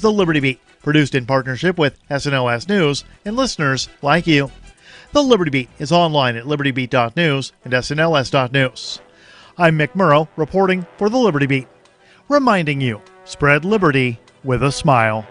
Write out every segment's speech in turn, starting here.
the Liberty Beat, produced in partnership with SNOS News and listeners like you. The Liberty Beat is online at libertybeat.news and snls.news. I'm Mick Murrow, reporting for the Liberty Beat, reminding you, spread liberty with a smile.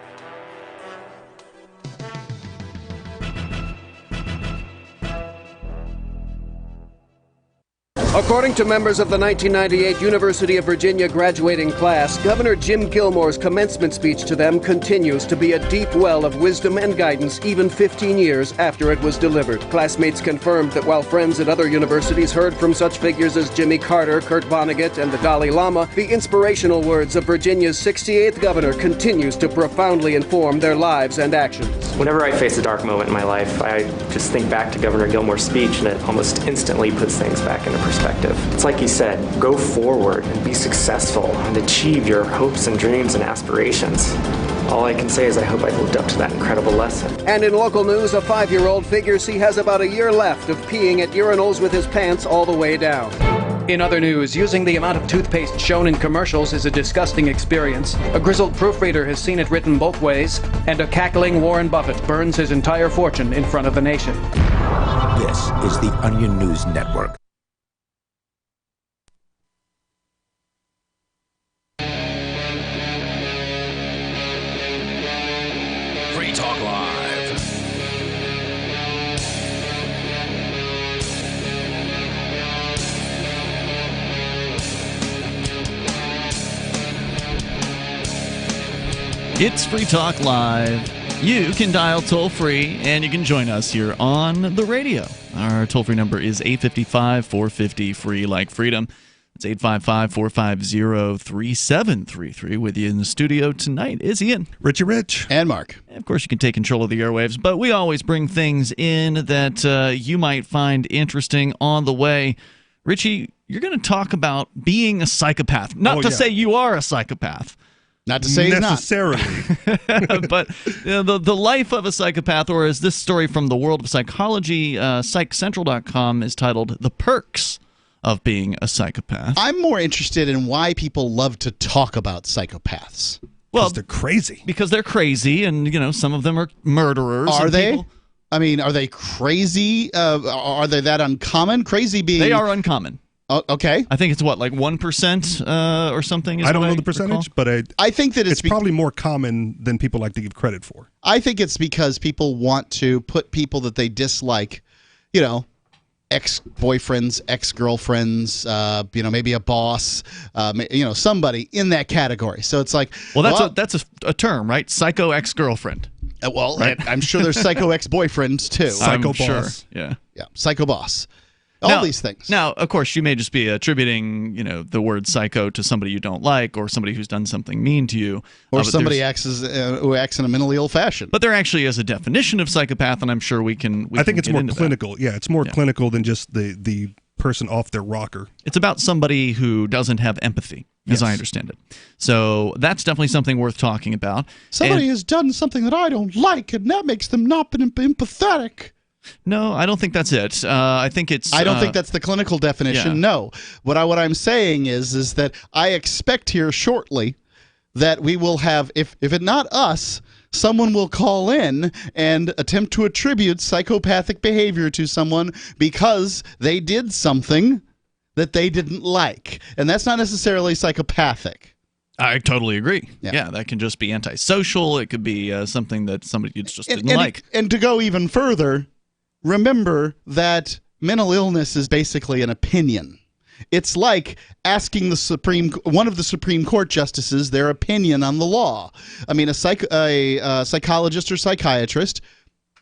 According to members of the 1998 University of Virginia graduating class, Governor Jim Gilmore's commencement speech to them continues to be a deep well of wisdom and guidance even 15 years after it was delivered. Classmates confirmed that while friends at other universities heard from such figures as Jimmy Carter, Kurt Vonnegut, and the Dalai Lama, the inspirational words of Virginia's 68th governor continues to profoundly inform their lives and actions. Whenever I face a dark moment in my life, I just think back to Governor Gilmore's speech, and it almost instantly puts things back into perspective. It's like he said, go forward and be successful and achieve your hopes and dreams and aspirations. All I can say is I hope I've lived up to that incredible lesson. And in local news, a 5-year-old figures he has about a year left of peeing at urinals with his pants all the way down. In other news, using the amount of toothpaste shown in commercials is a disgusting experience. A grizzled proofreader has seen it written both ways, and a cackling Warren Buffett burns his entire fortune in front of the nation. This is the Onion News Network. Free Talk Live. It's Free Talk Live. You can dial toll-free, and you can join us here on the radio. Our toll-free number is 855-450-FREE, like freedom. It's 855-450-3733. With you in the studio tonight is Ian. Richie Rich. And Mark. And of course, you can take control of the airwaves, but we always bring things in that you might find interesting on the way. Richie, you're going to talk about being a psychopath. Not to say you are a psychopath. Not to say he's necessarily. But the life of a psychopath, or as this story from the world of psychology, PsychCentral.com is titled The Perks of Being a Psychopath. I'm more interested in why people love to talk about psychopaths. Well, they're crazy. Because they're crazy, and some of them are murderers. Are they? I mean, are they crazy? Are they that uncommon? Crazy being... They are uncommon. Okay. I think it's what, like 1% or something? I don't know the percentage, but I think that it's probably more common than people like to give credit for. I think it's because people want to put people that they dislike, ex-boyfriends, ex-girlfriends, maybe a boss, somebody in that category. So it's like, that's a term, right? Psycho ex-girlfriend. Right? I'm sure there's psycho ex-boyfriends too. Psycho I'm boss. Sure. Yeah, psycho boss. These things. Now, of course, you may just be attributing, the word psycho to somebody you don't like, or somebody who's done something mean to you, or somebody who acts in a mentally ill fashion. But there actually is a definition of psychopath, and I'm sure we can. I think it's more clinical. That. Yeah, it's more clinical than just the person off their rocker. It's about somebody who doesn't have empathy, as I understand it. So that's definitely something worth talking about. Somebody has done something that I don't like, and that makes them not empathetic. No, I don't think that's it. I think it's. I don't think that's the clinical definition. Yeah. No, what I'm saying is that I expect here shortly that we will have, if it not us, someone will call in and attempt to attribute psychopathic behavior to someone because they did something that they didn't like, and that's not necessarily psychopathic. I totally agree. Yeah, that can just be antisocial. It could be something that somebody just didn't like. And to go even further, remember that mental illness is basically an opinion. It's like asking one of the Supreme Court justices their opinion on the law. I mean, a psychologist or psychiatrist,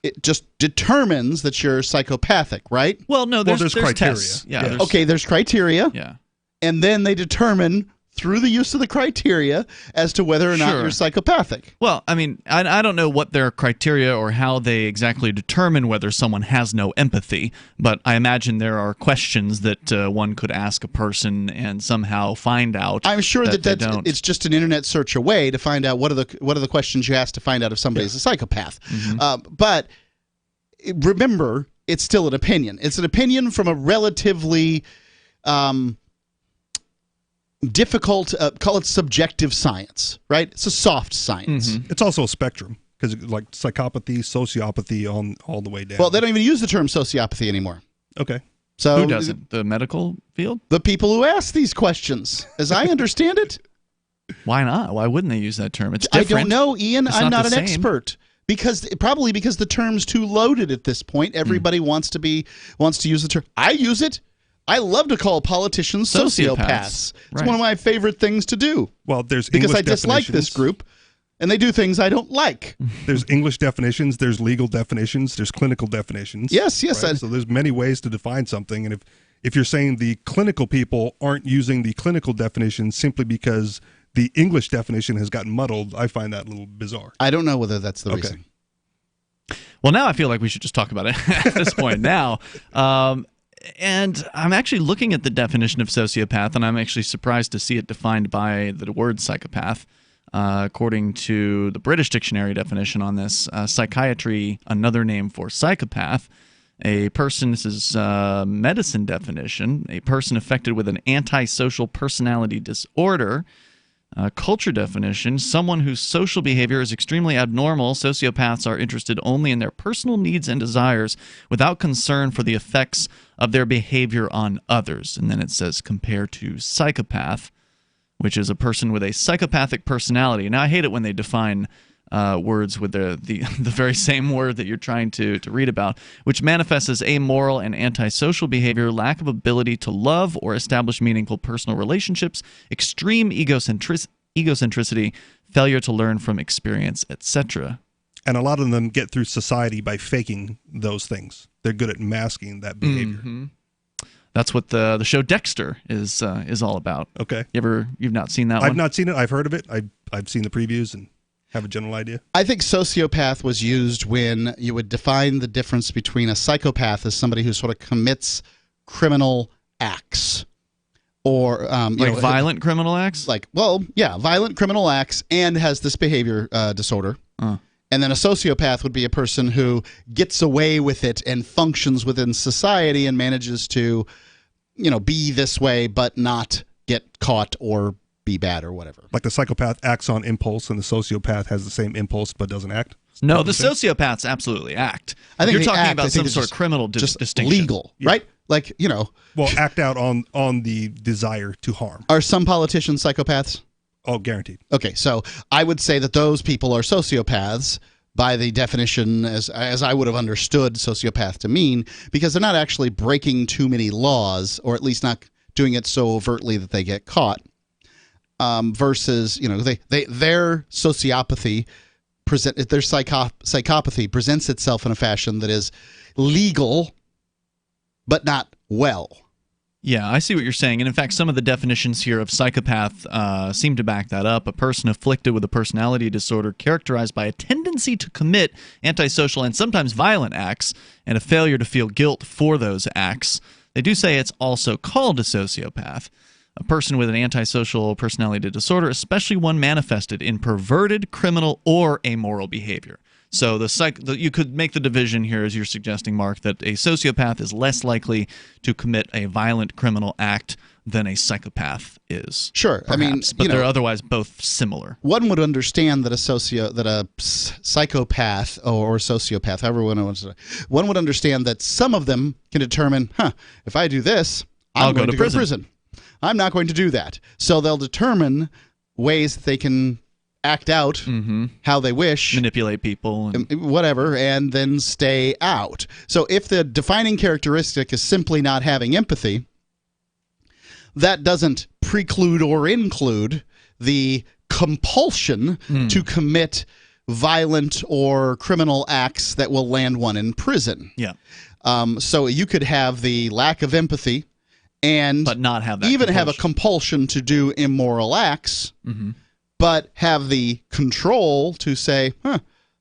it just determines that you're psychopathic, right? Well, no, there's criteria. Tests. Yeah. There's criteria. Yeah. And then they determine through the use of the criteria as to whether or not you're psychopathic. Well, I mean, I don't know what their criteria or how they exactly determine whether someone has no empathy, but I imagine there are questions that one could ask a person and somehow find out. I'm sure that it's just an internet search away to find out what are the questions you ask to find out if somebody's a psychopath. Mm-hmm. But remember, it's still an opinion. It's an opinion from a relatively difficult, call it subjective science, right? It's a soft science. It's also a spectrum, because like psychopathy, sociopathy, on all the way down. Well, they don't even use the term sociopathy anymore. Okay. So who doesn't? The medical field? The people who ask these questions, as I understand it. Why not? Why wouldn't they use that term? It's I different. don't know, Ian. It's I'm not the an same. expert. Probably because the term's too loaded at this point. Everybody wants to use the term. I use it. I love to call politicians sociopaths. It's one of my favorite things to do. Well, there's because English I dislike definitions. this group, and they do things I don't like. There's English definitions. There's legal definitions. There's clinical definitions. Yes. Right? So there's many ways to define something, and if you're saying the clinical people aren't using the clinical definition simply because the English definition has gotten muddled, I find that a little bizarre. I don't know whether that's the reason. Well, now I feel like we should just talk about it at this point now. And I'm actually looking at the definition of sociopath, and I'm actually surprised to see it defined by the word psychopath. According to the British dictionary definition on this, psychiatry, another name for psychopath, a person, this is medicine definition, a person affected with an antisocial personality disorder. Culture definition, someone whose social behavior is extremely abnormal. Sociopaths are interested only in their personal needs and desires without concern for the effects of their behavior on others. And then it says compared to psychopath, which is a person with a psychopathic personality. Now, I hate it when they define words with the very same word that you're trying to read about, which manifests as amoral and antisocial behavior, lack of ability to love or establish meaningful personal relationships, extreme egocentricity, failure to learn from experience, etc. And a lot of them get through society by faking those things. They're good at masking that behavior. That's what the show Dexter is all about. Okay. You've not seen that one? I've not seen it. I've heard of it. I've seen the previews and have a general idea. I think sociopath was used when you would define the difference between a psychopath as somebody who sort of commits criminal acts. Or violent criminal acts? Violent criminal acts and has this behavior disorder. And then a sociopath would be a person who gets away with it and functions within society and manages to, be this way but not get caught or be bad or whatever. Like the psychopath acts on impulse and the sociopath has the same impulse but doesn't act? No, the sociopaths absolutely act. I think you're talking about some sort of criminal distinction. Legal, right? Like, Well, act out on the desire to harm. Are some politicians psychopaths? Oh, guaranteed. Okay, so I would say that those people are sociopaths by the definition as I would have understood sociopath to mean, because they're not actually breaking too many laws, or at least not doing it so overtly that they get caught. Versus, their sociopathy, their psychopathy presents itself in a fashion that is legal, but not well. Yeah, I see what you're saying. And in fact, some of the definitions here of psychopath seem to back that up. A person afflicted with a personality disorder characterized by a tendency to commit antisocial and sometimes violent acts and a failure to feel guilt for those acts. They do say it's also called a sociopath. A person with an antisocial personality disorder, especially one manifested in perverted, criminal, or amoral behavior. So you could make the division here, as you're suggesting, Mark, that a sociopath is less likely to commit a violent criminal act than a psychopath is. Sure, perhaps, but they're otherwise both similar. One would understand that a psychopath or sociopath, however one wants to, one would understand that some of them can determine, if I do this, I'll go to prison. I'm not going to do that. So they'll determine ways that they can act out how they wish. Manipulate people. Whatever, and then stay out. So if the defining characteristic is simply not having empathy, that doesn't preclude or include the compulsion to commit violent or criminal acts that will land one in prison. Yeah. So you could have the lack of empathy but not have that even compulsion. have a compulsion to do immoral acts, but have the control to say,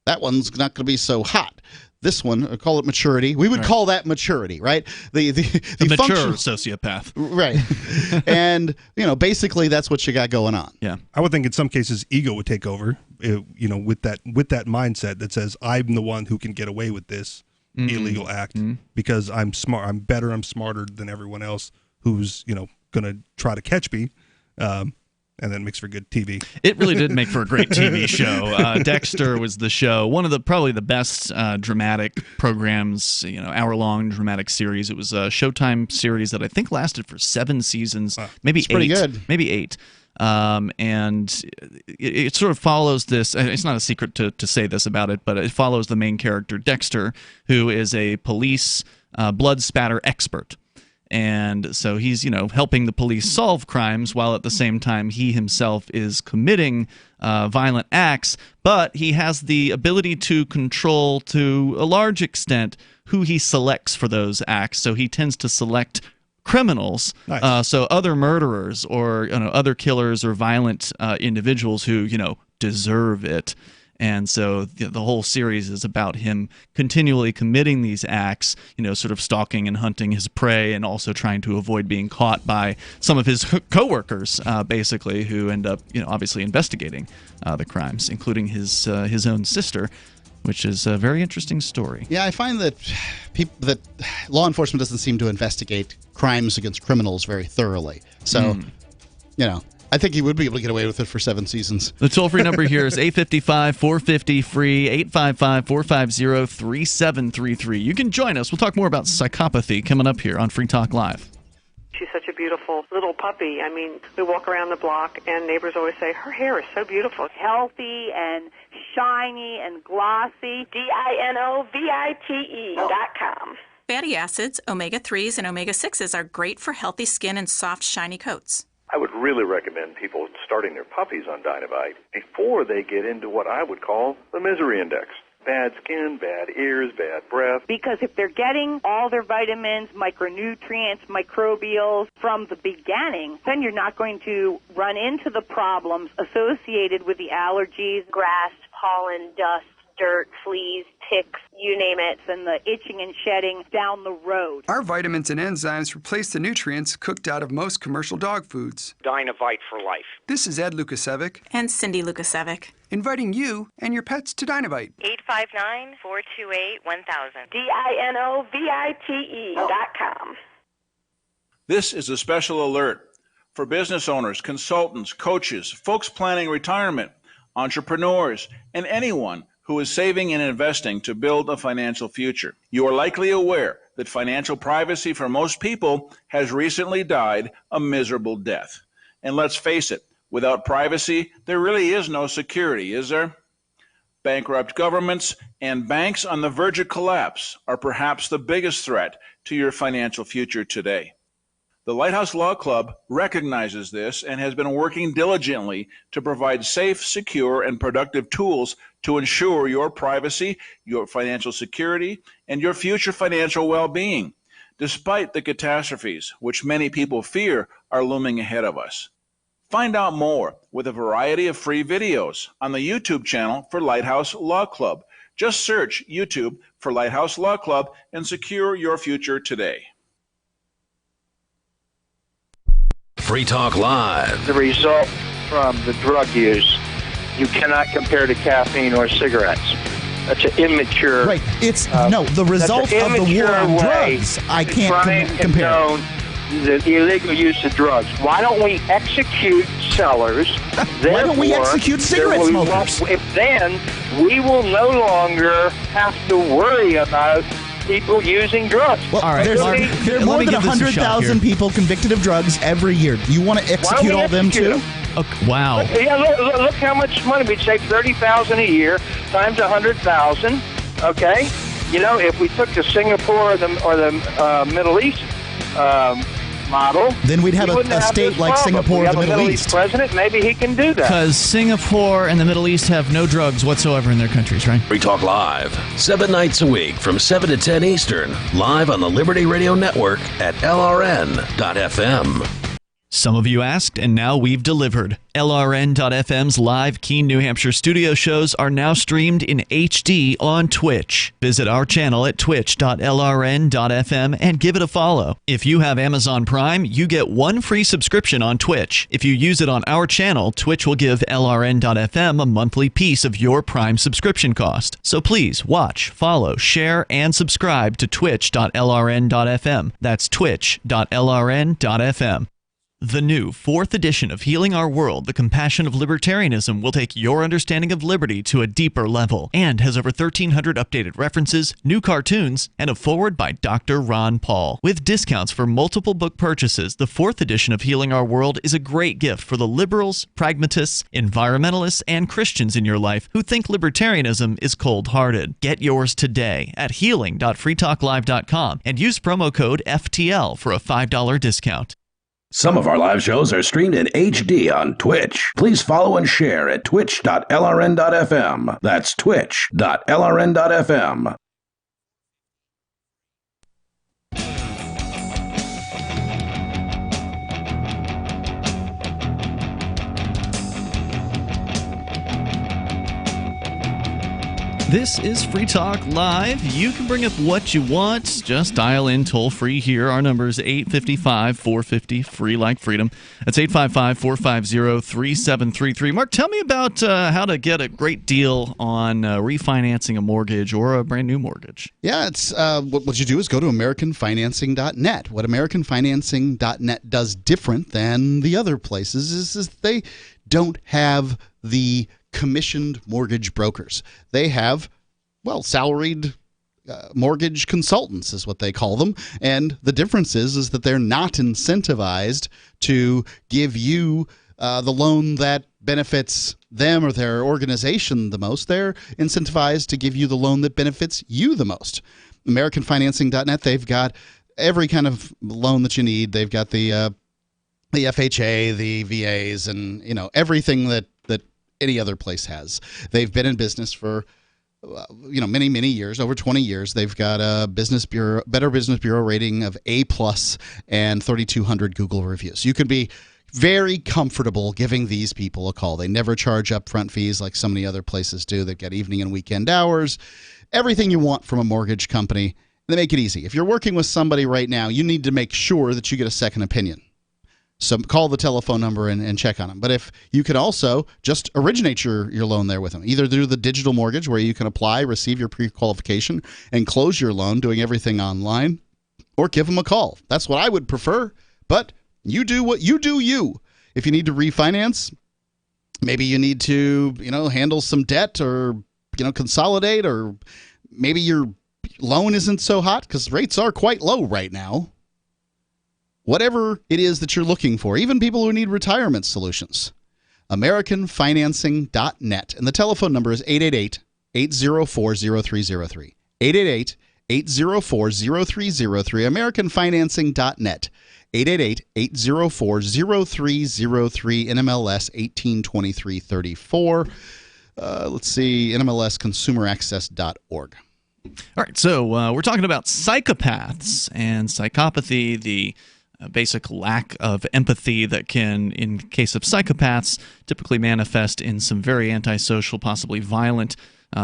that one's not going to be so hot. This one, call it maturity. We would call that maturity, right? The mature sociopath. Right. And, basically that's what you got going on. Yeah. I would think in some cases ego would take over, with that mindset that says I'm the one who can get away with this illegal act because I'm smart, I'm better, I'm smarter than everyone else who's, going to try to catch me. And that makes for good TV. It really did make for a great TV show. Dexter was the show, one of the probably the best dramatic programs, hour-long dramatic series. It was a Showtime series that I think lasted for 7 seasons, maybe 8. Pretty good. Maybe 8. And it sort of follows this. It's not a secret to say this about it, but it follows the main character, Dexter, who is a police blood spatter expert. And so he's, helping the police solve crimes while at the same time he himself is committing violent acts. But he has the ability to control, to a large extent, who he selects for those acts. So he tends to select criminals, Nice. So other murderers or other killers or violent individuals who, deserve it. And so the whole series is about him continually committing these acts, sort of stalking and hunting his prey, and also trying to avoid being caught by some of his coworkers, basically, who end up, obviously investigating the crimes, including his own sister, which is a very interesting story. Yeah, I find that that law enforcement doesn't seem to investigate crimes against criminals very thoroughly. So, I think he would be able to get away with it for 7 seasons. The toll-free number here is 855-450-FREE, 855-450-3733. You can join us. We'll talk more about psychopathy coming up here on Free Talk Live. She's such a beautiful little puppy. I mean, we walk around the block, and neighbors always say, her hair is so beautiful. Healthy and shiny and glossy. DINOVITE.com. Fatty acids, omega-3s, and omega-6s are great for healthy skin and soft, shiny coats. I would really recommend people starting their puppies on Dynavite before they get into what I would call the misery index. Bad skin, bad ears, bad breath. Because if they're getting all their vitamins, micronutrients, microbials from the beginning, then you're not going to run into the problems associated with the allergies, grass, pollen, dust, dirt, fleas, ticks, you name it, and the itching and shedding down the road. Our vitamins and enzymes replace the nutrients cooked out of most commercial dog foods. Dynavite for life. This is Ed Lukasevic and Cindy Lukasevic, inviting you and your pets to Dynavite. 859-428-1000. DINOVITE.com. This is a special alert for business owners, consultants, coaches, folks planning retirement, entrepreneurs, and anyone who is saving and investing to build a financial future. You are likely aware that financial privacy for most people has recently died a miserable death. And let's face it, without privacy, there really is no security, is there? Bankrupt governments and banks on the verge of collapse are perhaps the biggest threat to your financial future today. The Lighthouse Law Club recognizes this and has been working diligently to provide safe, secure, and productive tools to ensure your privacy, your financial security, and your future financial well-being, despite the catastrophes which many people fear are looming ahead of us. Find out more with a variety of free videos on the YouTube channel for Lighthouse Law Club. Just search YouTube for Lighthouse Law Club and secure your future today. Free Talk Live. The result from the drug use, you cannot compare to caffeine or cigarettes. That's an immature... Right. It's, the result of the war on drugs, I can't compare. The illegal use of drugs. Why don't we execute sellers? Why don't we execute cigarette smokers? Then we will no longer have to worry about people using drugs. Well, all right, there are more than 100,000 people convicted of drugs every year. Do you want to execute all them too? Okay, wow. Yeah, look how much money we'd save. $30,000 a year times 100,000. Okay, if we took the Singapore or the Middle East model, then we'd have a state like Singapore or the Middle East. President, maybe he can do that. Because Singapore and the Middle East have no drugs whatsoever in their countries, right? Free Talk Live, 7 nights a week from 7 to 10 Eastern, live on the Liberty Radio Network at LRN.FM. Some of you asked, and now we've delivered. LRN.FM's live Keene, New Hampshire studio shows are now streamed in HD on Twitch. Visit our channel at twitch.lrn.fm and give it a follow. If you have Amazon Prime, you get 1 free subscription on Twitch. If you use it on our channel, Twitch will give LRN.FM a monthly piece of your Prime subscription cost. So please watch, follow, share, and subscribe to twitch.lrn.fm. That's twitch.lrn.fm. The new 4th edition of Healing Our World, The Compassion of Libertarianism, will take your understanding of liberty to a deeper level and has over 1,300 updated references, new cartoons, and a foreword by Dr. Ron Paul. With discounts for multiple book purchases, the 4th edition of Healing Our World is a great gift for the liberals, pragmatists, environmentalists, and Christians in your life who think libertarianism is cold-hearted. Get yours today at healing.freetalklive.com and use promo code FTL for a $5 discount. Some of our live shows are streamed in HD on Twitch. Please follow and share at twitch.lrn.fm. That's twitch.lrn.fm. This is Free Talk Live. You can bring up what you want. Just dial in toll-free here. Our number is 855-450, free like freedom. That's 855-450-3733. Mark, tell me about how to get a great deal on refinancing a mortgage or a brand new mortgage. Yeah, it's what you do is go to AmericanFinancing.net. What AmericanFinancing.net does different than the other places is they don't have the commissioned mortgage brokers. They have, well, salaried mortgage consultants is what they call them. And the difference is that they're not incentivized to give you the loan that benefits them or their organization the most. They're incentivized to give you the loan that benefits you the most. AmericanFinancing.net, they've got every kind of loan that you need. They've got the FHA, the VAs, and everything that any other place has. They've been in business for many, many years, over 20 years. They've got a Better Business Bureau rating of A+ and 3,200 Google reviews. You can be very comfortable giving these people a call. They never charge upfront fees like so many other places do. They've got evening and weekend hours, everything you want from a mortgage company. They make it easy. If you're working with somebody right now, you need to make sure that you get a second opinion. So call the telephone number and check on them. But if you could also just originate your loan there with them, either through the digital mortgage where you can apply, receive your pre-qualification, and close your loan doing everything online, or give them a call. That's what I would prefer. But you do what you do you. If you need to refinance, maybe you need to handle some debt or consolidate, or maybe your loan isn't so hot because rates are quite low right now. Whatever it is that you're looking for, even people who need retirement solutions, AmericanFinancing.net. And the telephone number is 888-804-0303. 888-804-0303. AmericanFinancing.net. 888-804-0303. NMLS 182334. Let's see, NMLSConsumerAccess.org. All right, so we're talking about psychopaths and psychopathy, the basic lack of empathy that can, in case of psychopaths, typically manifest in some very antisocial, possibly violent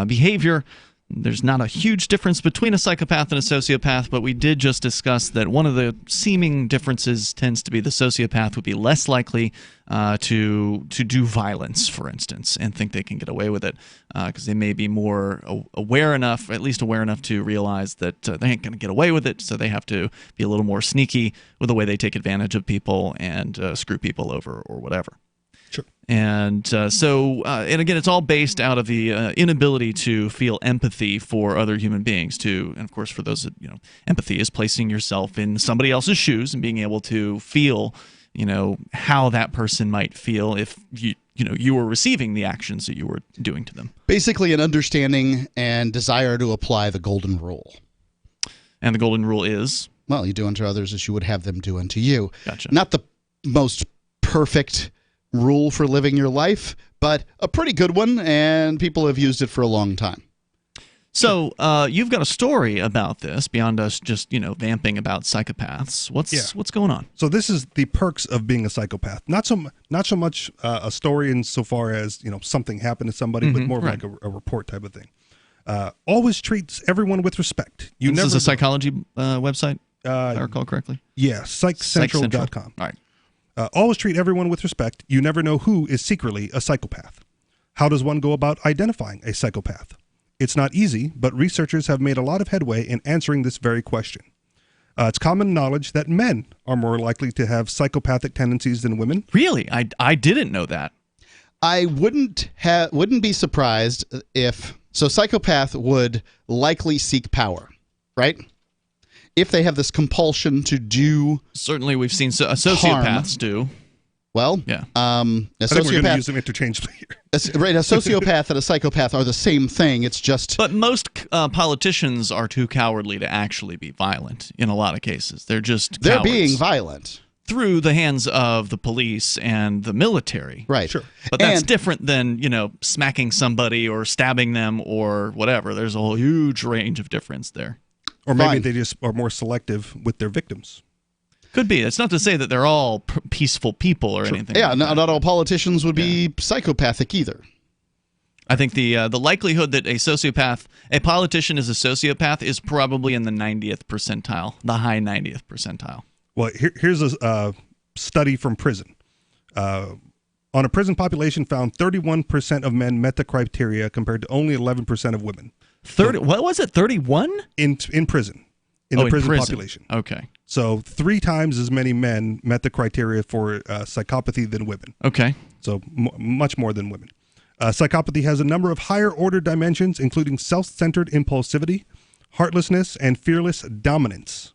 behavior. There's not a huge difference between a psychopath and a sociopath, but we did just discuss that one of the seeming differences tends to be the sociopath would be less likely to do violence, for instance, and think they can get away with it because they may be more aware enough, at least aware enough to realize that they ain't going to get away with it, so they have to be a little more sneaky with the way they take advantage of people and screw people over or whatever. Sure. And and again, it's all based out of the inability to feel empathy for other human beings. And of course, for those, empathy is placing yourself in somebody else's shoes and being able to feel, how that person might feel if you were receiving the actions that you were doing to them. Basically, an understanding and desire to apply the golden rule. And the golden rule is? Well, you do unto others as you would have them do unto you. Gotcha. Not the most perfect rule for living your life, but a pretty good one, and people have used it for a long time. So you've got a story about this beyond us just vamping about psychopaths. What's going on? So this is the perks of being a psychopath. Not so much a story insofar as something happened to somebody, but more like a report type of thing. Always treats everyone with respect. This is a psychology website, if I recall correctly. Yeah, psychcentral.com. All right. Always treat everyone with respect. You never know who is secretly a psychopath. How does one go about identifying a psychopath? It's not easy, but researchers have made a lot of headway in answering this very question. It's common knowledge that men are more likely to have psychopathic tendencies than women. Really? I didn't know that. I wouldn't be surprised if psychopath would likely seek power, right? If they have this compulsion to do certainly we've seen sociopaths do. Well, yeah. A I think we're going to sociopath, use them interchangeably here. right? A sociopath and a psychopath are the same thing. It's just. But most politicians are too cowardly to actually be violent. In a lot of cases, they're they're being violent through the hands of the police and the military. Right. Sure. But that's different than smacking somebody or stabbing them or whatever. There's a whole huge range of difference there. Or maybe they just are more selective with their victims. Could be. It's not to say that they're all peaceful people or anything. Yeah, not all politicians would be psychopathic either. I think the likelihood that a politician is a sociopath is probably in the 90th percentile, the high 90th percentile. Well, here's a study from prison. On a prison population found 31% of men met the criteria compared to only 11% of women. What was it, 31? In prison. In the prison population. Okay. So 3 times as many men met the criteria for psychopathy than women. Okay. So much more than women. Psychopathy has a number of higher order dimensions, including self-centered impulsivity, heartlessness, and fearless dominance.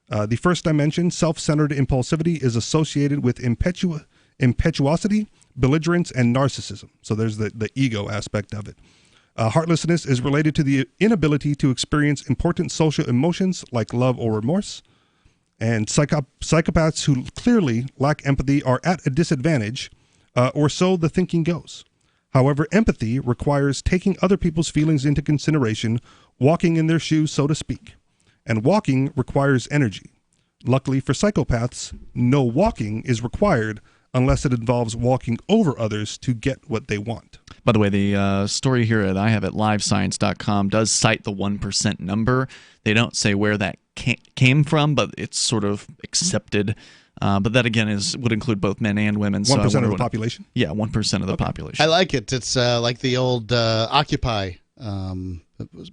The first dimension, self-centered impulsivity, is associated with impetuosity, belligerence, and narcissism. So there's the ego aspect of it. Heartlessness is related to the inability to experience important social emotions like love or remorse. And psychopaths who clearly lack empathy are at a disadvantage, or so the thinking goes. However, empathy requires taking other people's feelings into consideration, walking in their shoes, so to speak. And walking requires energy. Luckily for psychopaths, no walking is required unless it involves walking over others to get what they want. By the way, the story here that I have at livescience.com does cite the 1% number. They don't say where that came from, but it's sort of accepted. But that, again, would include both men and women. 1% of the population? Yeah, 1% of the population. I like it. It's like the old Occupy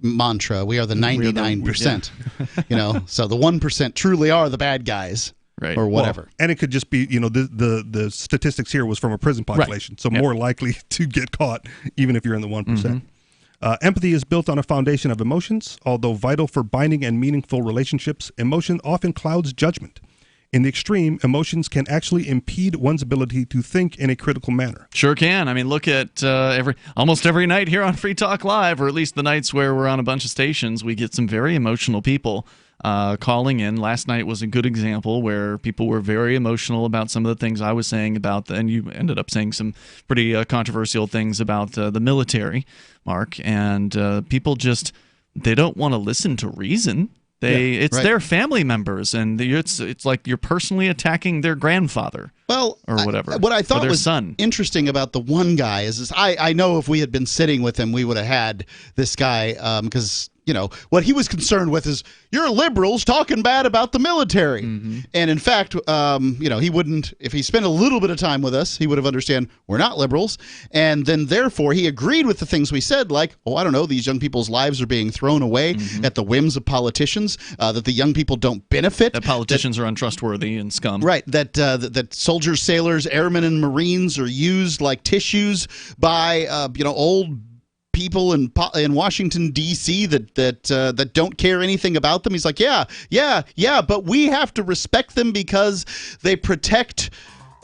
mantra. We are the 99%. So the 1% truly are the bad guys. Right. Or whatever. Well, and it could just be, the statistics here was from a prison population, right. So more likely to get caught, even if you're in the 1%. Mm-hmm. Empathy is built on a foundation of emotions. Although vital for binding and meaningful relationships, emotion often clouds judgment. In the extreme, emotions can actually impede one's ability to think in a critical manner. Sure can. I mean, look at almost every night here on Free Talk Live, or at least the nights where we're on a bunch of stations, we get some very emotional people calling in. Last night was a good example where people were very emotional about some of the things I was saying about, and you ended up saying some pretty controversial things about the military, Mark, and people just, they don't want to listen to reason. It's their family members, and it's like you're personally attacking their grandfather, or whatever. What I thought was son. Interesting about the one guy is I know if we had been sitting with him, we would have had this guy because what he was concerned with is you're liberals talking bad about the military. Mm-hmm. And in fact, he wouldn't, if he spent a little bit of time with us, he would have understand we're not liberals. And then therefore he agreed with the things we said, like, I don't know, these young people's lives are being thrown away at the whims of politicians, that the young people don't benefit. That politicians are untrustworthy and scum. Right. That soldiers, sailors, airmen, and Marines are used like tissues by, old people in Washington, D.C. that don't care anything about them. He's like, yeah, but we have to respect them because they protect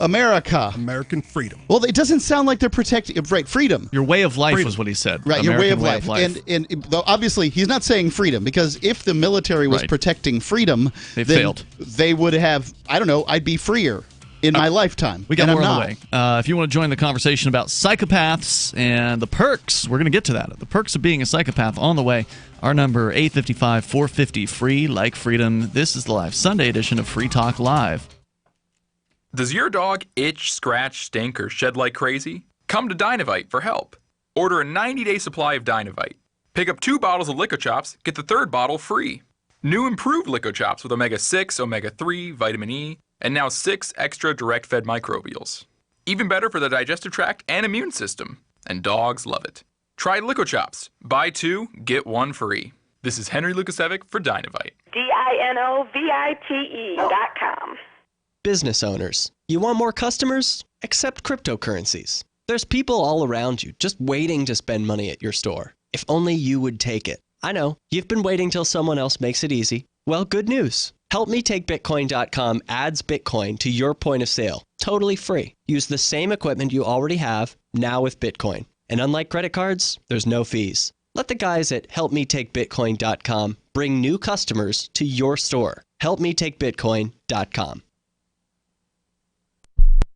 American freedom. Well, it doesn't sound like they're protecting freedom. Your way of life was what he said. Right, your way of life. And though obviously he's not saying freedom, because if the military was protecting freedom, they failed. They would have, I don't know, I'd be freer in my lifetime. We got more on the way. If you want to join the conversation about psychopaths and the perks, we're going to get to that. The perks of being a psychopath on the way. Our number, 855-450-FREE, like freedom. This is the live Sunday edition of Free Talk Live. Does your dog itch, scratch, stink, or shed like crazy? Come to Dynavite for help. Order a 90-day supply of Dynavite. Pick up 2 bottles of Lico Chops, get the 3rd bottle free. New improved Lico Chops with omega-6, omega-3, vitamin E, and now 6 extra direct-fed microbials. Even better for the digestive tract and immune system. And dogs love it. Try Lico Chops. Buy 2, get 1 free. This is Henry Lukasevic for Dynavite. DINOVITE.com. Business owners, you want more customers? Accept cryptocurrencies. There's people all around you just waiting to spend money at your store. If only you would take it. I know, you've been waiting till someone else makes it easy. Well, good news. HelpMeTakeBitcoin.com adds Bitcoin to your point of sale, totally free. Use the same equipment you already have, now with Bitcoin. And unlike credit cards, there's no fees. Let the guys at HelpMeTakeBitcoin.com bring new customers to your store. HelpMeTakeBitcoin.com.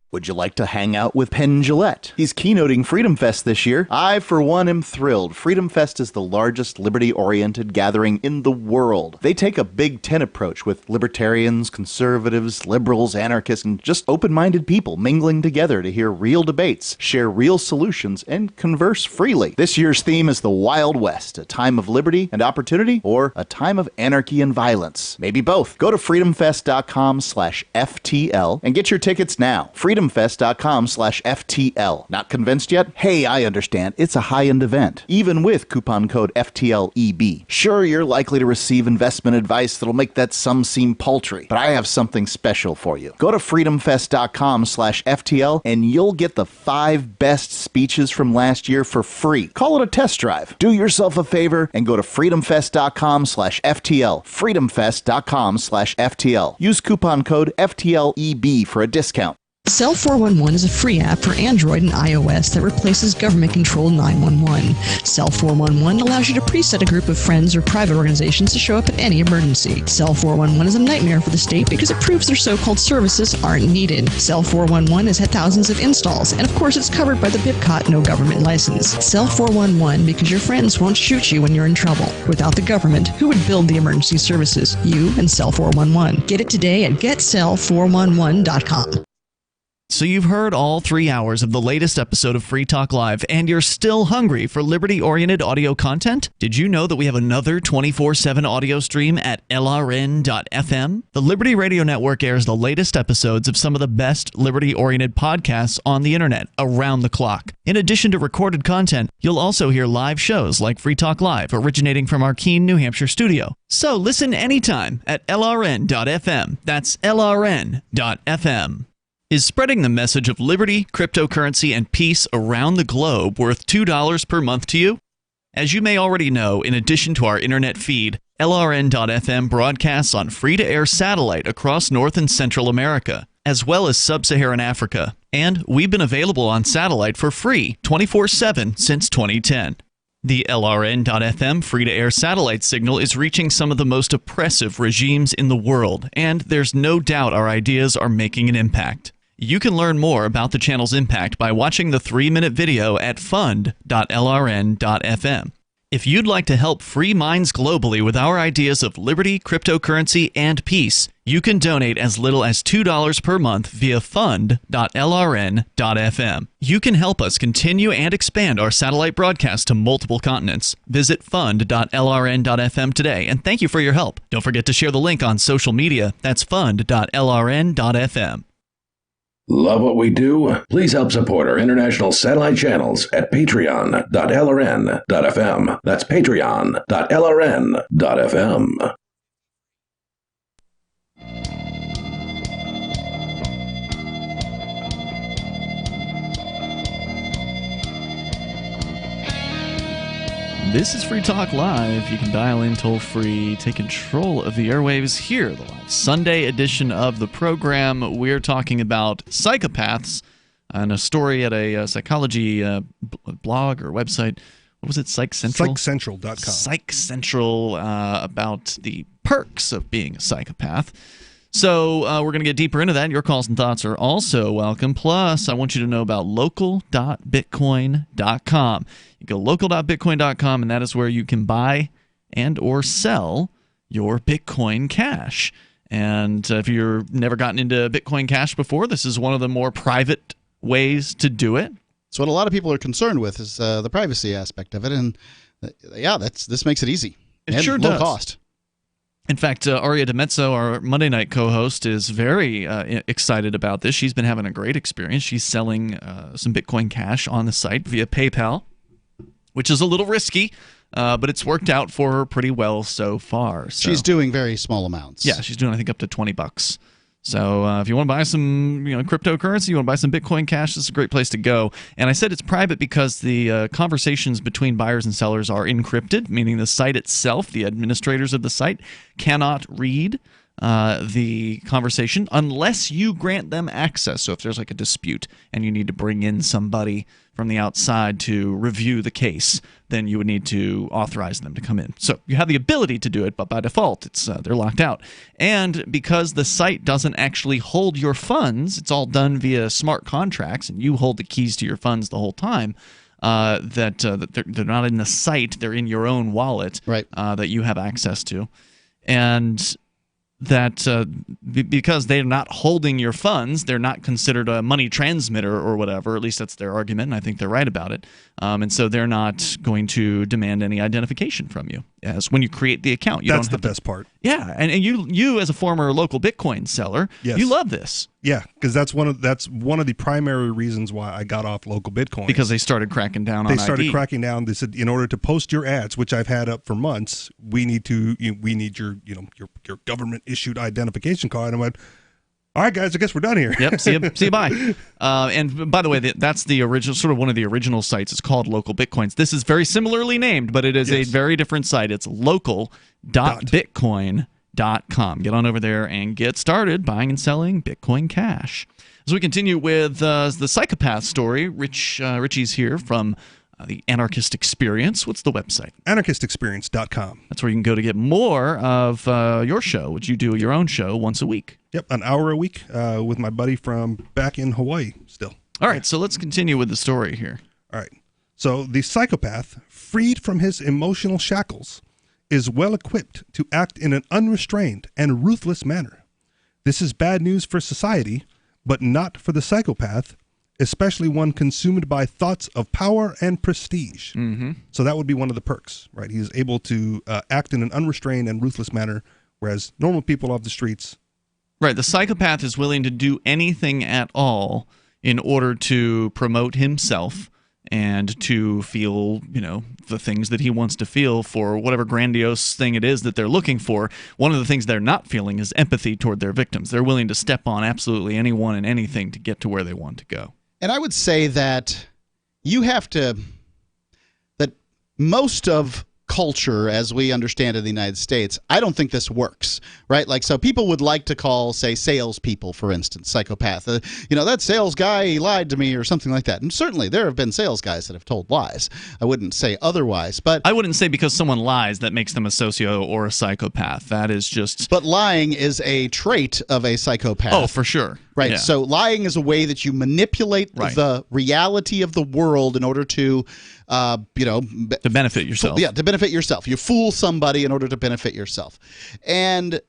Would you like to hang out with Penn Jillette? He's keynoting Freedom Fest this year. I, for one, am thrilled. Freedom Fest is the largest liberty-oriented gathering in the world. They take a Big Ten approach with libertarians, conservatives, liberals, anarchists, and just open-minded people mingling together to hear real debates, share real solutions, and converse freely. This year's theme is the Wild West, a time of liberty and opportunity, or a time of anarchy and violence. Maybe both. Go to freedomfest.com/FTL and get your tickets now. freedomfest.com/FTL. Not convinced yet? Hey, I understand. It's a high-end event, even with coupon code FTLEB. Sure, you're likely to receive investment advice that'll make that sum seem paltry, but I have something special for you. Go to freedomfest.com/FTL and you'll get the 5 best speeches from last year for free. Call it a test drive. Do yourself a favor and go to freedomfest.com/FTL. freedomfest.com/FTL. Use coupon code FTLEB for a discount. Cell 411 is a free app for Android and iOS that replaces government-controlled 911. Cell 411 allows you to preset a group of friends or private organizations to show up at any emergency. Cell 411 is a nightmare for the state because it proves their so-called services aren't needed. Cell 411 has had thousands of installs, and of course it's covered by the BIPCOT no government license. Cell 411 because your friends won't shoot you when you're in trouble. Without the government, who would build the emergency services? You and Cell 411. Get it today at getcell411.com. So you've heard all 3 hours of the latest episode of Free Talk Live, and you're still hungry for liberty-oriented audio content? Did you know that we have another 24/7 audio stream at LRN.FM? The Liberty Radio Network airs the latest episodes of some of the best liberty-oriented podcasts on the internet around the clock. In addition to recorded content, you'll also hear live shows like Free Talk Live, originating from our Keene, New Hampshire studio. So listen anytime at LRN.FM. That's LRN.FM. Is spreading the message of liberty, cryptocurrency, and peace around the globe worth $2 per month to you? As you may already know, in addition to our internet feed, LRN.FM broadcasts on free-to-air satellite across North and Central America, as well as Sub-Saharan Africa. And we've been available on satellite for free 24/7 since 2010. The LRN.FM free-to-air satellite signal is reaching some of the most oppressive regimes in the world, and there's no doubt our ideas are making an impact. You can learn more about the channel's impact by watching the 3-minute video at fund.lrn.fm. If you'd like to help free minds globally with our ideas of liberty, cryptocurrency, and peace, you can donate as little as $2 per month via fund.lrn.fm. You can help us continue and expand our satellite broadcast to multiple continents. Visit fund.lrn.fm today, and thank you for your help. Don't forget to share the link on social media. That's fund.lrn.fm. Love what we do? Please help support our international satellite channels at patreon.lrn.fm. That's patreon.lrn.fm. This is Free Talk Live. You can dial in toll-free, take control of the airwaves here, the live Sunday edition of the program. We're talking about psychopaths and a story at a psychology blog or website. What was it? Psych Central? PsychCentral.com. Psych Central, about the perks of being a psychopath. So we're going to get deeper into that. Your calls and thoughts are also welcome. Plus, I want you to know about local.bitcoin.com. You go local.bitcoin.com, and that is where you can buy and or sell your Bitcoin Cash. And if you've never gotten into Bitcoin Cash before, this is one of the more private ways to do it. So what a lot of people are concerned with is the privacy aspect of it. And this makes it easy. It and sure low does. cost. In fact, Aria DeMezzo, our Monday night co-host, is very excited about this. She's been having a great experience. She's selling some Bitcoin Cash on the site via PayPal, which is a little risky. but it's worked out for her pretty well so far. So. She's doing very small amounts. Yeah, she's doing, I think, up to $20. So if you want to buy some cryptocurrency, you want to buy some Bitcoin Cash, this is a great place to go. And I said it's private because the conversations between buyers and sellers are encrypted, meaning the site itself, the administrators of the site, cannot read the conversation unless you grant them access. So if there's like a dispute and you need to bring in somebody from the outside to review the case, then you would need to authorize them to come in. So you have the ability to do it, but by default, it's they're locked out. And because the site doesn't actually hold your funds, it's all done via smart contracts, and you hold the keys to your funds the whole time. That they're not in the site; they're in your own wallet, right? That you have access to, and that because they're not holding your funds, they're not considered a money transmitter or whatever. At least that's their argument, and I think they're right about it. And so they're not going to demand any identification from you as when you create the account. That's the best part. Yeah, and you as a former local Bitcoin seller, you love this. Yeah, because that's one of the primary reasons why I got off local Bitcoin. Because they started cracking down on ID. They started cracking down. They said, in order to post your ads, which I've had up for months, we need your government issued identification card. And I went, all right, guys, I guess we're done here. Yep. See you. Bye. And by the way, that's the original, sort of one of the original sites. It's called Local Bitcoins. This is very similarly named, but it is a very different site. It's local.bitcoin.com. Get on over there and get started buying and selling Bitcoin Cash. As we continue with the Psychopath story, Richie's here from the Anarchist Experience. What's the website? Anarchistexperience.com. That's where you can go to get more of your show, which you do your own show once a week. Yep, an hour a week with my buddy from back in Hawaii still. All right, so let's continue with the story here. All right. So the psychopath, freed from his emotional shackles, is well equipped to act in an unrestrained and ruthless manner. This is bad news for society, but not for the psychopath, especially one consumed by thoughts of power and prestige. Mm-hmm. So that would be one of the perks, right? He is able to act in an unrestrained and ruthless manner, whereas normal people off the streets... Right, the psychopath is willing to do anything at all in order to promote himself and to feel, the things that he wants to feel for whatever grandiose thing it is that they're looking for. One of the things they're not feeling is empathy toward their victims. They're willing to step on absolutely anyone and anything to get to where they want to go. And I would say that that most of culture as we understand it in the United States, I don't think this works, right? Like, so people would like to call, say, salespeople, for instance, psychopath. That sales guy, he lied to me or something like that. And certainly there have been sales guys that have told lies. I wouldn't say otherwise, but... I wouldn't say because someone lies that makes them a socio or a psychopath. That is just... But lying is a trait of a psychopath. Oh, for sure. Right. Yeah. So lying is a way that you manipulate the reality of the world in order to, to benefit yourself. To benefit yourself. You fool somebody in order to benefit yourself. And,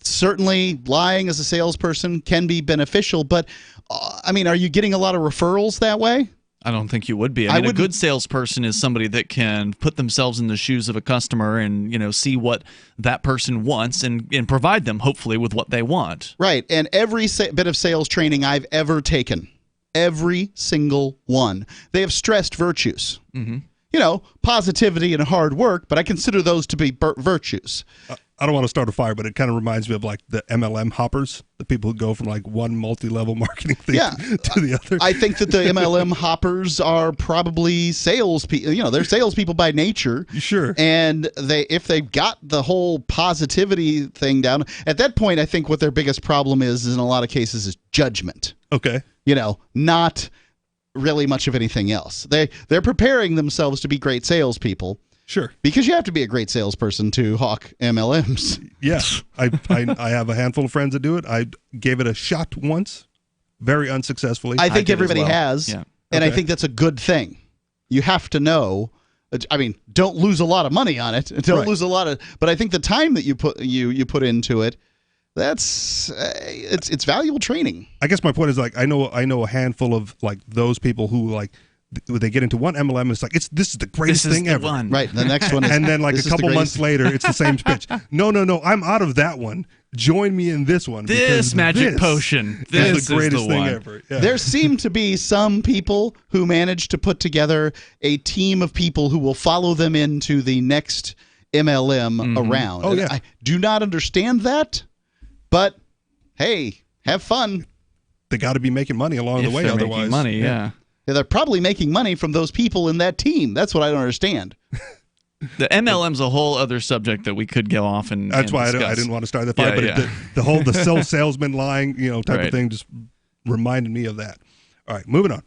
certainly lying as a salesperson can be beneficial, but, are you getting a lot of referrals that way? I don't think you would be. I mean, a good salesperson is somebody that can put themselves in the shoes of a customer and, see what that person wants and provide them, hopefully, with what they want. Right. And every bit of sales training I've ever taken, every single one, they have stressed virtues. Mm-hmm. Positivity and hard work, but I consider those to be virtues. I don't want to start a fire, but it kind of reminds me of like the MLM hoppers, the people who go from like one multi-level marketing thing to the other. I think that the MLM hoppers are probably salespeople. They're salespeople by nature. Sure. And if they've got the whole positivity thing down, at that point, I think what their biggest problem is in a lot of cases is judgment. Okay. Not really much of anything else. They're preparing themselves to be great salespeople. Sure. Because you have to be a great salesperson to hawk MLMs. Yes. I have a handful of friends that do it. I gave it a shot once, very unsuccessfully. I think everybody has. Yeah. And I think that's a good thing. You have to know. Don't lose a lot of money on it. Don't lose a lot of. But I think the time that you put into it, that's it's valuable training. I guess my point is like I know a handful of like those people who like they get into one MLM, and it's like this is the greatest thing ever. One. Right. The next one is, and then like a this is couple the months later, it's the same pitch. No, I'm out of that one. Join me in this one. This magic potion. This is the greatest thing one. ever. Yeah. There seem to be some people who manage to put together a team of people who will follow them into the next MLM around. Oh, yeah. I do not understand that, but hey, have fun. They got to be making money along the way, they're otherwise. making money, yeah. They're probably making money from those people in that team. That's what I don't understand. The MLM's a whole other subject that we could go off and That's why discuss. I didn't want to start the fight, but the whole salesman lying, type of thing just reminded me of that. All right, moving on.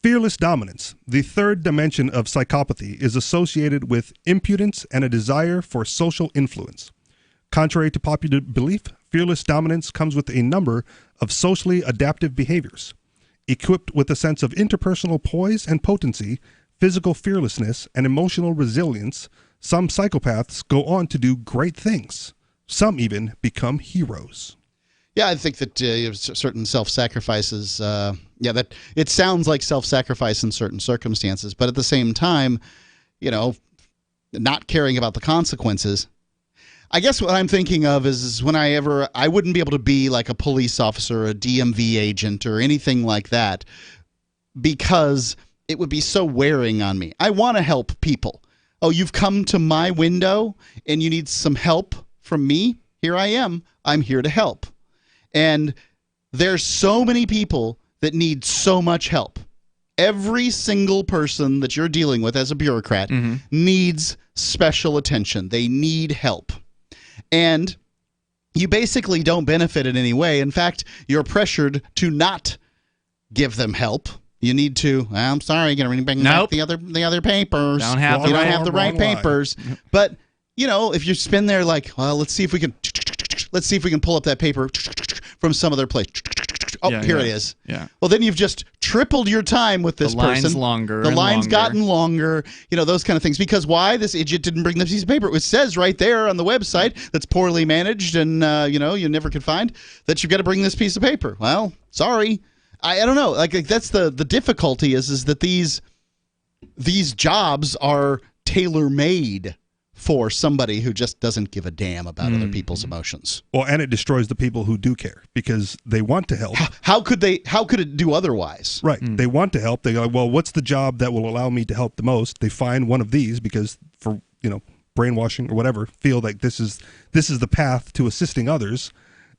Fearless dominance. The third dimension of psychopathy is associated with impudence and a desire for social influence. Contrary to popular belief, fearless dominance comes with a number of socially adaptive behaviors. Equipped with a sense of interpersonal poise and potency, physical fearlessness, and emotional resilience, some psychopaths go on to do great things. Some even become heroes. Yeah, I think that certain self-sacrifices, that it sounds like self-sacrifice in certain circumstances, but at the same time, not caring about the consequences. I guess what I'm thinking of is when I wouldn't be able to be like a police officer, a DMV agent, or anything like that, because it would be so wearing on me. I want to help people. Oh, you've come to my window and you need some help from me? Here I am. I'm here to help. And there's so many people that need so much help. Every single person that you're dealing with as a bureaucrat needs special attention. They need help. And you basically don't benefit in any way. In fact, you're pressured to not give them help. You need to. I'm sorry, you're going to bring back the other papers. Don't have the right papers. But if you spin there like, well, let's see if we can pull up that paper from some other place. Oh, here it is. Yeah. Well, then you've just tripled your time with this person. The line's longer. The line's gotten longer. Those kind of things. Because why? This idiot didn't bring this piece of paper. It says right there on the website that's poorly managed and, you never could find that you've got to bring this piece of paper. Well, sorry. I don't know. Like that's the difficulty is that these jobs are tailor-made for somebody who just doesn't give a damn about other people's emotions. Well, and it destroys the people who do care because they want to help. How could it do otherwise? Right. They want to help. They go, well, what's the job that will allow me to help the most? They find one of these because for, brainwashing or whatever, feel like this is the path to assisting others.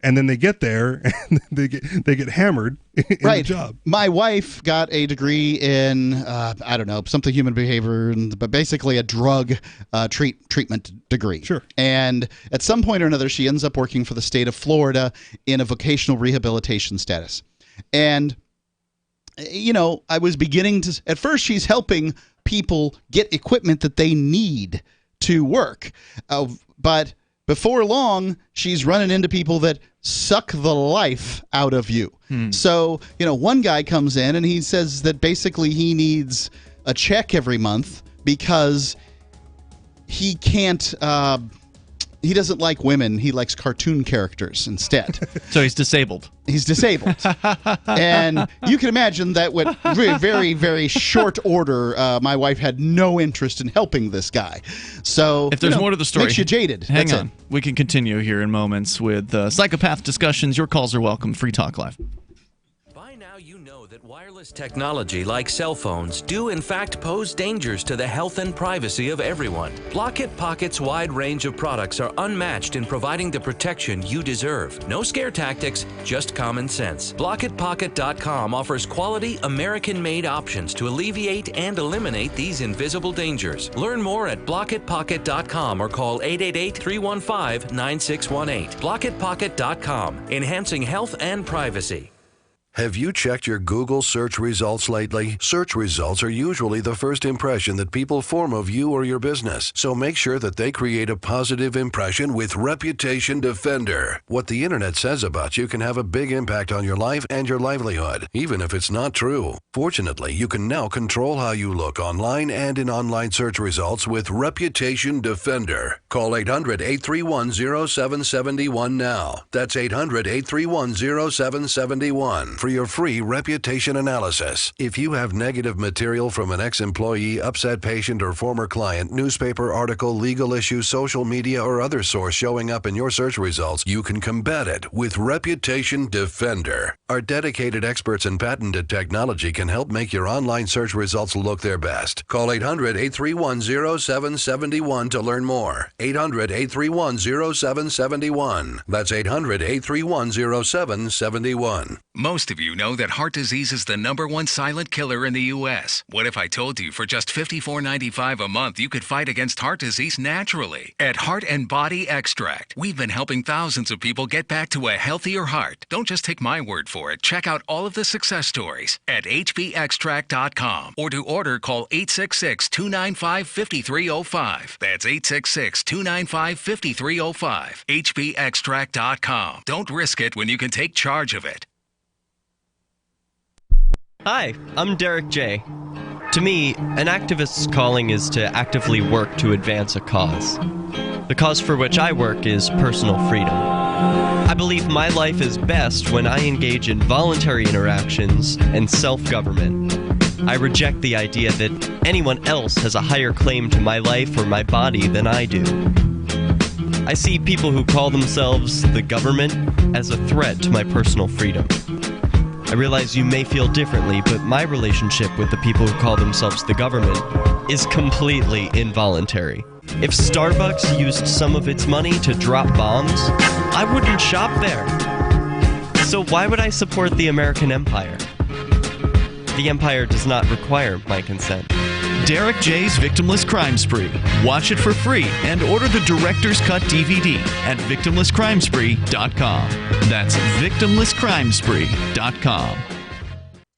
And then they get there and they get hammered in the job. My wife got a degree in something human behavior, but basically a drug treatment degree. Sure. And at some point or another, she ends up working for the state of Florida in a vocational rehabilitation status. And I was beginning to. At first, she's helping people get equipment that they need to work, but before long, she's running into people that suck the life out of you. So, one guy comes in and he says that basically he needs a check every month because he can't, he doesn't like women. He likes cartoon characters instead. So he's disabled. He's disabled. And you can imagine that with very, very short order, my wife had no interest in helping this guy. So if there's more to the story, makes you jaded. Hang That's on. it. We can continue here in moments with Psychopath discussions. Your calls are welcome. Free Talk Live. Wireless technology like cell phones do in fact pose dangers to the health and privacy of everyone. Block-It Pocket's wide range of products are unmatched in providing the protection you deserve. No scare tactics, just common sense. BlockItPocket.com offers quality American-made options to alleviate and eliminate these invisible dangers. Learn more at BlockItPocket.com or call 888-315-9618. BlockItPocket.com, enhancing health and privacy. Have you checked your Google search results lately? Search results are usually the first impression that people form of you or your business, so make sure that they create a positive impression with Reputation Defender. What the internet says about you can have a big impact on your life and your livelihood, even if it's not true. Fortunately, you can now control how you look online and in online search results with Reputation Defender. Call 800-831-0771 now. That's 800-831-0771. for your free reputation analysis. If you have negative material from an ex-employee, upset patient, or former client, newspaper article, legal issue, social media, or other source showing up in your search results, you can combat it with Reputation Defender. Our dedicated experts in patented technology can help make your online search results look their best. Call 800-831-0771 to learn more. 800-831-0771. That's 800-831-0771. Most of you know that heart disease is the #1 silent killer in the U.S. What if I told you for just $54.95 a month you could fight against heart disease naturally? At Heart and Body Extract, we've been helping thousands of people get back to a healthier heart. Don't just take my word for it. Check out all of the success stories at hbextract.com, or to order, call 866-295-5305. That's 866-295-5305. hbextract.com. Don't risk it when you can take charge of it. Hi, I'm Derek J. To me, an activist's calling is to actively work to advance a cause. The cause for which I work is personal freedom. I believe my life is best when I engage in voluntary interactions and self-government. I reject the idea that anyone else has a higher claim to my life or my body than I do. I see people who call themselves the government as a threat to my personal freedom. I realize you may feel differently, but my relationship with the people who call themselves the government is completely involuntary. If Starbucks used some of its money to drop bombs, I wouldn't shop there. So why would I support the American empire? The empire does not require my consent. Derek J's Victimless Crime Spree. Watch it for free and order the Director's Cut DVD at victimlesscrimespree.com. That's victimlesscrimespree.com.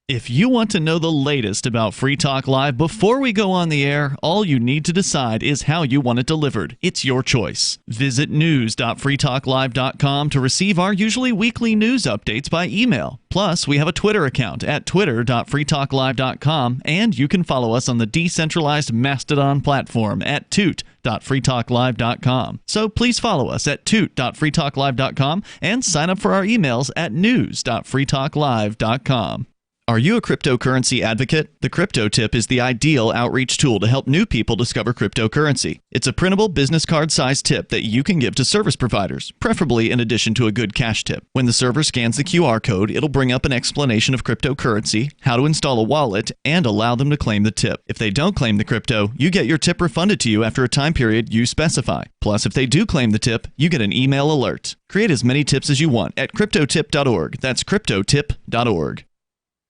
If you want to know the latest about Free Talk Live before we go on the air, all you need to decide is how you want it delivered. It's your choice. Visit news.freetalklive.com to receive our usually weekly news updates by email. Plus, we have a Twitter account at twitter.freetalklive.com, and you can follow us on the decentralized Mastodon platform at toot.freetalklive.com. So please follow us at toot.freetalklive.com and sign up for our emails at news.freetalklive.com. Are you a cryptocurrency advocate? The Crypto Tip is the ideal outreach tool to help new people discover cryptocurrency. It's a printable business card-sized tip that you can give to service providers, preferably in addition to a good cash tip. When the server scans the QR code, it'll bring up an explanation of cryptocurrency, how to install a wallet, and allow them to claim the tip. If they don't claim the crypto, you get your tip refunded to you after a time period you specify. Plus, if they do claim the tip, you get an email alert. Create as many tips as you want at cryptotip.org. That's cryptotip.org.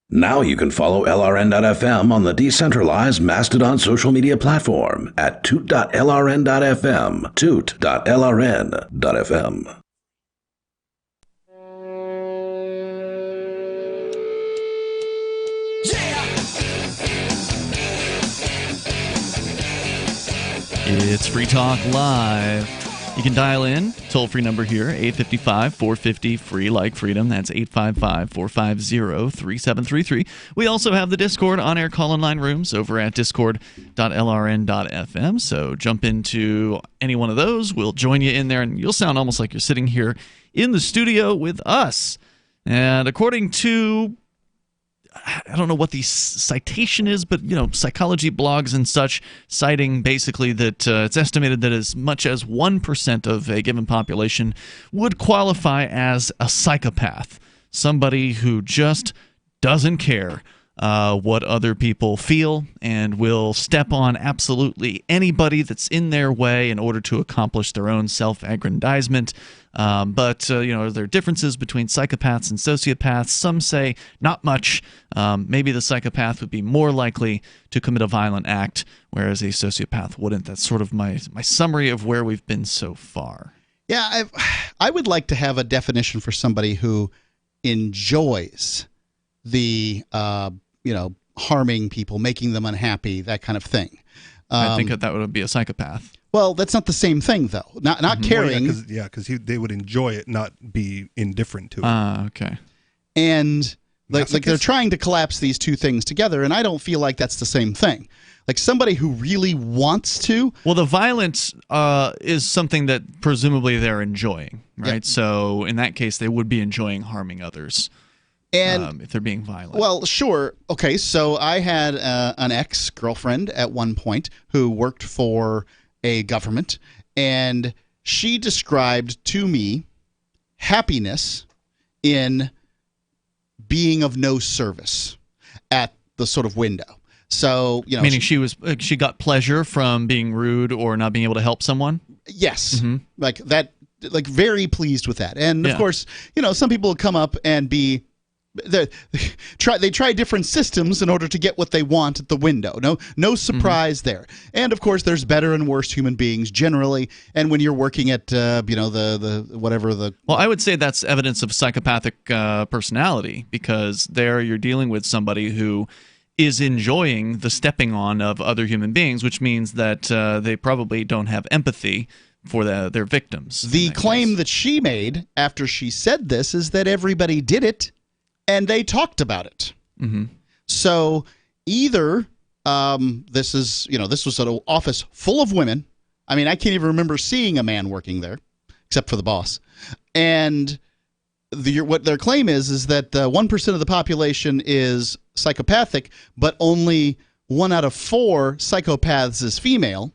Now you can follow LRN.FM on the decentralized Mastodon social media platform at toot.lrn.fm, toot.lrn.fm. It's Free Talk Live. You can dial in, toll-free number here, 855-450-FREE, like freedom. That's 855-450-3733. We also have the Discord on-air call-in line rooms over at discord.lrn.fm. So jump into any one of those. We'll join you in there, and you'll sound almost like you're sitting here in the studio with us. And according to, I don't know what the citation is, but, psychology blogs and such, citing basically that it's estimated that as much as 1% of a given population would qualify as a psychopath, somebody who just doesn't care what other people feel and will step on absolutely anybody that's in their way in order to accomplish their own self-aggrandizement. But there are differences between psychopaths and sociopaths. Some say not much. Maybe the psychopath would be more likely to commit a violent act, whereas a sociopath wouldn't. That's sort of my summary of where we've been so far. Yeah, I would like to have a definition for somebody who enjoys the harming people, making them unhappy, that kind of thing. I think that would be a psychopath. Well, that's not the same thing, though. Not caring. Because they would enjoy it, not be indifferent to it. Okay. And like they're trying to collapse these two things together, and I don't feel like that's the same thing. Like somebody who really wants to. Well, the violence is something that presumably they're enjoying, right? Yep. So in that case, they would be enjoying harming others. And if they're being violent. Well, sure. Okay, so I had an ex-girlfriend at one point who worked for a government, and she described to me happiness in being of no service at the sort of window. So, meaning she got pleasure from being rude or not being able to help someone? Yes. Like that, like very pleased with that. And of course, some people come up and be they try different systems in order to get what they want at the window. No surprise there. And of course, there's better and worse human beings generally. And when you're working at Well, I would say that's evidence of psychopathic personality, because there you're dealing with somebody who is enjoying the stepping on of other human beings, which means that they probably don't have empathy for their victims. The claim that she made after she said this is that everybody did it and they talked about it. So either this was an office full of women. I mean, I can't even remember seeing a man working there, except for the boss. And what their claim is that 1% of the population is psychopathic, but only 1 out of 4 psychopaths is female.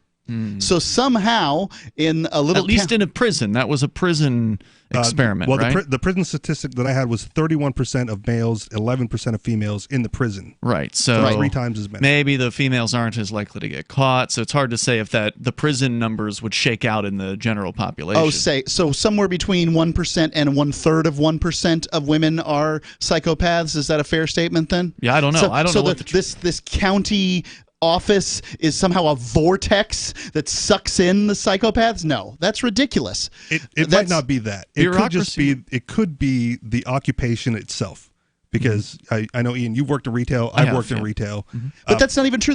So somehow in a little... At least in a prison. That was a prison experiment, right? The prison statistic that I had was 31% of males, 11% of females in the prison. Right. So 3 times as many. Maybe the females aren't as likely to get caught, so it's hard to say if the prison numbers would shake out in the general population. So somewhere between 1% and 1/3 of 1% of women are psychopaths. Is that a fair statement then? Yeah, I don't know. I don't know. This county office is somehow a vortex that sucks in the psychopaths? No, that's ridiculous. It might not be that. It could be the occupation itself. Because I know, Ian, you've worked in retail. I've worked in retail. But that's not even true.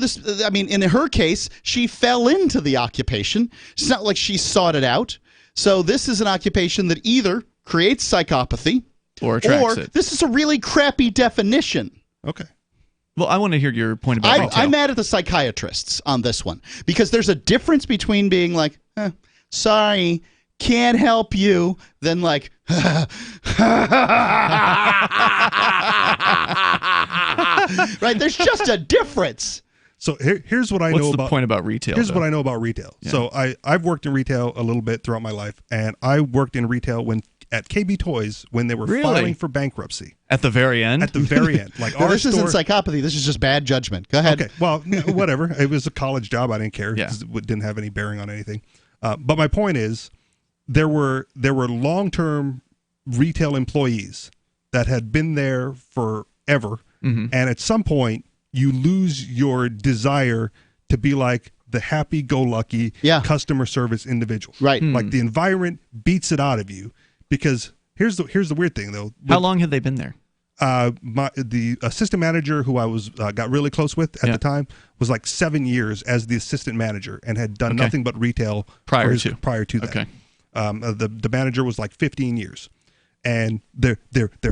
In her case, she fell into the occupation. It's not like she sought it out. So this is an occupation that either creates psychopathy or attracts it. This is a really crappy definition. Okay. Well, I want to hear your point about retail. I'm mad at the psychiatrists on this one, because there's a difference between being like, sorry, can't help you, than like, right? There's just a difference. So here's what I know about... What's the point about retail? Here's what I know about retail. Yeah. So I've worked in retail a little bit throughout my life, and I worked in retail at KB Toys when they were filing for bankruptcy. At the very end? At the very end. Like this isn't psychopathy. This is just bad judgment. Go ahead. Okay. Well, whatever. It was a college job. I didn't care. It didn't have any bearing on anything. But my point is, there were long-term retail employees that had been there forever, and at some point, you lose your desire to be like the happy-go-lucky customer service individual. Right. Like the environment beats it out of you. Because here's the weird thing, though. How long had they been there? The assistant manager who I was got really close with at the time was like 7 years as the assistant manager and had done nothing but retail prior to that. Okay. The manager was like 15 years, and their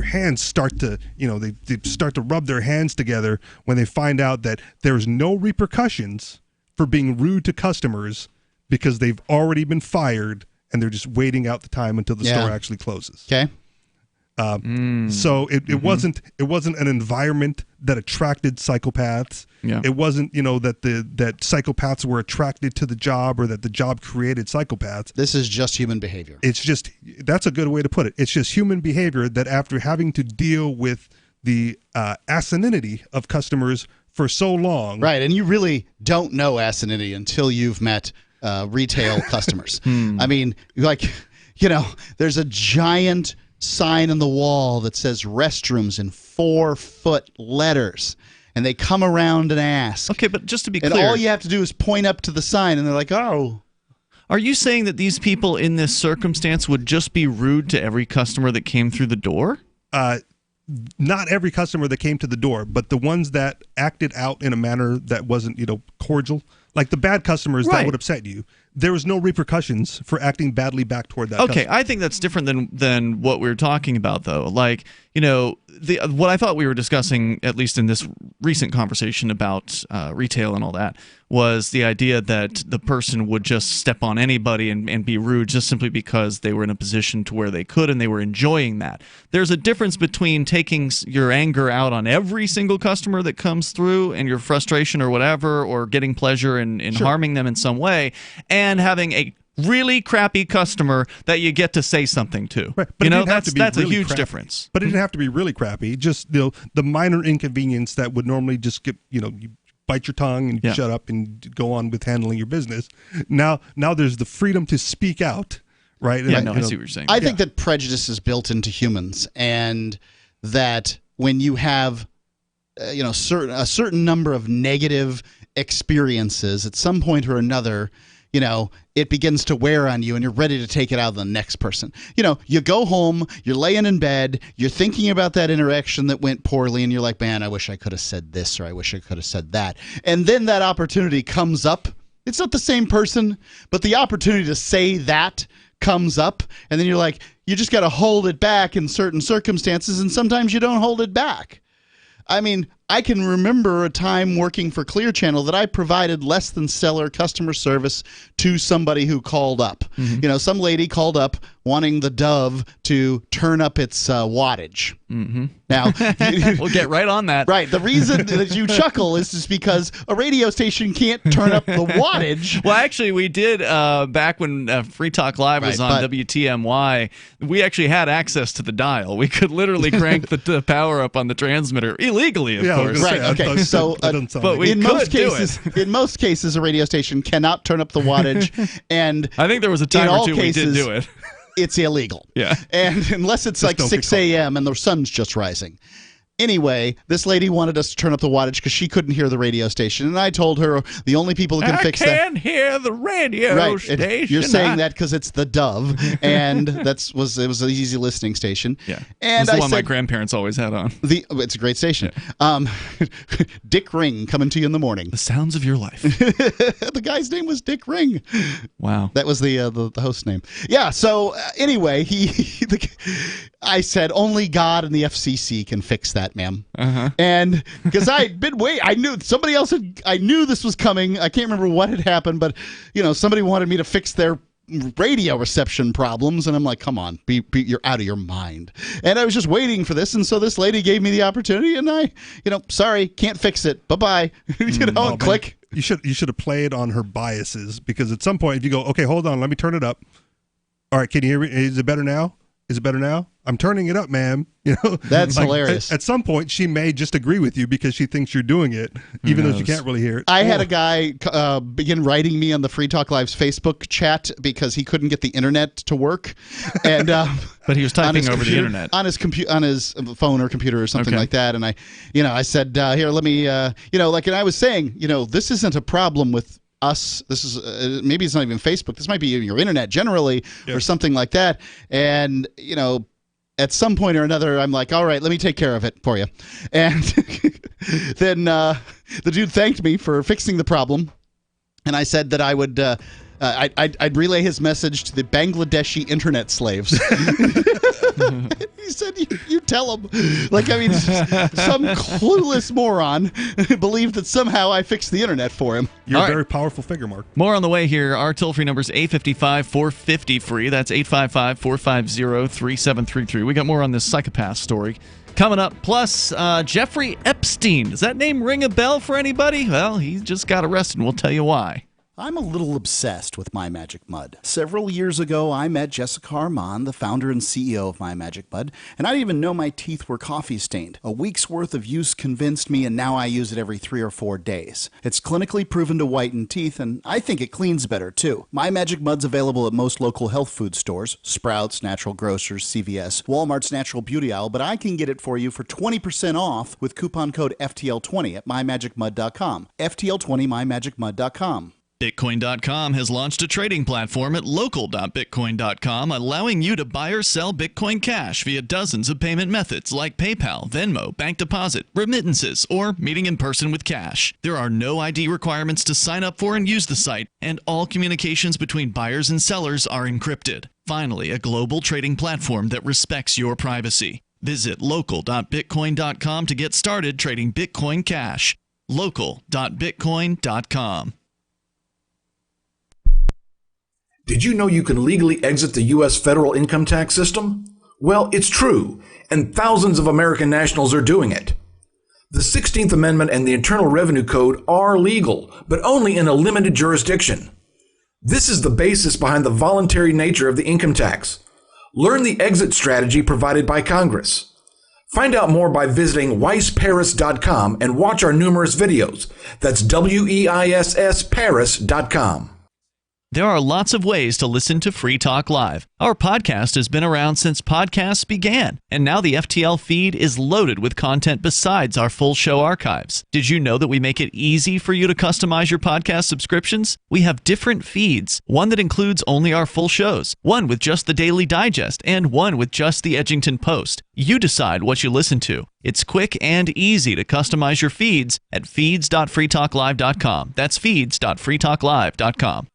hands start to they start to rub their hands together when they find out that there's no repercussions for being rude to customers because they've already been fired. And they're just waiting out the time until the store actually closes. Okay. So it wasn't an environment that attracted psychopaths. Yeah. It wasn't that psychopaths were attracted to the job or that the job created psychopaths. This is just human behavior. That's a good way to put it. It's just human behavior that after having to deal with the asininity of customers for so long. Right, and you really don't know asininity until you've met retail customers. I mean, there's a giant sign on the wall that says restrooms in 4-foot letters, and they come around and ask. Okay, but just to be clear, and all you have to do is point up to the sign, and they're like, "Oh." Are you saying that these people in this circumstance would just be rude to every customer that came through the door? Not every customer that came to the door, but the ones that acted out in a manner that wasn't, cordial. Like the bad customers that would upset you, there was no repercussions for acting badly back toward that. Okay, customer. I think that's different than what we were talking about, though. Like, what I thought we were discussing, at least in this recent conversation about retail and all that, was the idea that the person would just step on anybody and be rude just simply because they were in a position to where they could and they were enjoying that. There's a difference between taking your anger out on every single customer that comes through and your frustration or whatever, or getting pleasure in harming them in some way, and having a really crappy customer that you get to say something to. Right. But that's a huge difference. But it didn't have to be really crappy. Just the minor inconvenience that would normally just get you bite your tongue and shut up and go on with handling your business. Now there's the freedom to speak out. Right. Yeah. I see what you're saying. I think that prejudice is built into humans, and that when you have a certain number of negative experiences at some point or another, it begins to wear on you and you're ready to take it out on the next person. You go home, you're laying in bed, you're thinking about that interaction that went poorly, and you're like, man, I wish I could have said this, or I wish I could have said that. And then that opportunity comes up. It's not the same person, but the opportunity to say that comes up, and then you're like, you just got to hold it back in certain circumstances, and sometimes you don't hold it back. I mean, I can remember a time working for Clear Channel that I provided less than stellar customer service to somebody who called up. Mm-hmm. Some lady called up wanting the Dove to turn up its wattage. Mm-hmm. Now, we'll get right on that. Right. The reason that you chuckle is just because a radio station can't turn up the wattage. Well, actually, we did back when Free Talk Live was on WTMY. We actually had access to the dial. We could literally crank the power up on the transmitter illegally, of course. Right. Okay. So, but in most cases, a radio station cannot turn up the wattage, and I think there was a time or two we did do it. It's illegal. Yeah. And unless it's like 6 a.m. and the sun's just rising. Anyway, this lady wanted us to turn up the wattage because she couldn't hear the radio station, and I told her the only people who can fix that. I can hear the radio station. You're saying that because it's the Dove, and it was an easy listening station. Yeah, and it's the one my grandparents always had on. It's a great station. Yeah. Dick Ring coming to you in the morning. The sounds of your life. The guy's name was Dick Ring. Wow, that was the host name. Yeah. So anyway, I said only God and the FCC can fix that. Ma'am. Uh-huh. And because I'd been I knew somebody else I knew this was coming. I can't remember what had happened, but somebody wanted me to fix their radio reception problems, and I'm like, come on, you're out of your mind. And I was just waiting for this, and so this lady gave me the opportunity, and I, sorry, can't fix it. Bye-bye. Click. You should have played on her biases, because at some point if you go, okay, hold on, let me turn it up. All right, can you hear me? Is it better now? Is it better now? I'm turning it up, ma'am. That's hilarious. At some point, she may just agree with you because she thinks you're doing it, even though she can't really hear it. I had a guy begin writing me on the Free Talk Live's Facebook chat because he couldn't get the internet to work, and but he was typing over the internet on his on his phone or computer or something like that. And I said, here, let me, and I was saying, this isn't a problem with us. This is maybe it's not even Facebook. This might be your internet generally, or something like that. And at some point or another, I'm like, all right, let me take care of it for you. And then the dude thanked me for fixing the problem, and I said that I would I'd relay his message to the Bangladeshi internet slaves. He said, you tell him. Some clueless moron believed that somehow I fixed the internet for him. You're a very powerful figure, Mark. More on the way here. Our toll-free number is 855-450-FREE. That's 855-450-3733. We got more on this Psychopath story coming up. Plus, Jeffrey Epstein. Does that name ring a bell for anybody? Well, he just got arrested, and we'll tell you why. I'm a little obsessed with My Magic Mud. Several years ago, I met Jessica Armand, the founder and CEO of My Magic Mud, and I didn't even know my teeth were coffee stained. A week's worth of use convinced me, and now I use it every 3 or 4 days. It's clinically proven to whiten teeth, and I think it cleans better, too. My Magic Mud's available at most local health food stores, Sprouts, Natural Grocers, CVS, Walmart's Natural Beauty Aisle, but I can get it for you for 20% off with coupon code FTL20 at mymagicmud.com. FTL20 mymagicmud.com. Bitcoin.com has launched a trading platform at local.bitcoin.com, allowing you to buy or sell Bitcoin Cash via dozens of payment methods like PayPal, Venmo, bank deposit, remittances, or meeting in person with cash. There are no ID requirements to sign up for and use the site, and all communications between buyers and sellers are encrypted. Finally, a global trading platform that respects your privacy. Visit local.bitcoin.com to get started trading Bitcoin Cash. local.bitcoin.com. Did you know you can legally exit the U.S. federal income tax system? Well, it's true, and thousands of American nationals are doing it. The 16th Amendment and the Internal Revenue Code are legal, but only in a limited jurisdiction. This is the basis behind the voluntary nature of the income tax. Learn the exit strategy provided by Congress. Find out more by visiting weissparis.com and watch our numerous videos. That's WEISSparis.com. There are lots of ways to listen to Free Talk Live. Our podcast has been around since podcasts began, and now the FTL feed is loaded with content besides our full show archives. Did you know that we make it easy for you to customize your podcast subscriptions? We have different feeds, one that includes only our full shows, one with just the Daily Digest, and one with just the Edgington Post. You decide what you listen to. It's quick and easy to customize your feeds at feeds.freetalklive.com. That's feeds.freetalklive.com.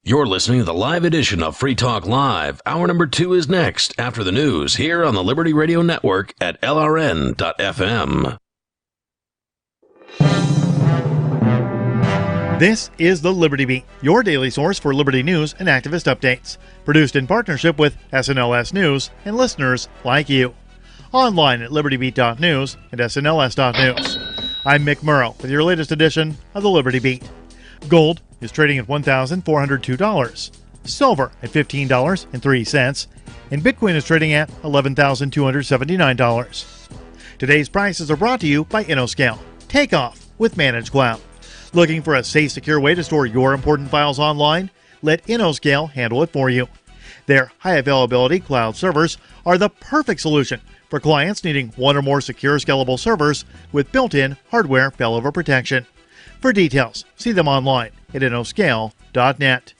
You're listening to the live edition of Free Talk Live. Hour number 2 is next after the news here on the Liberty Radio Network at LRN.FM. This is the Liberty Beat, your daily source for Liberty news and activist updates. Produced in partnership with SNLS News and listeners like you. Online at libertybeat.news and snls.news. I'm Mick Murrow with your latest edition of the Liberty Beat. Gold is trading at $1,402, silver at $15.03, and Bitcoin is trading at $11,279. Today's prices are brought to you by InnoScale. Take off with Managed Cloud. Looking for a safe, secure way to store your important files online? Let InnoScale handle it for you. Their high availability cloud servers are the perfect solution for clients needing one or more secure, scalable servers with built-in hardware failover protection. For details, see them online at innoscale.net.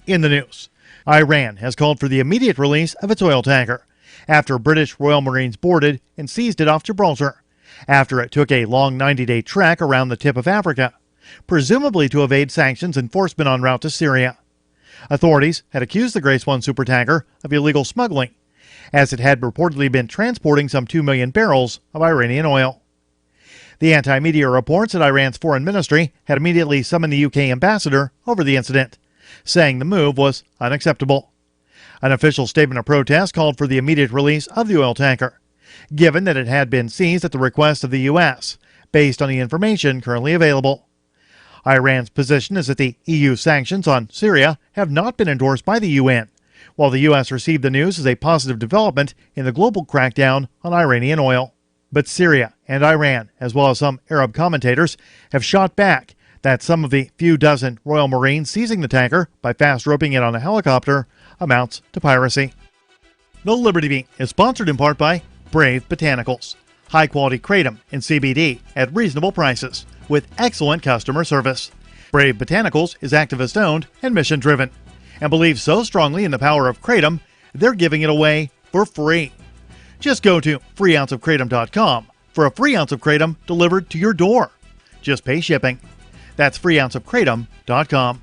In the news, Iran has called for the immediate release of its oil tanker after British Royal Marines boarded and seized it off Gibraltar, after it took a long 90-day trek around the tip of Africa, presumably to evade sanctions enforcement en route to Syria. Authorities had accused the Grace 1 supertanker of illegal smuggling, as it had reportedly been transporting some 2 million barrels of Iranian oil. The anti-media reports that Iran's foreign ministry had immediately summoned the UK ambassador over the incident, saying the move was unacceptable. An official statement of protest called for the immediate release of the oil tanker, given that it had been seized at the request of the U.S., based on the information currently available. Iran's position is that the EU sanctions on Syria have not been endorsed by the UN, while the U.S. received the news as a positive development in the global crackdown on Iranian oil. But Syria and Iran, as well as some Arab commentators, have shot back that some of the few dozen Royal Marines seizing the tanker by fast roping it on a helicopter amounts to piracy. The Liberty Beat is sponsored in part by Brave Botanicals. High-quality kratom and CBD at reasonable prices with excellent customer service. Brave Botanicals is activist-owned and mission-driven and believes so strongly in the power of kratom, they're giving it away for free. Just go to freeounceofkratom.com for a free ounce of kratom delivered to your door. Just pay shipping. That's freeounceofkratom.com.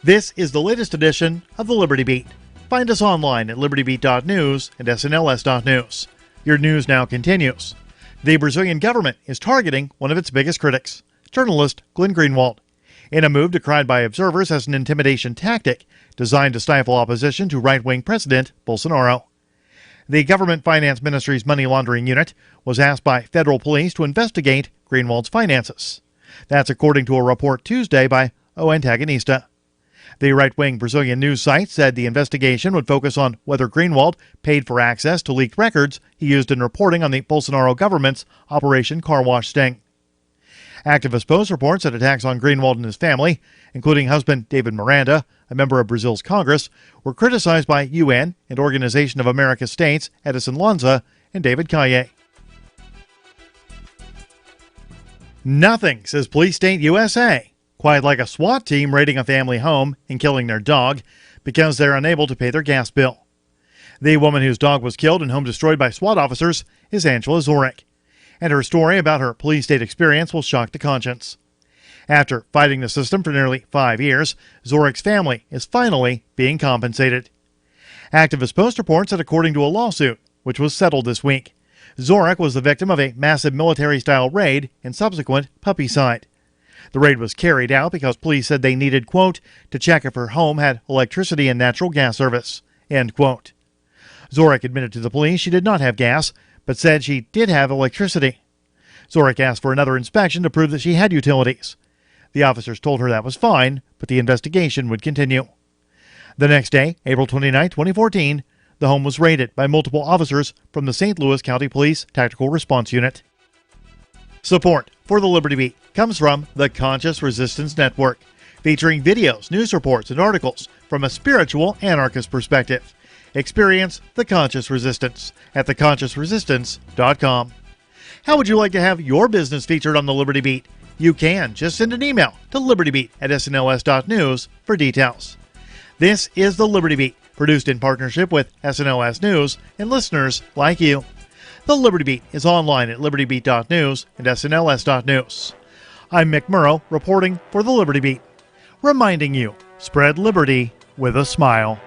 This is the latest edition of the Liberty Beat. Find us online at libertybeat.news and snls.news. Your news now continues. The Brazilian government is targeting one of its biggest critics, journalist Glenn Greenwald, in a move decried by observers as an intimidation tactic designed to stifle opposition to right-wing President Bolsonaro. The Government Finance Ministry's money laundering unit was asked by federal police to investigate Greenwald's finances. That's according to a report Tuesday by O Antagonista. The right-wing Brazilian news site said the investigation would focus on whether Greenwald paid for access to leaked records he used in reporting on the Bolsonaro government's Operation Car Wash sting. Activist Post reports that attacks on Greenwald and his family, including husband David Miranda, a member of Brazil's Congress, were criticized by UN and Organization of American States Edison Lanza and David Calle. Nothing, says Police State USA. quite like a SWAT team raiding a family home and killing their dog because they're unable to pay their gas bill. The woman whose dog was killed and home destroyed by SWAT officers is Angela Zorek, and her story about her police state experience will shock the conscience. After fighting the system for nearly 5 years, Zorek's family is finally being compensated. Activist Post reports that according to a lawsuit, which was settled this week, Zorek was the victim of a massive military-style raid and subsequent puppycide. The raid was carried out because police said they needed, quote, to check if her home had electricity and natural gas service, end quote. Zorek admitted to the police she did not have gas, but said she did have electricity. Zorek asked for another inspection to prove that she had utilities. The officers told her that was fine, but the investigation would continue. The next day, April 29, 2014, the home was raided by multiple officers from the St. Louis County Police Tactical Response Unit. Support for the Liberty Beat comes from the Conscious Resistance Network, featuring videos, news reports, and articles from a spiritual anarchist perspective. Experience the Conscious Resistance at theconsciousresistance.com. How would you like to have your business featured on the Liberty Beat? You can. Just send an email to libertybeat@snls.news for details. This is the Liberty Beat, produced in partnership with SNLS News and listeners like you. The Liberty Beat is online at libertybeat.news and snls.news. I'm Mick Murrow, reporting for the Liberty Beat, reminding you, spread liberty with a smile.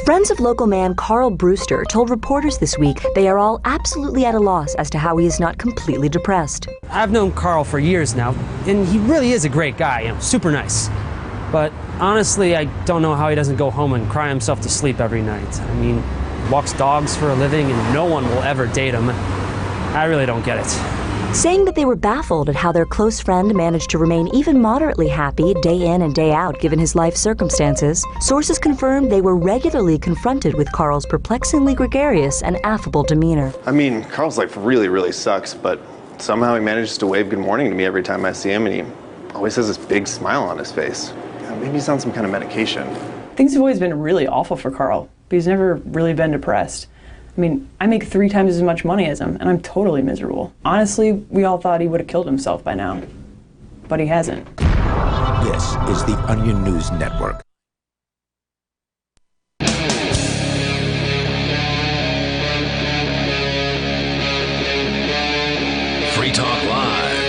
Friends of local man Carl Brewster told reporters this week they are all absolutely at a loss as to how he is not completely depressed. I've known Carl for years now, and he really is a great guy, super nice. But honestly, I don't know how he doesn't go home and cry himself to sleep every night. I mean, walks dogs for a living and no one will ever date him. I really don't get it. Saying that they were baffled at how their close friend managed to remain even moderately happy day in and day out given his life circumstances, sources confirmed they were regularly confronted with Carl's perplexingly gregarious and affable demeanor. I mean, Carl's life really sucks, but somehow he manages to wave good morning to me every time I see him, and he always has this big smile on his face. Maybe he's on some kind of medication. Things have always been really awful for Carl, but he's never really been depressed. I mean, I make 3 times as much money as him, and I'm totally miserable. Honestly, we all thought he would have killed himself by now, but he hasn't. This is the Onion News Network. Free Talk Live.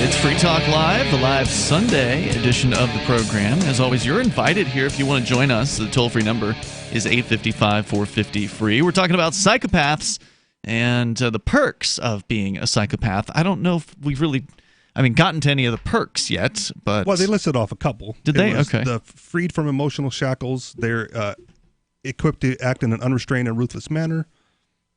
It's Free Talk Live, the live Sunday edition of the program. As always, you're invited here if you want to join us. The toll-free number is 855-450-FREE. We're talking about psychopaths and the perks of being a psychopath. I don't know if we've really, gotten to any of the perks yet, but... Well, they listed off a couple. Did they? Okay. The freed from emotional shackles. They're equipped to act in an unrestrained and ruthless manner.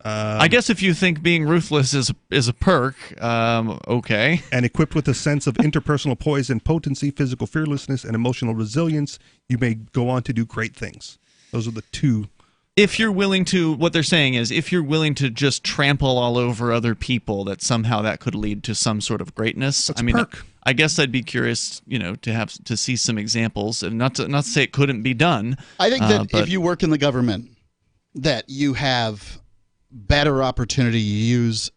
I guess if you think being ruthless is a perk, okay. And equipped with a sense of interpersonal poise and potency, physical fearlessness, and emotional resilience, you may go on to do great things. Those are the two. If you're willing to, what they're saying is, if you're willing to just trample all over other people, that somehow that could lead to some sort of greatness. That's a perk. I guess I'd be curious, to see some examples, and not to say it couldn't be done. I think that if you work in the government, that you have better opportunity to use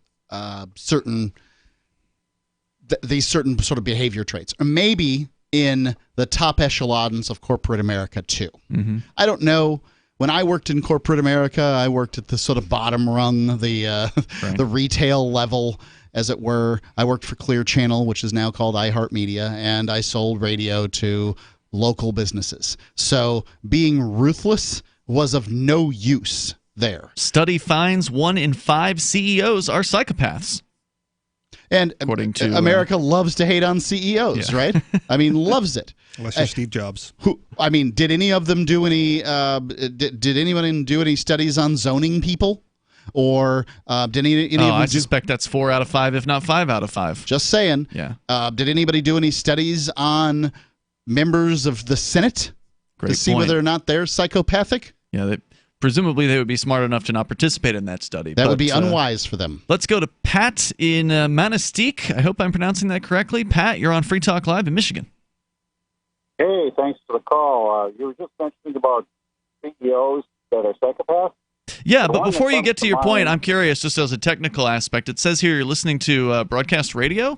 these certain sort of behavior traits, or maybe in the top echelons of corporate America too. Mm-hmm. I don't know. When I worked in corporate America, I worked at the sort of bottom rung, the retail level, as it were. I worked for Clear Channel, which is now called iHeartMedia, and I sold radio to local businesses. So being ruthless was of no use there. Study finds 1 in 5 CEOs are psychopaths. And according to America loves to hate on CEOs, right? Loves it. Unless you're Steve Jobs. Did any of them do any? Did anyone do any studies on zoning people, or did any of them? I suspect that's 4 out of 5, if not 5 out of 5. Just saying. Yeah. Did anybody do any studies on members of the Senate to see whether or not they're psychopathic? Yeah. Presumably, they would be smart enough to not participate in that study. That would be unwise for them. Let's go to Pat in Manistee. I hope I'm pronouncing that correctly. Pat, you're on Free Talk Live in Michigan. Hey, thanks for the call. You were just mentioning about CEOs that are psychopaths. Yeah, but before you get to your point, I'm curious, just as a technical aspect. It says here you're listening to broadcast radio?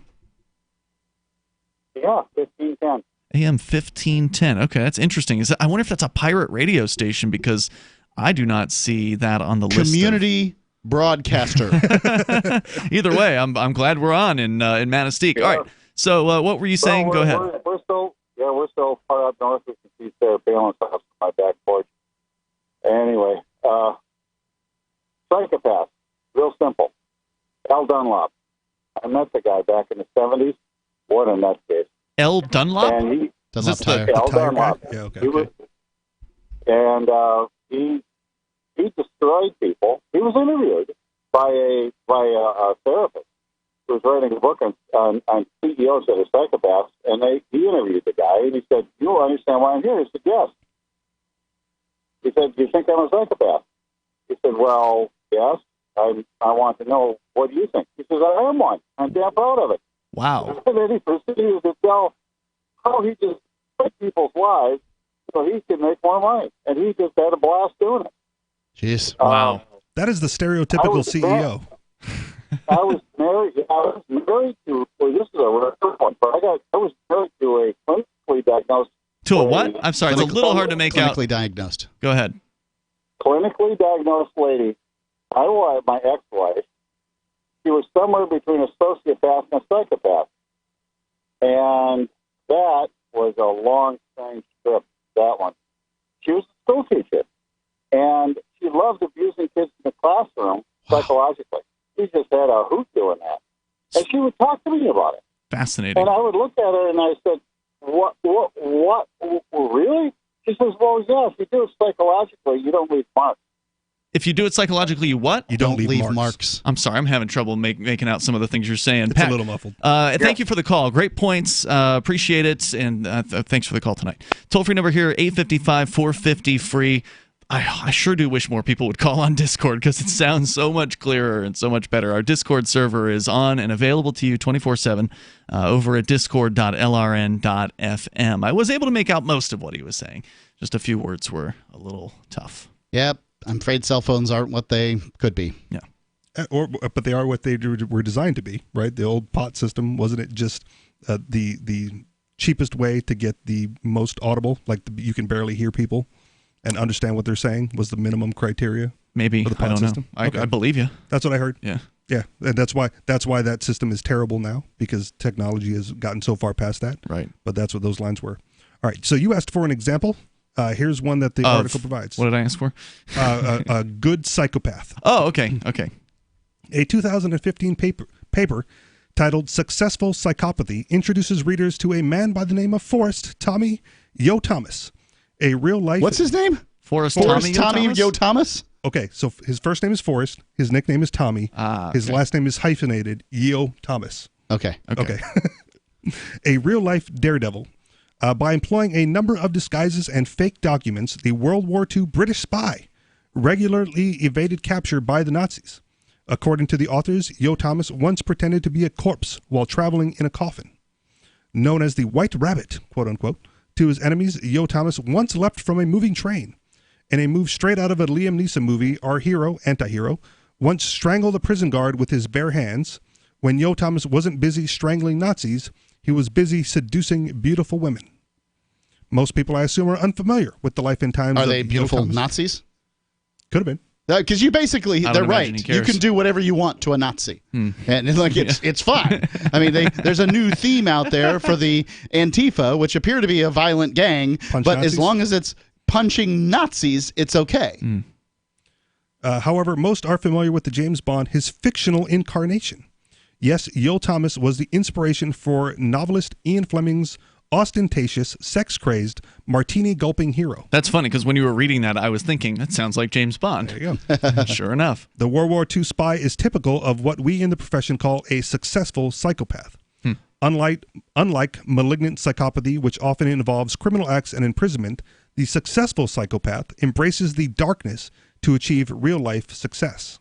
Yeah, 1510. AM 1510. Okay, that's interesting. I wonder if that's a pirate radio station, because I do not see that on the list. Community broadcaster. Either way, I'm glad we're on in Manistee. Yeah. All right. So what were you saying? Go ahead. We're still far up north. We can see Sarah Palin's house on my back porch. Anyway, Psychopath, real simple. L. Dunlop. I met the guy back in the 70s. What a nutcase. L. Dunlop? And Dunlop tire. L. Dunlop. Yeah, okay. He destroyed people. He was interviewed by a therapist who was writing a book on CEOs that are psychopaths, and he interviewed the guy, and he said, "You'll understand why I'm here." He said, "Yes." He said, "Do you think I'm a psychopath?" He said, "Well, yes. I want to know, what do you think?" He says, "I am one. I'm damn proud of it." Wow. And then he proceeded to tell how he just took people's lives so he could make more money. And he just had a blast doing it. Jeez. Wow. That is the stereotypical CEO. I was married to, well, this is a rare one, but I was married to a clinically diagnosed. To a what? I'm sorry, it's a little hard to make out. Clinically diagnosed. Go ahead. Clinically diagnosed lady. My ex-wife. She was somewhere between a sociopath and a psychopath. And that was a long, strange trip, that one. She was a school teacher. And she loved abusing kids in the classroom psychologically. She just had a hoot doing that. And she would talk to me about it. Fascinating. And I would look at her and I said, what, really? She says, well, yeah, if you do it psychologically, you don't leave marks. If you do it psychologically, you what? You don't leave marks. I'm sorry, I'm having trouble making out some of the things you're saying. It's Pat, a little muffled. Thank you for the call. Great points. Appreciate it. And thanks for the call tonight. Toll-free number here, 855-450-FREE. I sure do wish more people would call on Discord, because it sounds so much clearer and so much better. Our Discord server is on and available to you 24/7 over at discord.lrn.fm. I was able to make out most of what he was saying. Just a few words were a little tough. Yep. I'm afraid cell phones aren't what they could be. Yeah. But they are what they were designed to be, right? The old POT system, wasn't it just the cheapest way to get the most audible, like you can barely hear people and understand what they're saying, was the minimum criteria? Maybe. For the POT I don't system? know. I believe you. That's what I heard. Yeah. Yeah, and that's why that system is terrible now, because technology has gotten so far past that. Right. But that's what those lines were. All right, so you asked for an example. Here's one that the article provides. What did I ask for? A good psychopath. Oh, okay. A 2015 paper titled Successful Psychopathy introduces readers to a man by the name of Forrest Tommy Yo Thomas, a real-life... What's his name? Forrest Tommy Yo Thomas? Okay, so his first name is Forrest, his nickname is Tommy, his last name is hyphenated, Yo Thomas. Okay. A real-life daredevil. By employing a number of disguises and fake documents, the World War II British spy regularly evaded capture by the Nazis. According to the authors, Yo Thomas once pretended to be a corpse while traveling in a coffin. Known as the White Rabbit, quote-unquote, to his enemies, Yo Thomas once leapt from a moving train. In a move straight out of a Liam Neeson movie, our hero, anti-hero, once strangled a prison guard with his bare hands. When Yo Thomas wasn't busy strangling Nazis, he was busy seducing beautiful women. Most people, I assume, are unfamiliar with the life and times of Are they Yo beautiful Thomas. Nazis? Could have been. Because you basically, they're right. You can do whatever you want to a Nazi. And it's fine. I mean, there's a new theme out there for the Antifa, which appear to be a violent gang. Punch but Nazis? as long as it's punching Nazis, it's okay. However, most are familiar with the James Bond, his fictional incarnation. Yes, Yo Thomas was the inspiration for novelist Ian Fleming's ostentatious, sex-crazed, martini-gulping hero. That's funny, because when you were reading that, I was thinking, that sounds like James Bond. There you go. Sure enough. The World War II spy is typical of what we in the profession call a successful psychopath. Unlike malignant psychopathy, which often involves criminal acts and imprisonment, the successful psychopath embraces the darkness to achieve real-life success.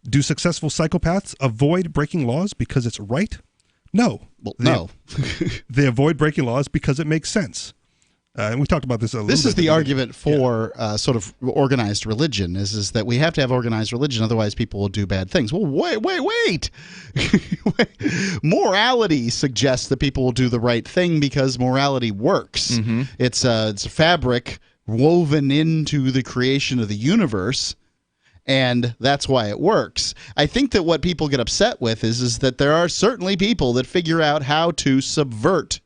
Do successful psychopaths avoid breaking laws because it's right? No. Well, no. They avoid breaking laws because it makes sense. And we talked about this a little bit. This is the argument for sort of organized religion, is that we have to have organized religion, otherwise people will do bad things. Well, wait. Morality suggests that people will do the right thing because morality works. Mm-hmm. It's a fabric woven into the creation of the universe, and that's why it works. I think that what people get upset with is that there are certainly people that figure out how to subvert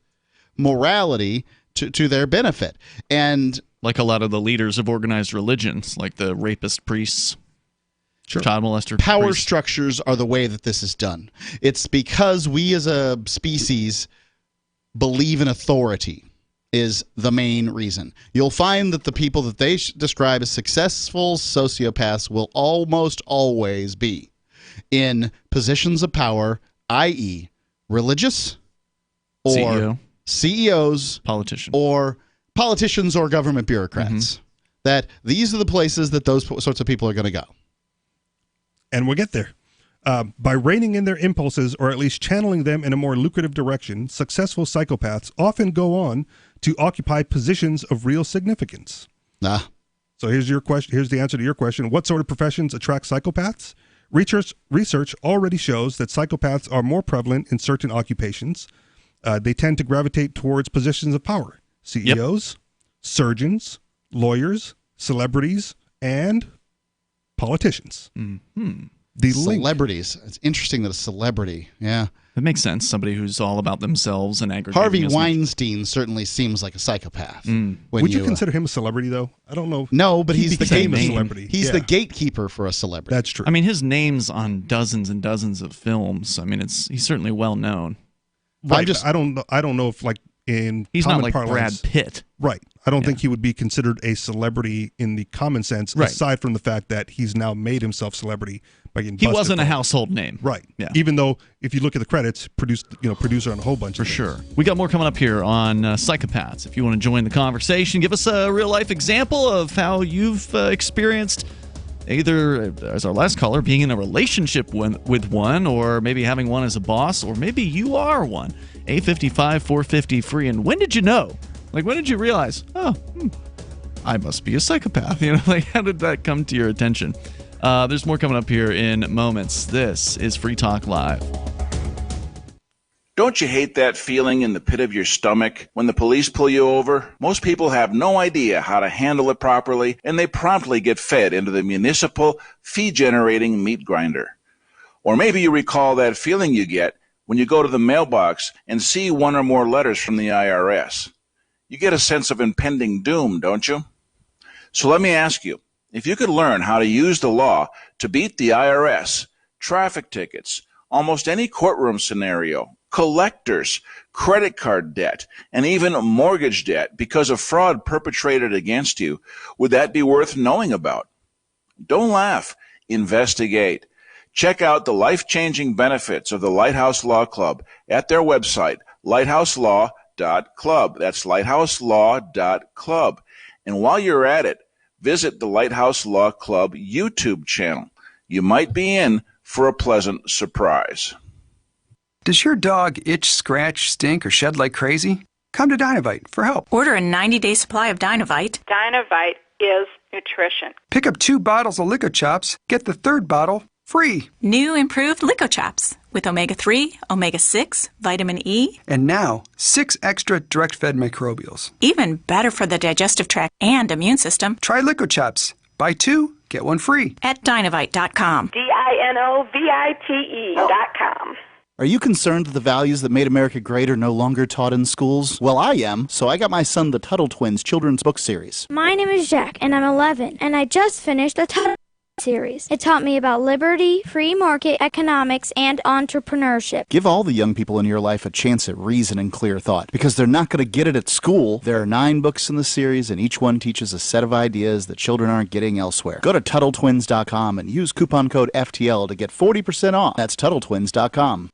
morality to their benefit. And like a lot of the leaders of organized religions, like the rapist priests, child molester power priests. structures are the way that this is done. It's because we as a species believe in authority is the main reason. You'll find that the people that they describe as successful sociopaths will almost always be in positions of power, i.e. religious or CEO. CEOs, or politicians or government bureaucrats. That these are the places that those sorts of people are going to go. And we'll get there. By reining in their impulses or at least channeling them in a more lucrative direction, successful psychopaths often go on to occupy positions of real significance. So here's your question. Here's the answer to your question. What sort of professions attract psychopaths? Research already shows that psychopaths are more prevalent in certain occupations. They tend to gravitate towards positions of power. CEOs, surgeons, lawyers, celebrities, and politicians. The celebrities. It's interesting that a celebrity, That makes sense. Somebody who's all about themselves and aggregating. Harvey Weinstein certainly seems like a psychopath. Would you consider him a celebrity, though? I don't know. No, but he's the celebrity. He's the gatekeeper for a celebrity. That's true. I mean, his name's on dozens and dozens of films. I mean, he's certainly well known. Right. I don't know if he's common not like parlance, Brad Pitt. Right. I don't think he would be considered a celebrity in the common sense, aside from the fact that he's now made himself celebrity by getting busted. He wasn't a household name. Right. Yeah. Even though if you look at the credits, producer on a whole bunch of things. sure. We got more coming up here on Psychopaths. If you want to join the conversation, give us a real life example of how you've experienced either, as our last caller, being in a relationship with one, or maybe having one as a boss, or maybe you are one. 855-450-FREE. And when did you know? Like, when did you realize, I must be a psychopath? How did that come to your attention? There's more coming up here in moments. This is Free Talk Live. Don't you hate that feeling in the pit of your stomach when the police pull you over? Most people have no idea how to handle it properly, and they promptly get fed into the municipal fee-generating meat grinder. Or maybe you recall that feeling you get when you go to the mailbox and see one or more letters from the IRS. You get a sense of impending doom, don't you? So let me ask you, if you could learn how to use the law to beat the IRS, traffic tickets, almost any courtroom scenario, collectors, credit card debt, and even mortgage debt because of fraud perpetrated against you, would that be worth knowing about? Don't laugh. Investigate. Check out the life-changing benefits of the Lighthouse Law Club at their website, lighthouselaw.club. That's lighthouselaw.club. And while you're at it, visit the Lighthouse Law Club YouTube channel. You might be in for a pleasant surprise. Does your dog itch, scratch, stink, or shed like crazy? Come to Dynavite for help. Order a 90-day supply of Dynavite. Dynavite is nutrition. Pick up 2 bottles of Lico Chops, get the 3rd bottle free. New improved Lico Chops with omega-3, omega-6, vitamin E. And now, 6 extra direct-fed microbials. Even better for the digestive tract and immune system. Try Lico Chops. Buy 2, get 1 free. At Dynavite.com. DINOVITE.com. Are you concerned that the values that made America great are no longer taught in schools? Well, I am, so I got my son the Tuttle Twins children's book series. My name is Jack, and I'm 11, and I just finished the Tuttle series. It taught me about liberty, free market economics, and entrepreneurship. Give all the young people in your life a chance at reason and clear thought, because they're not going to get it at school. There are 9 books in the series, and each one teaches a set of ideas that children aren't getting elsewhere. Go to TuttleTwins.com and use coupon code FTL to get 40% off. That's TuttleTwins.com.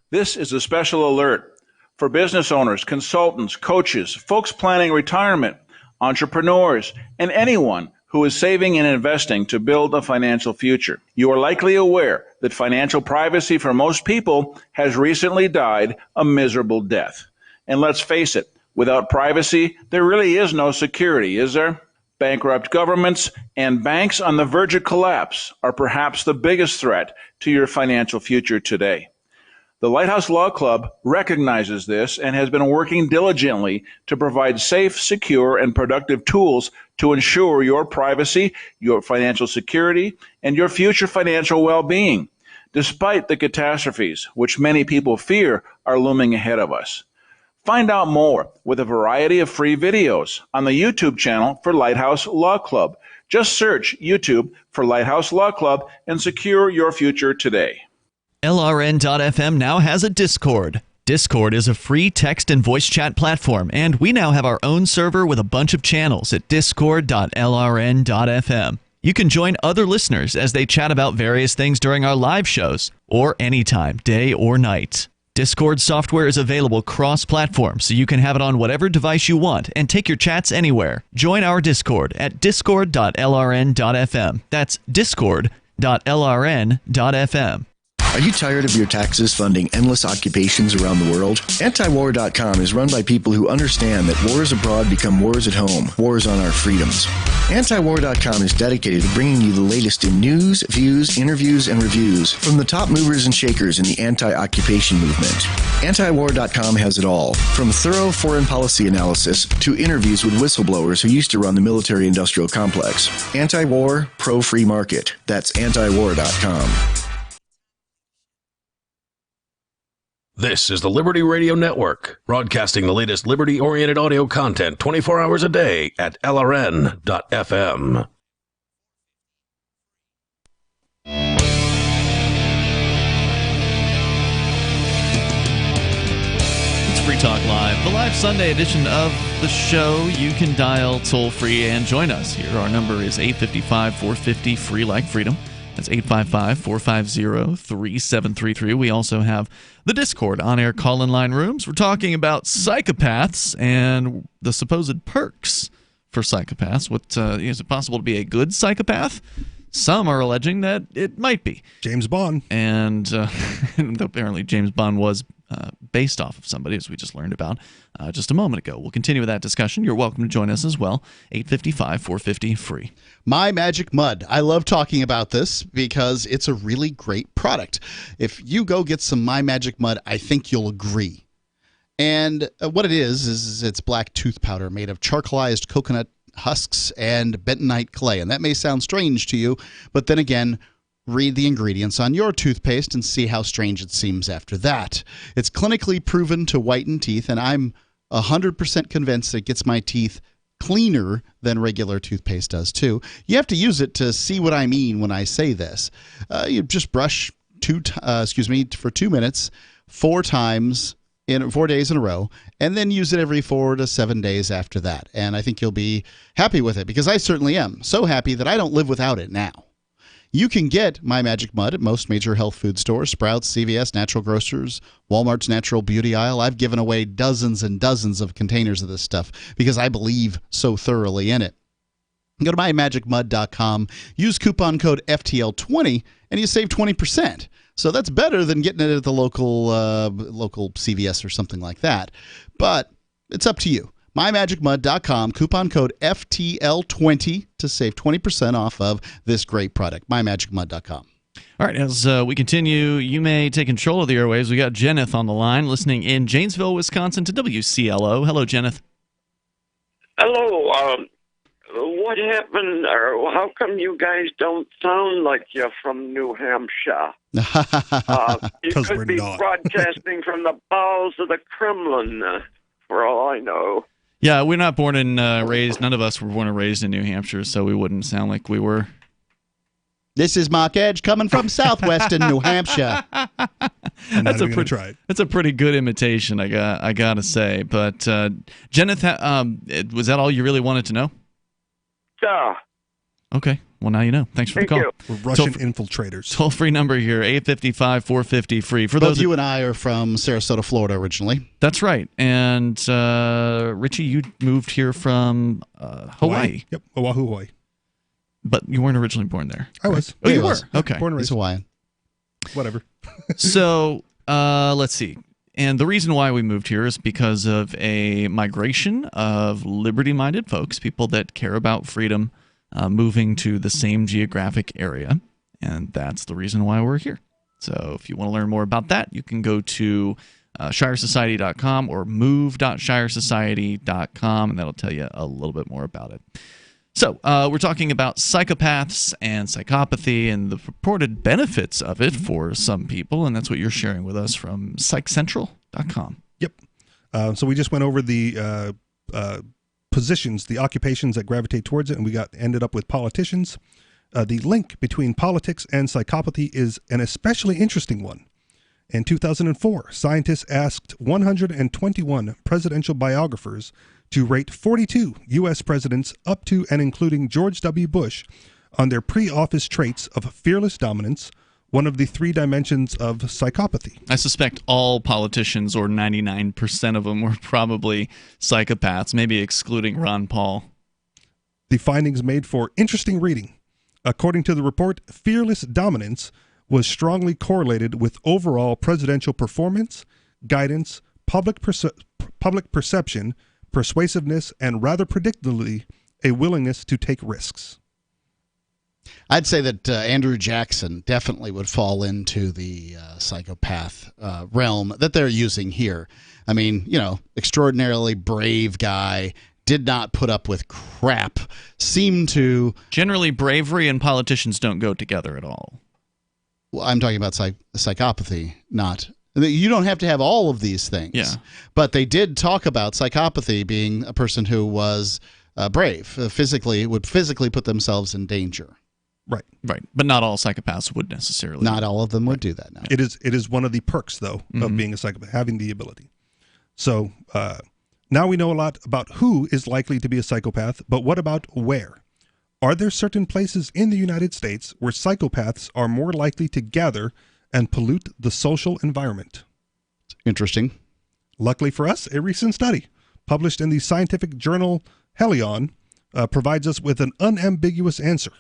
This is a special alert for business owners, consultants, coaches, folks planning retirement, entrepreneurs, and anyone who is saving and investing to build a financial future. You are likely aware that financial privacy for most people has recently died a miserable death. And let's face it, without privacy, there really is no security, is there? Bankrupt governments and banks on the verge of collapse are perhaps the biggest threat to your financial future today. The Lighthouse Law Club recognizes this and has been working diligently to provide safe, secure, and productive tools to ensure your privacy, your financial security, and your future financial well-being, despite the catastrophes which many people fear are looming ahead of us. Find out more with a variety of free videos on the YouTube channel for Lighthouse Law Club. Just search YouTube for Lighthouse Law Club and secure your future today. LRN.FM now has a Discord. Discord is a free text and voice chat platform, and we now have our own server with a bunch of channels at discord.lrn.fm. You can join other listeners as they chat about various things during our live shows, or anytime, day or night. Discord software is available cross-platform, so you can have it on whatever device you want and take your chats anywhere. Join our Discord at discord.lrn.fm. That's discord.lrn.fm. Are you tired of your taxes funding endless occupations around the world? Antiwar.com is run by people who understand that wars abroad become wars at home, wars on our freedoms. Antiwar.com is dedicated to bringing you the latest in news, views, interviews, and reviews from the top movers and shakers in the anti-occupation movement. Antiwar.com has it all, from thorough foreign policy analysis to interviews with whistleblowers who used to run the military-industrial complex. Anti-war, pro-free market. That's antiwar.com. This is the Liberty Radio Network, broadcasting the latest liberty-oriented audio content 24 hours a day at LRN.FM. It's Free Talk Live, the live Sunday edition of the show. You can dial toll-free and join us here. Our number is 855-450, free like freedom. That's 855-450-3733. We also have the Discord on-air call-in line rooms. We're talking about psychopaths and the supposed perks for psychopaths. Is it possible to be a good psychopath? Some are alleging that it might be. James Bond. And apparently James Bond was based off of somebody, as we just learned about just a moment ago. We'll continue with that discussion. You're welcome to join us as well. 855-450-FREE. My Magic Mud. I love talking about this because it's a really great product. If you go get some My Magic Mud, I think you'll agree. And what it is it's black tooth powder made of charcoalized coconut husks and bentonite clay. And that may sound strange to you, but then again, read the ingredients on your toothpaste and see how strange it seems after that. It's clinically proven to whiten teeth, and I'm 100% convinced it gets my teeth cleaner than regular toothpaste does too. You have to use it to see what I mean when I say this. You just brush for 2 minutes, 4 times in 4 days in a row, and then use it every 4 to 7 days after that. And I think you'll be happy with it, because I certainly am. So happy that I don't live without it now. You can get My Magic Mud at most major health food stores, Sprouts, CVS, Natural Grocers, Walmart's Natural Beauty Aisle. I've given away dozens and dozens of containers of this stuff because I believe so thoroughly in it. Go to mymagicmud.com, use coupon code FTL20, and you save 20%. So that's better than getting it at the local CVS or something like that. But it's up to you. mymagicmud.com, coupon code FTL20 to save 20% off of this great product. mymagicmud.com. All right, as we continue, you may take control of the airwaves. We got Jenneth on the line, listening in Janesville, Wisconsin to WCLO. Hello, Jenneth. Hello. What happened, or how come you guys don't sound like you're from New Hampshire? You could be broadcasting from the bowels of the Kremlin, for all I know. Yeah, we're not born and raised. None of us were born and raised in New Hampshire, so we wouldn't sound like we were. This is Mark Edge coming from southwestern New Hampshire. That's a pretty good imitation, I gotta say. But Jenneth, was that all you really wanted to know? Yeah. Okay. Well, now you know. Thanks for the call. We're Russian infiltrators. Toll-free number here, 855-450-FREE. For Both those you and I are from Sarasota, Florida, originally. That's right. And Richie, you moved here from Hawaii. Yep, Oahu, Hawaii. But you weren't originally born there. I was. Oh, you were? Okay. Born and raised. He's Hawaiian. whatever. So let's see. And the reason why we moved here is because of a migration of liberty-minded folks, people that care about freedom, moving to the same geographic area. And that's the reason why we're here. So if you want to learn more about that, you can go to shiresociety.com or move.shiresociety.com, and that'll tell you a little bit more about it. So we're talking about psychopaths and psychopathy and the purported benefits of it for some people, and that's what you're sharing with us from psychcentral.com. Yep. So we just went over the positions, the occupations that gravitate towards it, and we ended up with politicians. The link between politics and psychopathy is an especially interesting one. In 2004, scientists asked 121 presidential biographers to rate 42 U.S. presidents up to and including George W. Bush on their pre-office traits of fearless dominance, one of the 3 dimensions of psychopathy. I suspect all politicians, or 99% of them, were probably psychopaths, maybe excluding Ron Paul. The findings made for interesting reading. According to the report, fearless dominance was strongly correlated with overall presidential performance, guidance, public perception, persuasiveness, and rather predictably, a willingness to take risks. I'd say that Andrew Jackson definitely would fall into the psychopath realm that they're using here. I mean, extraordinarily brave guy, did not put up with crap, seemed to... Generally, bravery and politicians don't go together at all. Well, I'm talking about psychopathy, not... You don't have to have all of these things. Yeah. But they did talk about psychopathy being a person who was brave, would physically put themselves in danger. Right. But not all psychopaths would necessarily. Not all of them would do that now. It is one of the perks, though, of being a psychopath, having the ability. So now we know a lot about who is likely to be a psychopath, but what about where? Are there certain places in the United States where psychopaths are more likely to gather and pollute the social environment? Interesting. Luckily for us, a recent study published in the scientific journal Helion provides us with an unambiguous answer.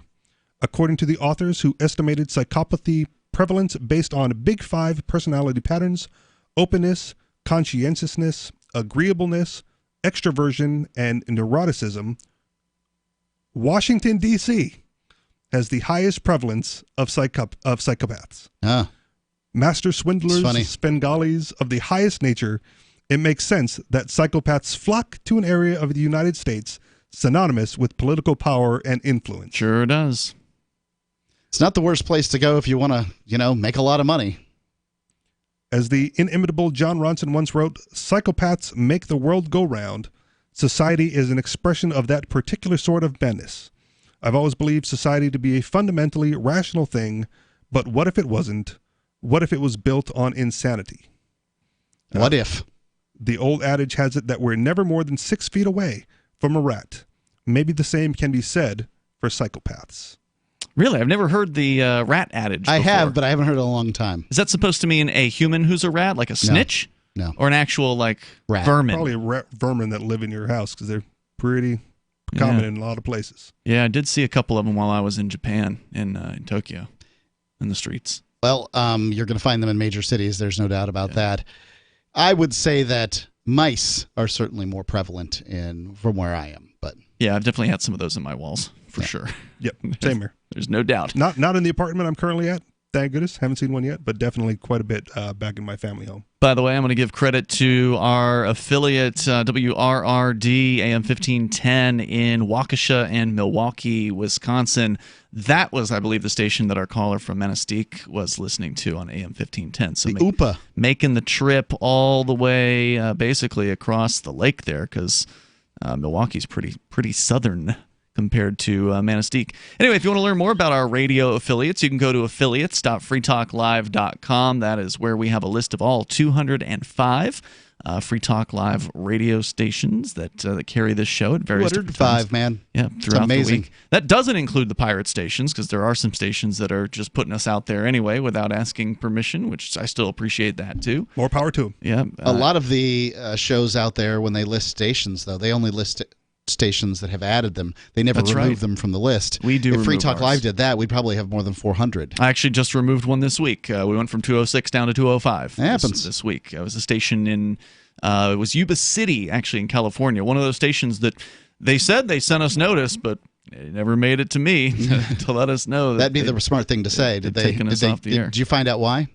According to the authors who estimated psychopathy prevalence based on Big 5 personality patterns, openness, conscientiousness, agreeableness, extroversion, and neuroticism, Washington, D.C. has the highest prevalence of psychopaths. Master swindlers, Svengalis of the highest nature, it makes sense that psychopaths flock to an area of the United States synonymous with political power and influence. Sure does. It's not the worst place to go if you want to, make a lot of money. As the inimitable John Ronson once wrote, psychopaths make the world go round. Society is an expression of that particular sort of madness. I've always believed society to be a fundamentally rational thing, but what if it wasn't? What if it was built on insanity? What if? The old adage has it that we're never more than 6 feet away from a rat. Maybe the same can be said for psychopaths. Really? I've never heard the rat adage before. I have, but I haven't heard it in a long time. Is that supposed to mean a human who's a rat, like a snitch? No. Or an actual, rat. Vermin? Probably vermin that live in your house, because they're pretty common in a lot of places. Yeah, I did see a couple of them while I was in Japan, in Tokyo, in the streets. Well, you're going to find them in major cities. There's no doubt about that. I would say that mice are certainly more prevalent from where I am. But yeah, I've definitely had some of those in my walls, for sure. Yep, same here. There's no doubt. Not in the apartment I'm currently at. Thank goodness. Haven't seen one yet, but definitely quite a bit back in my family home. By the way, I'm going to give credit to our affiliate, WRRD AM 1510 in Waukesha and Milwaukee, Wisconsin. That was, I believe, the station that our caller from Manistee was listening to on AM 1510. So UPA. Making the trip all the way basically across the lake there, because Milwaukee's pretty southern compared to Manistee. Anyway, if you want to learn more about our radio affiliates, you can go to affiliates.freetalklive.com. That is where we have a list of all 205 Free Talk Live radio stations that carry this show at various different times. 205, man. Yeah, throughout the amazing. week. That doesn't include the pirate stations, because there are some stations that are just putting us out there anyway without asking permission, which I still appreciate that too. More power to them. Yeah. A lot of the shows out there, when they list stations, though, they only list stations that have added them. They never That's remove right. them from the list. We do If Free remove Talk ours. Live did that, we'd probably have more than 400. I actually just removed one this week. We went from 206 down to 205 this week. It was a station in it was Yuba City, actually, in California. One of those stations that they said they sent us notice, but it never made it to me to let us know. That'd be the smart thing to say. Did you find out why?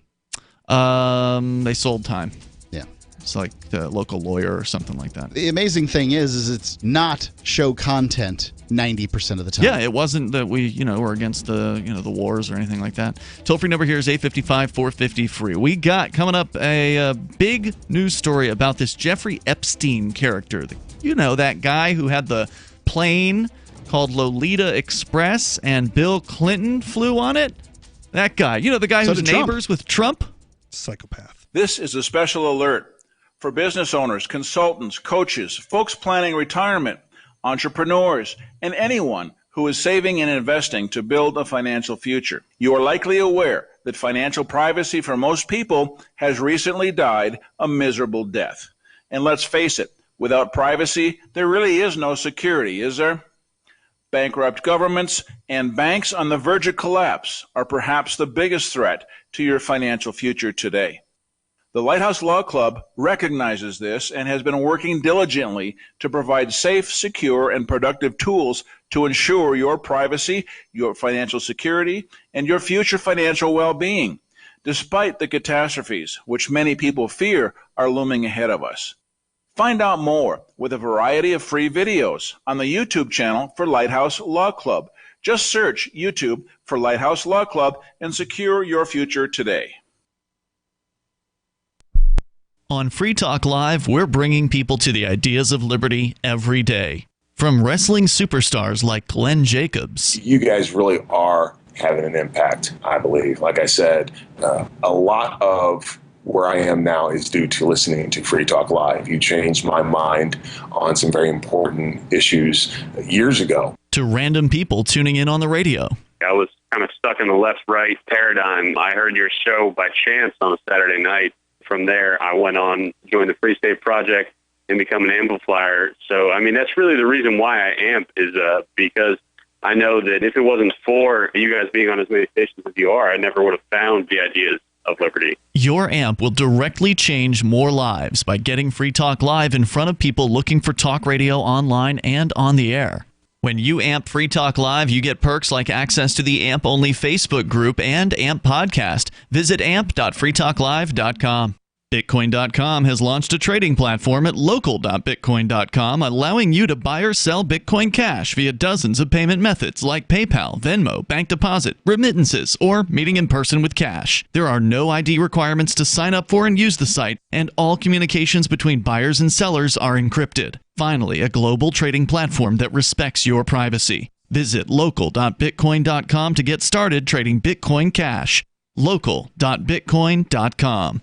They sold time. Yeah. It's like the local lawyer or something like that. The amazing thing is it's not show content 90% of the time. Yeah, it wasn't that we, were against the, the wars or anything like that. Toll-free number here is 855-450-FREE. We got coming up a big news story about this Jeffrey Epstein character. That guy who had the plane called Lolita Express and Bill Clinton flew on it? That guy. The guy who's neighbors with Trump? Psychopath. This is a special alert for business owners, consultants, coaches, folks planning retirement, entrepreneurs, and anyone who is saving and investing to build a financial future. You are likely aware that financial privacy for most people has recently died a miserable death. And let's face it, without privacy, there really is no security, is there? Bankrupt governments and banks on the verge of collapse are perhaps the biggest threat to your financial future today. The Lighthouse Law Club recognizes this and has been working diligently to provide safe, secure, and productive tools to ensure your privacy, your financial security, and your future financial well-being, despite the catastrophes which many people fear are looming ahead of us. Find out more with a variety of free videos on the YouTube channel for Lighthouse Law Club. Just search YouTube for Lighthouse Law Club and secure your future today. On Free Talk Live, we're bringing people to the ideas of liberty every day. From wrestling superstars like Glenn Jacobs. You guys really are having an impact, I believe. Like I said, a lot of where I am now is due to listening to Free Talk Live. You changed my mind on some very important issues years ago. To random people tuning in on the radio. I was kind of stuck in the left-right paradigm. I heard your show by chance on a Saturday night. From there, I went on, joined the Free State Project, and become an amplifier. So, that's really the reason why I amp is because I know that if it wasn't for you guys being on as many stations as you are, I never would have found the ideas of liberty. Your amp will directly change more lives by getting Free Talk Live in front of people looking for talk radio online and on the air. When you amp Free Talk Live, you get perks like access to the AMP-only Facebook group and AMP podcast. Visit amp.freetalklive.com. Bitcoin.com has launched a trading platform at local.bitcoin.com, allowing you to buy or sell Bitcoin Cash via dozens of payment methods like PayPal, Venmo, bank deposit, remittances, or meeting in person with cash. There are no ID requirements to sign up for and use the site, and all communications between buyers and sellers are encrypted. Finally, a global trading platform that respects your privacy. Visit local.bitcoin.com to get started trading Bitcoin Cash. local.bitcoin.com.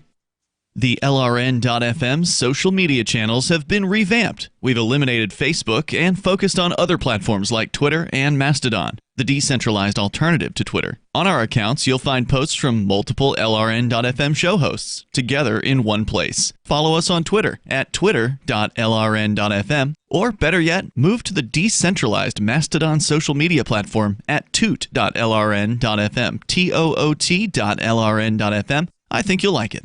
The LRN.FM social media channels have been revamped. We've eliminated Facebook and focused on other platforms like Twitter and Mastodon, the decentralized alternative to Twitter. On our accounts, you'll find posts from multiple LRN.FM show hosts together in one place. Follow us on Twitter at twitter.lrn.fm, or better yet, move to the decentralized Mastodon social media platform at toot.lrn.fm, toot.lrn.fm. I think you'll like it.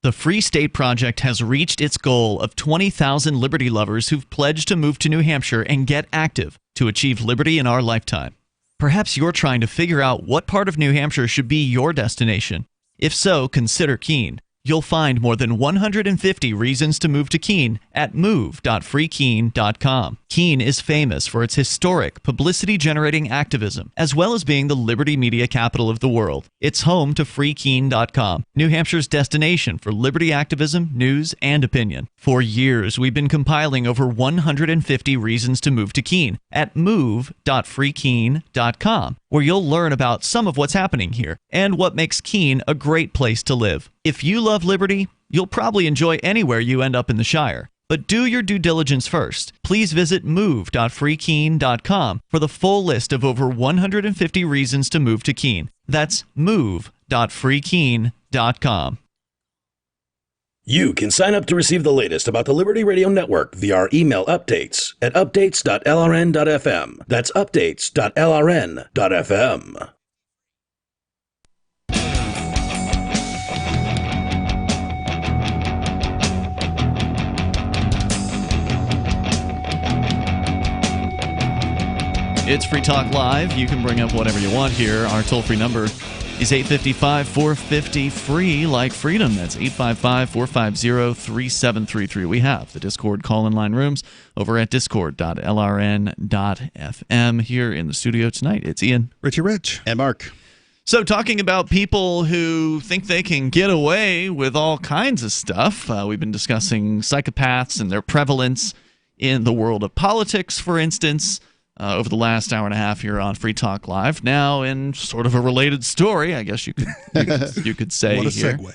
The Free State Project has reached its goal of 20,000 liberty lovers who've pledged to move to New Hampshire and get active to achieve liberty in our lifetime. Perhaps you're trying to figure out what part of New Hampshire should be your destination. If so, consider Keene. You'll find more than 150 reasons to move to Keene at move.freekeene.com. Keene is famous for its historic, publicity-generating activism, as well as being the liberty media capital of the world. It's home to freekeene.com, New Hampshire's destination for liberty activism, news, and opinion. For years, we've been compiling over 150 reasons to move to Keene at move.freekeene.com, where you'll learn about some of what's happening here and what makes Keene a great place to live. If you love liberty, you'll probably enjoy anywhere you end up in the Shire. But do your due diligence first. Please visit move.freekeene.com for the full list of over 150 reasons to move to Keene. That's move.freekeene.com. You can sign up to receive the latest about the Liberty Radio Network via our email updates at updates.lrn.fm. That's updates.lrn.fm. It's Free Talk Live. You can bring up whatever you want here. Our toll-free number is 855-450-FREE, like freedom. That's 855-450-3733. We have the Discord call-in line rooms over at discord.lrn.fm. Here in the studio tonight, it's Ian, Richie Rich, and Mark. So talking about people who think they can get away with all kinds of stuff, we've been discussing psychopaths and their prevalence in the world of politics, for instance, over the last hour and a half here on Free Talk Live. Now, in sort of a related story, I guess you could say what a here, segue.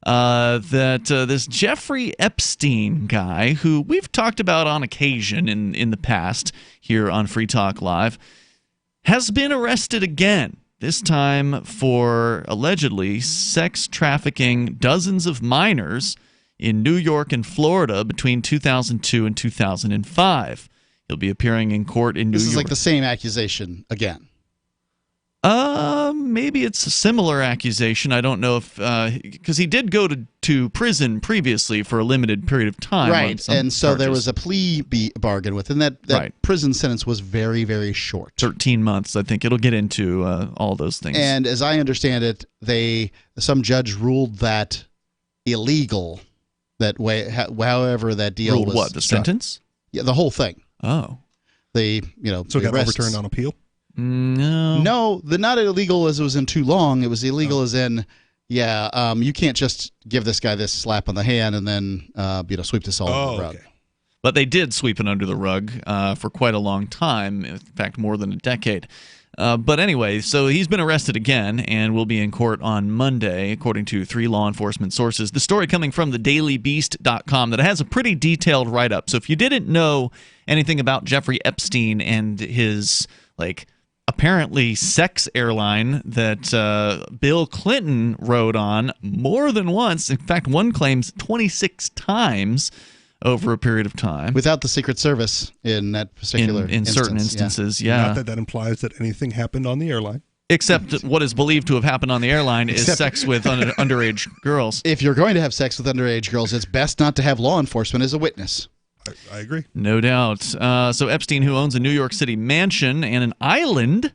that this Jeffrey Epstein guy, who we've talked about on occasion in the past here on Free Talk Live, has been arrested again, this time for allegedly sex trafficking dozens of minors in New York and Florida between 2002 and 2005. He'll be appearing in court in New York. This is like the same accusation again. Maybe it's a similar accusation. I don't know if because he did go to prison previously for a limited period of time. Right, and so there was a plea bargain with him. That Right. prison sentence was very, very short. 13 months, I think. It'll get into all those things. And as I understand it, some judge ruled that illegal. That way, however that deal Ruled was what, the struck. sentence? Yeah, the whole thing. Oh. So it got overturned on appeal? No, not illegal as it was in too long. It was illegal as in, you can't just give this guy this slap on the hand and then sweep this all under the rug. Okay. But they did sweep it under the rug for quite a long time, in fact, more than a decade. But anyway, so he's been arrested again and will be in court on Monday, according to 3 law enforcement sources. The story coming from thedailybeast.com that has a pretty detailed write-up. So if you didn't know anything about Jeffrey Epstein and his, apparently sex airline that Bill Clinton rode on more than once, in fact, one claims 26 times over a period of time. Without the Secret Service in that particular in certain instances, Not that implies that anything happened on the airline. Except what is believed to have happened on the airline is sex with underage girls. If you're going to have sex with underage girls, it's best not to have law enforcement as a witness. I agree. No doubt. So Epstein, who owns a New York City mansion and an island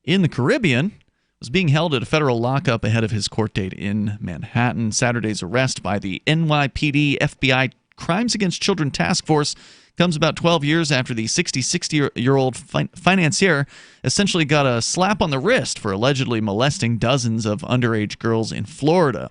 in the Caribbean, was being held at a federal lockup ahead of his court date in Manhattan. Saturday's arrest by the NYPD FBI Crimes Against Children Task Force comes about 12 years after the 66-year-old financier essentially got a slap on the wrist for allegedly molesting dozens of underage girls in Florida.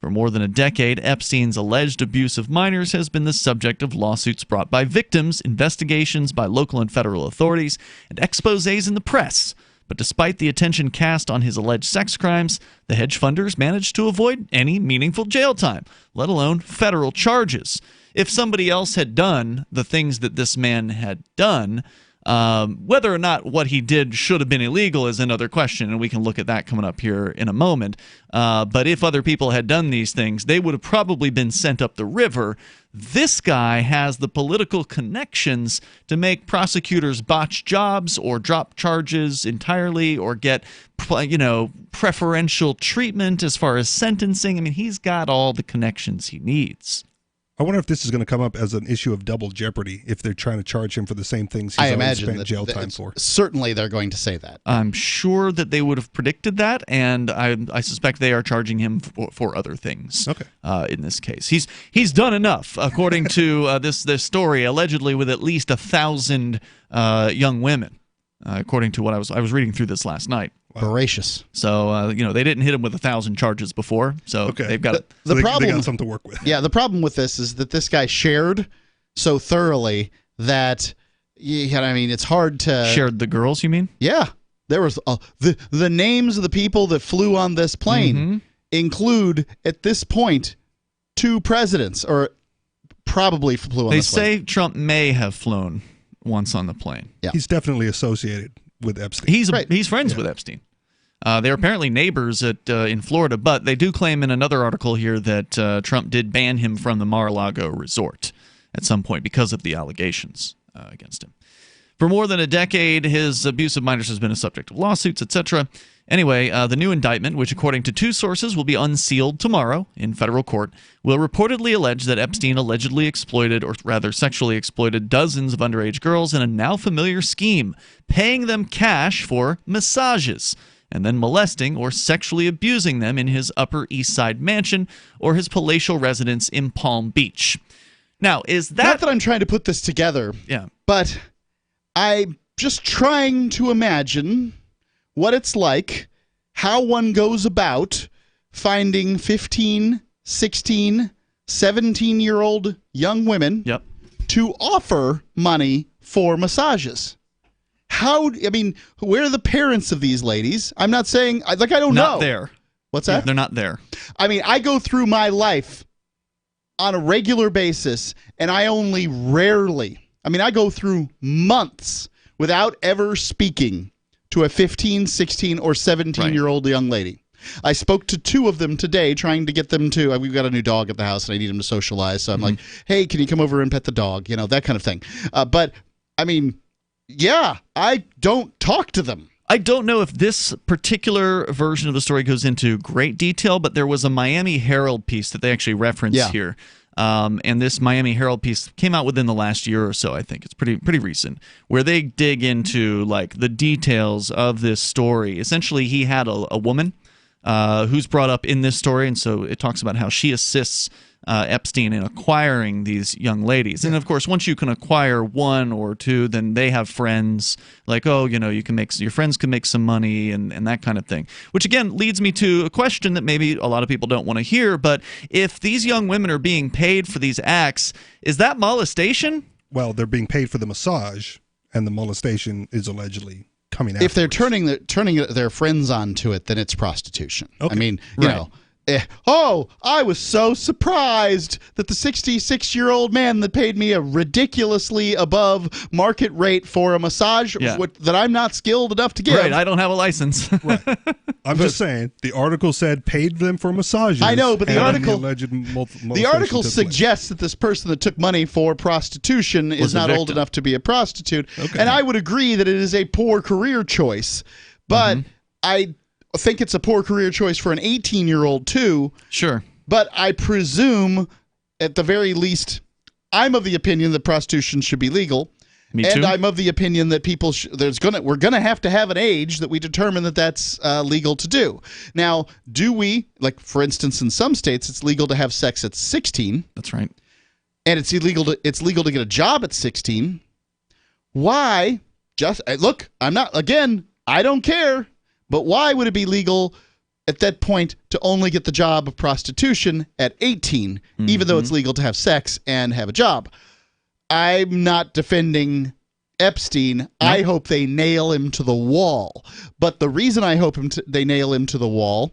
For more than a decade, Epstein's alleged abuse of minors has been the subject of lawsuits brought by victims, investigations by local and federal authorities, and exposés in the press. But despite the attention cast on his alleged sex crimes, the hedge funders managed to avoid any meaningful jail time, let alone federal charges. If somebody else had done the things that this man had done, whether or not what he did should have been illegal is another question, and we can look at that coming up here in a moment. But if other people had done these things, they would have probably been sent up the river. This guy has the political connections to make prosecutors botch jobs or drop charges entirely or get, preferential treatment as far as sentencing. I mean, he's got all the connections he needs. I wonder if this is going to come up as an issue of double jeopardy if they're trying to charge him for the same things he's already spent jail time for. Certainly they're going to say that. I'm sure that they would have predicted that, and I suspect they are charging him for other things. Okay. In this case, he's done enough, according to this story, allegedly with at least 1,000 young women, according to what I was reading through this last night. Wow. Voracious. So they didn't hit him with 1,000 charges before, so they've got the problem. They got something to work with. Yeah, the problem with this is that this guy shared so thoroughly that it's hard to shared the girls. You mean? Yeah, there was the names of the people that flew on this plane include at this point 2 presidents, or probably flew on. They this plane. say Trump may have flown once on the plane. Yeah, he's definitely associated with Epstein. He's friends with Epstein. They're apparently neighbors in Florida, but they do claim in another article here that Trump did ban him from the Mar-a-Lago resort at some point because of the allegations against him. For more than a decade, his abuse of minors has been a subject of lawsuits, etc. Anyway, the new indictment, which according to two sources will be unsealed tomorrow in federal court, will reportedly allege that Epstein allegedly exploited, or rather sexually exploited, dozens of underage girls in a now familiar scheme, paying them cash for massages, and then molesting or sexually abusing them in his Upper East Side mansion or his palatial residence in Palm Beach. Now, is that... Not that I'm trying to put this together, but I'm just trying to imagine what it's like, how one goes about finding 15, 16, 17-year-old young women to offer money for massages. Where are the parents of these ladies? I'm not saying, I don't know. Not there. What's that? They're not there. I mean, I go through my life on a regular basis, and I only rarely, I go through months without ever speaking to a 15, 16, or 17-year-old young lady. I spoke to two of them today, trying to get them to, we've got a new dog at the house, and I need them to socialize, so I'm like, hey, can you come over and pet the dog? That kind of thing. I don't talk to them. I don't know if this particular version of the story goes into great detail, but there was a Miami Herald piece that they actually reference here. And this Miami Herald piece came out within the last year or so, I think. It's pretty recent, where they dig into the details of this story. Essentially, he had a woman who's brought up in this story, and so it talks about how she assists Epstein in acquiring these young ladies. And of course, once you can acquire one or two, then they have friends you can make, your friends can make some money and that kind of thing. Which again leads me to a question that maybe a lot of people don't want to hear, but if these young women are being paid for these acts, is that molestation? Well, they're being paid for the massage, and the molestation is allegedly coming out. If they're turning their friends onto it, then it's prostitution. Okay. I was so surprised that the 66-year-old man that paid me a ridiculously above market rate for a massage that I'm not skilled enough to give. Right, I don't have a license. Right. I'm just saying, the article said paid them for massages. I know, but the article suggests that this person that took money for prostitution is not old enough to be a prostitute. Okay. And I would agree that it is a poor career choice, but I think it's a poor career choice for an 18-year-old too. Sure. But I presume, at the very least, I'm of the opinion that prostitution should be legal. Me too. And I'm of the opinion that people we're gonna have to have an age that we determine that that's legal to do. Now, do we, for instance, in some states, it's legal to have sex at 16. That's right. And it's legal to get a job at 16. Why? Look, I'm not. Again, I don't care. But why would it be legal at that point to only get the job of prostitution at 18, even though it's legal to have sex and have a job? I'm not defending Epstein. No. I hope they nail him to the wall. But the reason I hope they nail him to the wall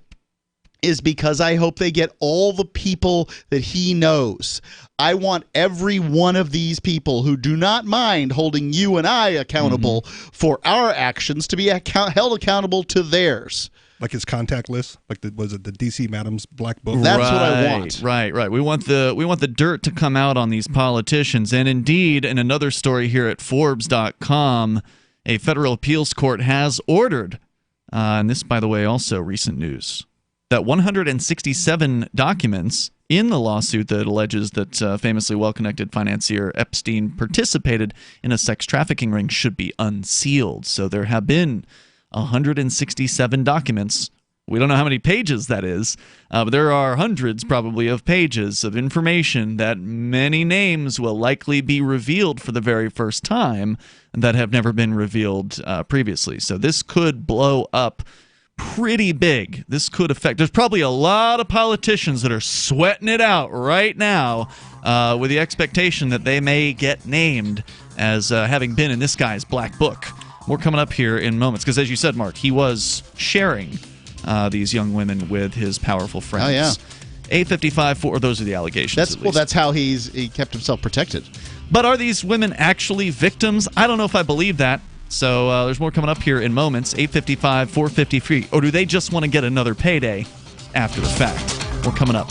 is because I hope they get all the people that he knows. I want every one of these people who do not mind holding you and I accountable for our actions to be held accountable to theirs. Like his contact list, was it the DC Madam's Black Book? That's what I want. Right. We want the dirt to come out on these politicians. And indeed, in another story here at Forbes.com, a federal appeals court has ordered, and this, by the way, also recent news, that 167 documents in the lawsuit that alleges that famously well-connected financier Epstein participated in a sex trafficking ring should be unsealed. So there have been 167 documents. We don't know how many pages that is, but there are hundreds probably of pages of information that many names will likely be revealed for the very first time that have never been revealed previously. So this could blow up pretty big. This could affect. There's probably a lot of politicians that are sweating it out right now with the expectation that they may get named as having been in this guy's black book. More coming up here in moments, because as you said, Mark, he was sharing these young women with his powerful friends. Oh, yeah. 855 those are the allegations. That's how he kept himself protected. But are these women actually victims? I don't know if I believe that. So there's more coming up here in moments. 8:55, 450 free. Or do they just want to get another payday after the fact? More coming up.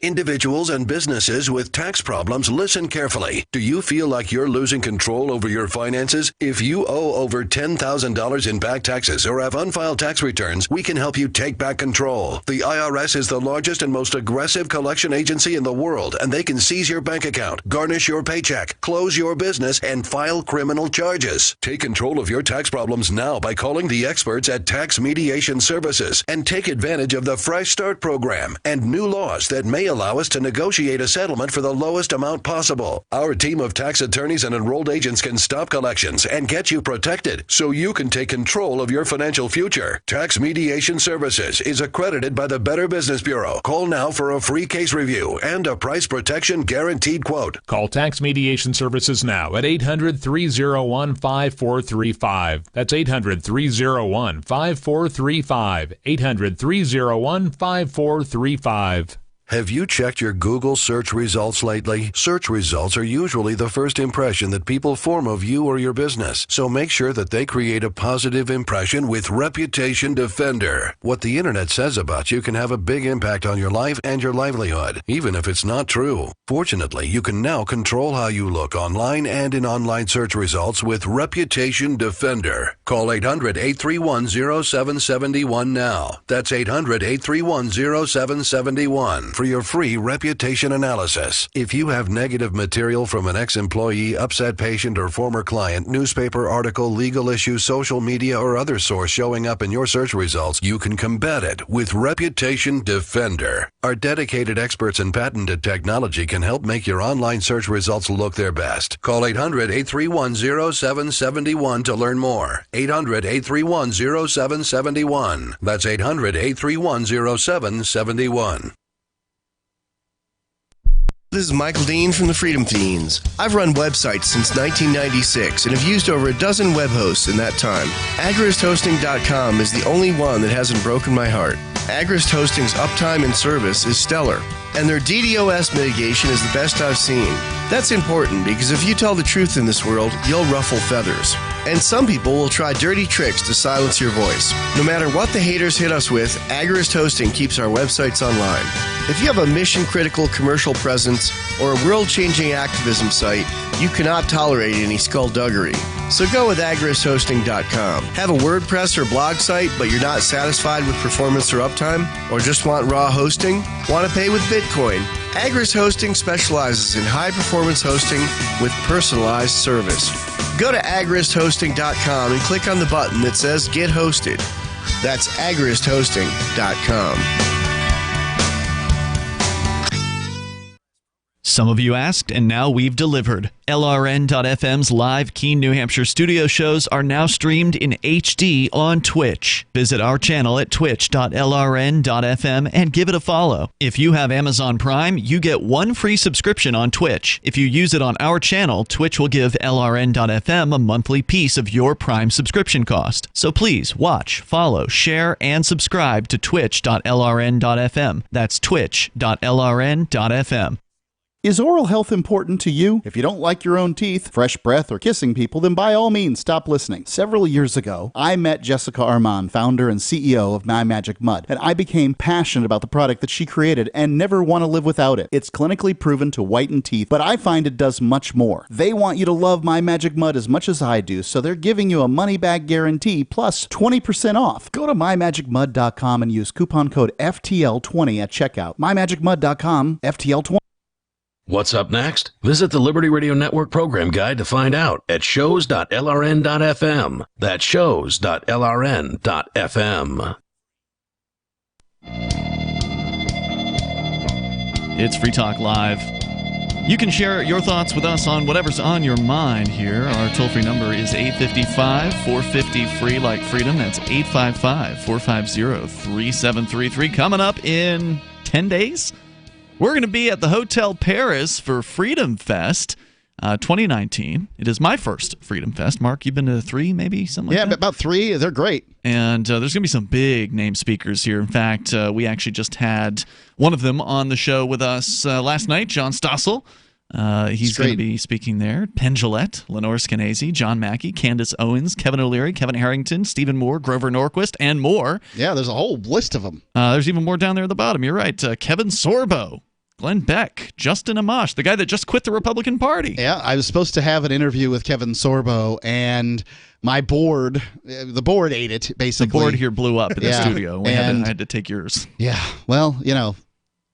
Individuals and businesses with tax problems, listen carefully. Do you feel like you're losing control over your finances? If you owe over $10,000 in back taxes or have unfiled tax returns, we can help you take back control. The IRS is the largest and most aggressive collection agency in the world, and they can seize your bank account, garnish your paycheck, close your business, and file criminal charges. Take control of your tax problems now by calling the experts at Tax Mediation Services and take advantage of the Fresh Start program and new laws that may allow us to negotiate a settlement for the lowest amount possible. Our team of tax attorneys and enrolled agents can stop collections and get you protected so you can take control of your financial future. Tax Mediation Services is accredited by the Better Business Bureau. Call now for a free case review and a price protection guaranteed quote. Call Tax Mediation Services now at 800-301-5435. That's 800-301-5435. 800-301-5435. Have you checked your Google search results lately? Search results are usually the first impression that people form of you or your business, so make sure that they create a positive impression with Reputation Defender. What the internet says about you can have a big impact on your life and your livelihood, even if it's not true. Fortunately, you can now control how you look online and in online search results with Reputation Defender. Call 800-831-0771 now. That's 800-831-0771. For your free reputation analysis. If you have negative material from an ex-employee, upset patient, or former client, newspaper article, legal issue, social media, or other source showing up in your search results, you can combat it with Reputation Defender. Our dedicated experts in patented technology can help make your online search results look their best. Call 800-831-0771 to learn more. 800-831-0771. That's 800-831-0771. This is Michael Dean from the Freedom Fiends. I've run websites since 1996 and have used over a dozen web hosts in that time. AgristHosting.com is the only one that hasn't broken my heart. Agrist Hosting's uptime and service is stellar, and their DDoS mitigation is the best I've seen. That's important because if you tell the truth in this world, you'll ruffle feathers. And some people will try dirty tricks to silence your voice. No matter what the haters hit us with, Agrist Hosting keeps our websites online. If you have a mission-critical commercial presence or a world-changing activism site, you cannot tolerate any skullduggery. So go with AgristHosting.com. Have a WordPress or blog site, but you're not satisfied with performance or uptime? Or just want raw hosting? Want to pay with Bitcoin? Agrist Hosting specializes in high-performance hosting with personalized service. Go to AgristHosting.com and click on the button that says Get Hosted. That's AgristHosting.com. Some of you asked, and now we've delivered. LRN.FM's live Keene, New Hampshire studio shows are now streamed in HD on Twitch. Visit our channel at twitch.lrn.fm and give it a follow. If you have Amazon Prime, you get one free subscription on Twitch. If you use it on our channel, Twitch will give LRN.FM a monthly piece of your Prime subscription cost. So please watch, follow, share, and subscribe to twitch.lrn.fm. That's twitch.lrn.fm. Is oral health important to you? If you don't like your own teeth, fresh breath, or kissing people, then by all means stop listening. Several years ago, I met Jessica Armand, founder and CEO of My Magic Mud, and I became passionate about the product that she created and never want to live without it. It's clinically proven to whiten teeth, but I find it does much more. They want you to love My Magic Mud as much as I do, so they're giving you a money-back guarantee plus 20% off. Go to mymagicmud.com and use coupon code FTL20 at checkout. mymagicmud.com, FTL20. What's up next? Visit the Liberty Radio Network program guide to find out at shows.lrn.fm. That's shows.lrn.fm. It's Free Talk Live. You can share your thoughts with us on whatever's on your mind here. Our toll-free number is 855-450-FREE like freedom. That's 855-450-3733. Coming up in 10 days, we're going to be at the Hotel Paris for Freedom Fest 2019. It is my first Freedom Fest. Mark, you've been to 3, maybe? Something like that? Yeah, about 3. They're great. And there's going to be some big name speakers here. In fact, we actually just had one of them on the show with us last night, John Stossel He's going to be speaking there. Penn Jillette, Lenore Skenazy, John Mackey, Candace Owens, Kevin O'Leary, Kevin Harrington, Stephen Moore, Grover Norquist, and more. Yeah, there's a whole list of them. There's even more down there at the bottom. You're right. Kevin Sorbo, Glenn Beck, Justin Amash, the guy that just quit the Republican Party. Yeah, I was supposed to have an interview with Kevin Sorbo, and my board, the board ate it, basically. The board here blew up in the studio. I had to take yours. Yeah, well,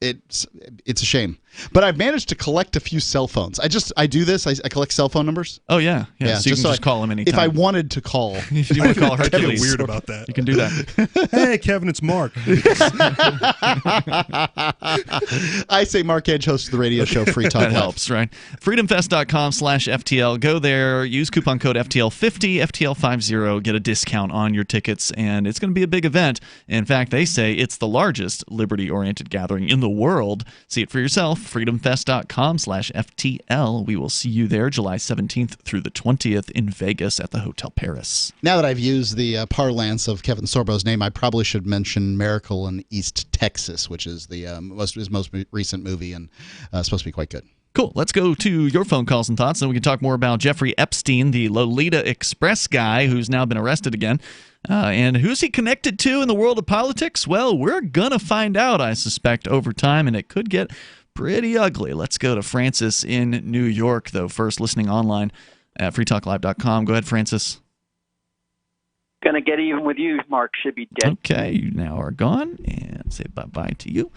it's a shame. But I've managed to collect a few cell phones. I do this. I collect cell phone numbers. Oh, yeah. So you can just call him anytime. If I wanted to call. If you want to call Hercules. Kind of weird about that. You can do that. Hey, Kevin, it's Mark. I say Mark Edge, host of the radio show Free Talk Live. That helps, right? freedomfest.com/FTL. Go there, use coupon code FTL50, FTL50, get a discount on your tickets, and it's going to be a big event. In fact, they say it's the largest liberty-oriented gathering in the world. See it for yourself, freedomfest.com/FTL. We will see you there July 17th through the 20th in Vegas at the Hotel Paris. Now that I've used the parlance of Kevin Sorbo's name, I probably should mention Miracle in East Texas, which is his most recent movie and supposed to be quite good. Cool. Let's go to your phone calls and thoughts, and we can talk more about Jeffrey Epstein, the Lolita Express guy who's now been arrested again. And who's he connected to in the world of politics? Well, we're going to find out, I suspect, over time, and it could get pretty ugly. Let's go to Francis in New York, though. First, listening online at freetalklive.com. Go ahead, Francis. Gonna get even with you, Mark. Should be dead. Okay, you now are gone, and say bye-bye to you.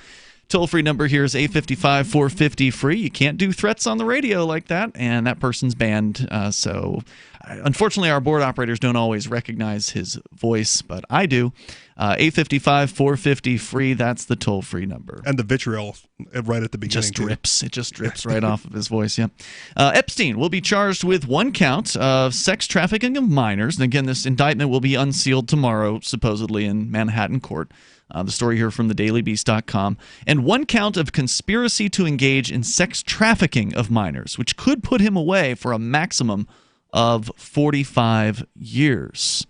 Toll-free number here is 855-450-FREE. You can't do threats on the radio like that, and that person's banned. So, unfortunately, our board operators don't always recognize his voice, but I do. 855-450-FREE, that's the toll-free number. And the vitriol right at the beginning. It just drips right off of his voice, yeah. Epstein will be charged with one count of sex trafficking of minors. And again, this indictment will be unsealed tomorrow, supposedly in Manhattan court. The story here from thedailybeast.com. And one count of conspiracy to engage in sex trafficking of minors, which could put him away for a maximum of 45 years.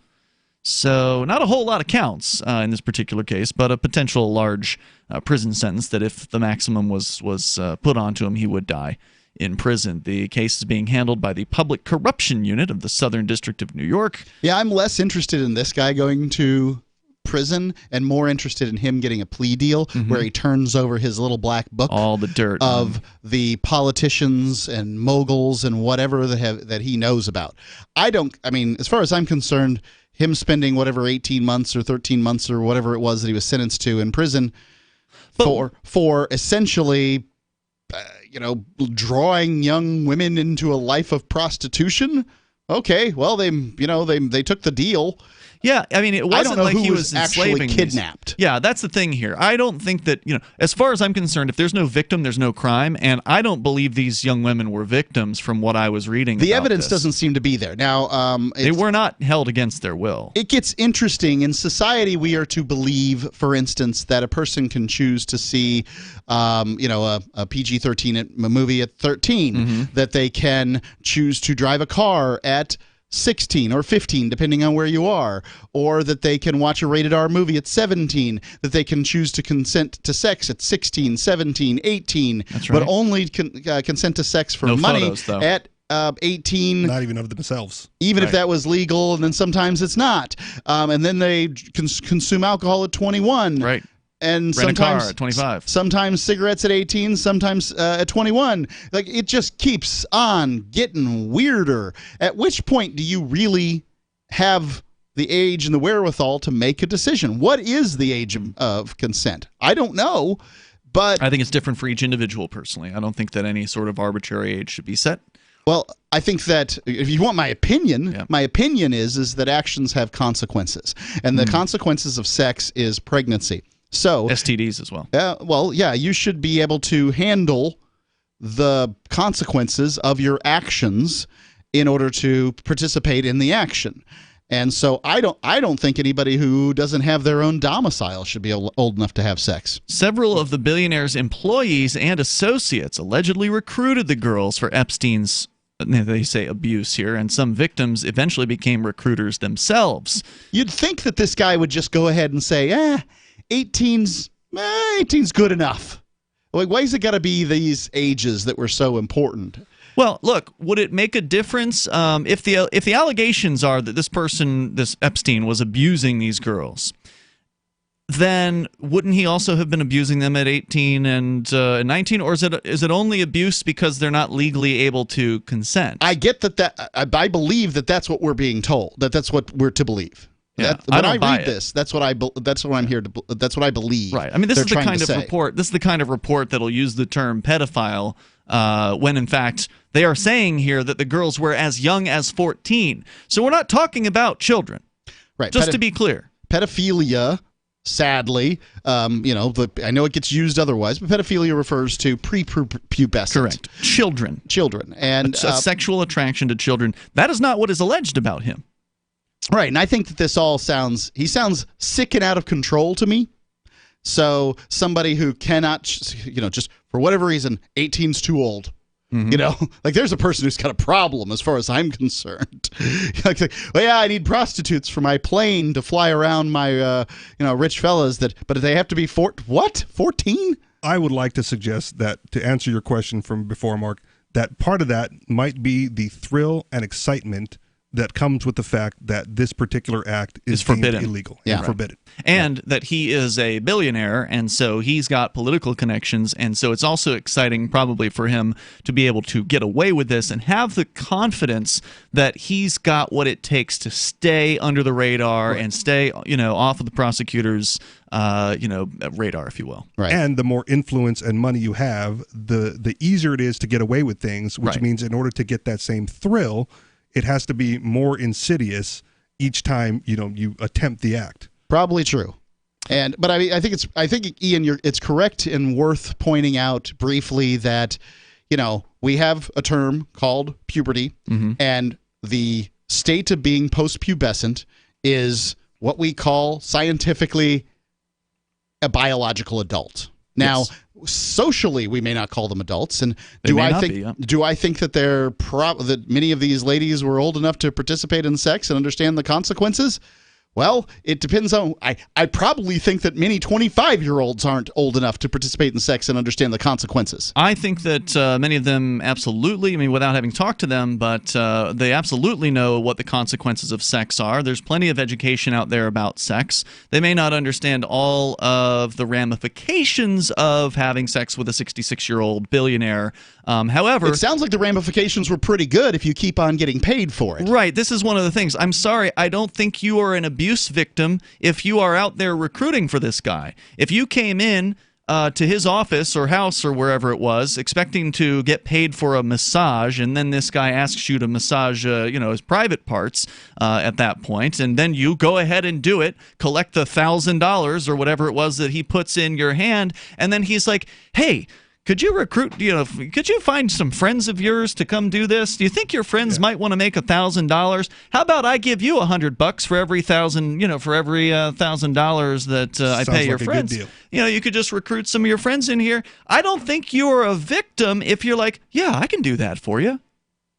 So not a whole lot of counts in this particular case, but a potential large prison sentence that if the maximum was put onto him, he would die in prison. The case is being handled by the Public Corruption Unit of the Southern District of New York. Yeah, I'm less interested in this guy going to prison and more interested in him getting a plea deal where he turns over his little black book, all the dirt of the politicians and moguls and whatever that he knows about. I mean, as far as I'm concerned, him spending whatever 18 months or 13 months or whatever it was that he was sentenced to in prison for essentially drawing young women into a life of prostitution. Okay, well they took the deal. Yeah, I mean, it wasn't like he was actually enslaving kidnapped. Yeah, that's the thing here. I don't think that, as far as I'm concerned, if there's no victim, there's no crime, and I don't believe these young women were victims from what I was reading. The evidence doesn't seem to be there. Now, they were not held against their will. It gets interesting. In society, we are to believe, for instance, that a person can choose to see, a PG-13 movie at 13, that they can choose to drive a car at 16 or 15, depending on where you are, or that they can watch a rated R movie at 17, that they can choose to consent to sex at 16, 17, 18, That's right. but only consent to sex for No money photos, though. at 18. Not even of themselves. Even if that was legal, and then sometimes it's not. And then they consume alcohol at 21. Right. And Rent sometimes a car at 25. Sometimes cigarettes at 18, sometimes at 21. Like, it just keeps on getting weirder. At which point do you really have the age and the wherewithal to make a decision? What is the age of consent? I don't know, but I think it's different for each individual personally. I don't think that any sort of arbitrary age should be set. Well, I think that if you want my opinion, my opinion is that actions have consequences. And the consequences of sex is pregnancy. So STDs as well. You should be able to handle the consequences of your actions in order to participate in the action. And so I don't think anybody who doesn't have their own domicile should be old enough to have sex. Several of the billionaire's employees and associates allegedly recruited the girls for Epstein's, they say, abuse here, and some victims eventually became recruiters themselves. You'd think that this guy would just go ahead and say, 18's good enough. Like, why is it got to be these ages that were so important? Well, look, would it make a difference if the allegations are that this Epstein, was abusing these girls? Then wouldn't he also have been abusing them at 18 and 19, or is it only abuse because they're not legally able to consent? I get that. I believe that's what we're being told. That's what we're to believe. Yeah, when I read this, that's what I'm here to. That's what I believe. Right. I mean, this is the kind of report. This is the kind of report that'll use the term pedophile when in fact they are saying here that the girls were as young as 14. So we're not talking about children. Right. Just to be clear, pedophilia. Sadly, I know it gets used otherwise, but pedophilia refers to prepubescent. Correct. Children. And a sexual attraction to children. That is not what is alleged about him. Right, and I think that this all sounds sick and out of control to me. So somebody who cannot, just for whatever reason, 18's too old. Mm-hmm. Like there's a person who's got a problem as far as I'm concerned. Well, yeah, I need prostitutes for my plane to fly around my, rich fellas. But they have to be 14? I would like to suggest that, to answer your question from before, Mark, that part of that might be the thrill and excitement that comes with the fact that this particular act is forbidden, illegal, and forbidden, and that he is a billionaire, and so he's got political connections, and so it's also exciting probably for him to be able to get away with this and have the confidence that he's got what it takes to stay under the radar and stay, off of the prosecutor's, radar, if you will. Right. And the more influence and money you have, the easier it is to get away with things, which means in order to get that same thrill, it has to be more insidious each time you attempt the act. Probably true, but I think Ian, it's correct and worth pointing out briefly that we have a term called puberty, and the state of being postpubescent is what we call scientifically a biological adult. Now, socially, we may not call them adults, and do I think that that many of these ladies were old enough to participate in sex and understand the consequences? Well, it depends on. I probably think that many 25-year-olds aren't old enough to participate in sex and understand the consequences. I think that many of them absolutely, without having talked to them, but they absolutely know what the consequences of sex are. There's plenty of education out there about sex. They may not understand all of the ramifications of having sex with a 66-year-old billionaire. However, it sounds like the ramifications were pretty good if you keep on getting paid for it. Right. This is one of the things. I'm sorry. I don't think you are an abuse victim if you are out there recruiting for this guy. If you came in to his office or house or wherever it was expecting to get paid for a massage, and then this guy asks you to massage his private parts at that point, and then you go ahead and do it, collect the $1,000 or whatever it was that he puts in your hand, and then he's like, hey, could you recruit, could you find some friends of yours to come do this? Do you think your friends might want to make $1,000? How about I give you $100 for every $1,000 that I pay your friends? Good deal. You could just recruit some of your friends in here. I don't think you're a victim if you're like, yeah, I can do that for you.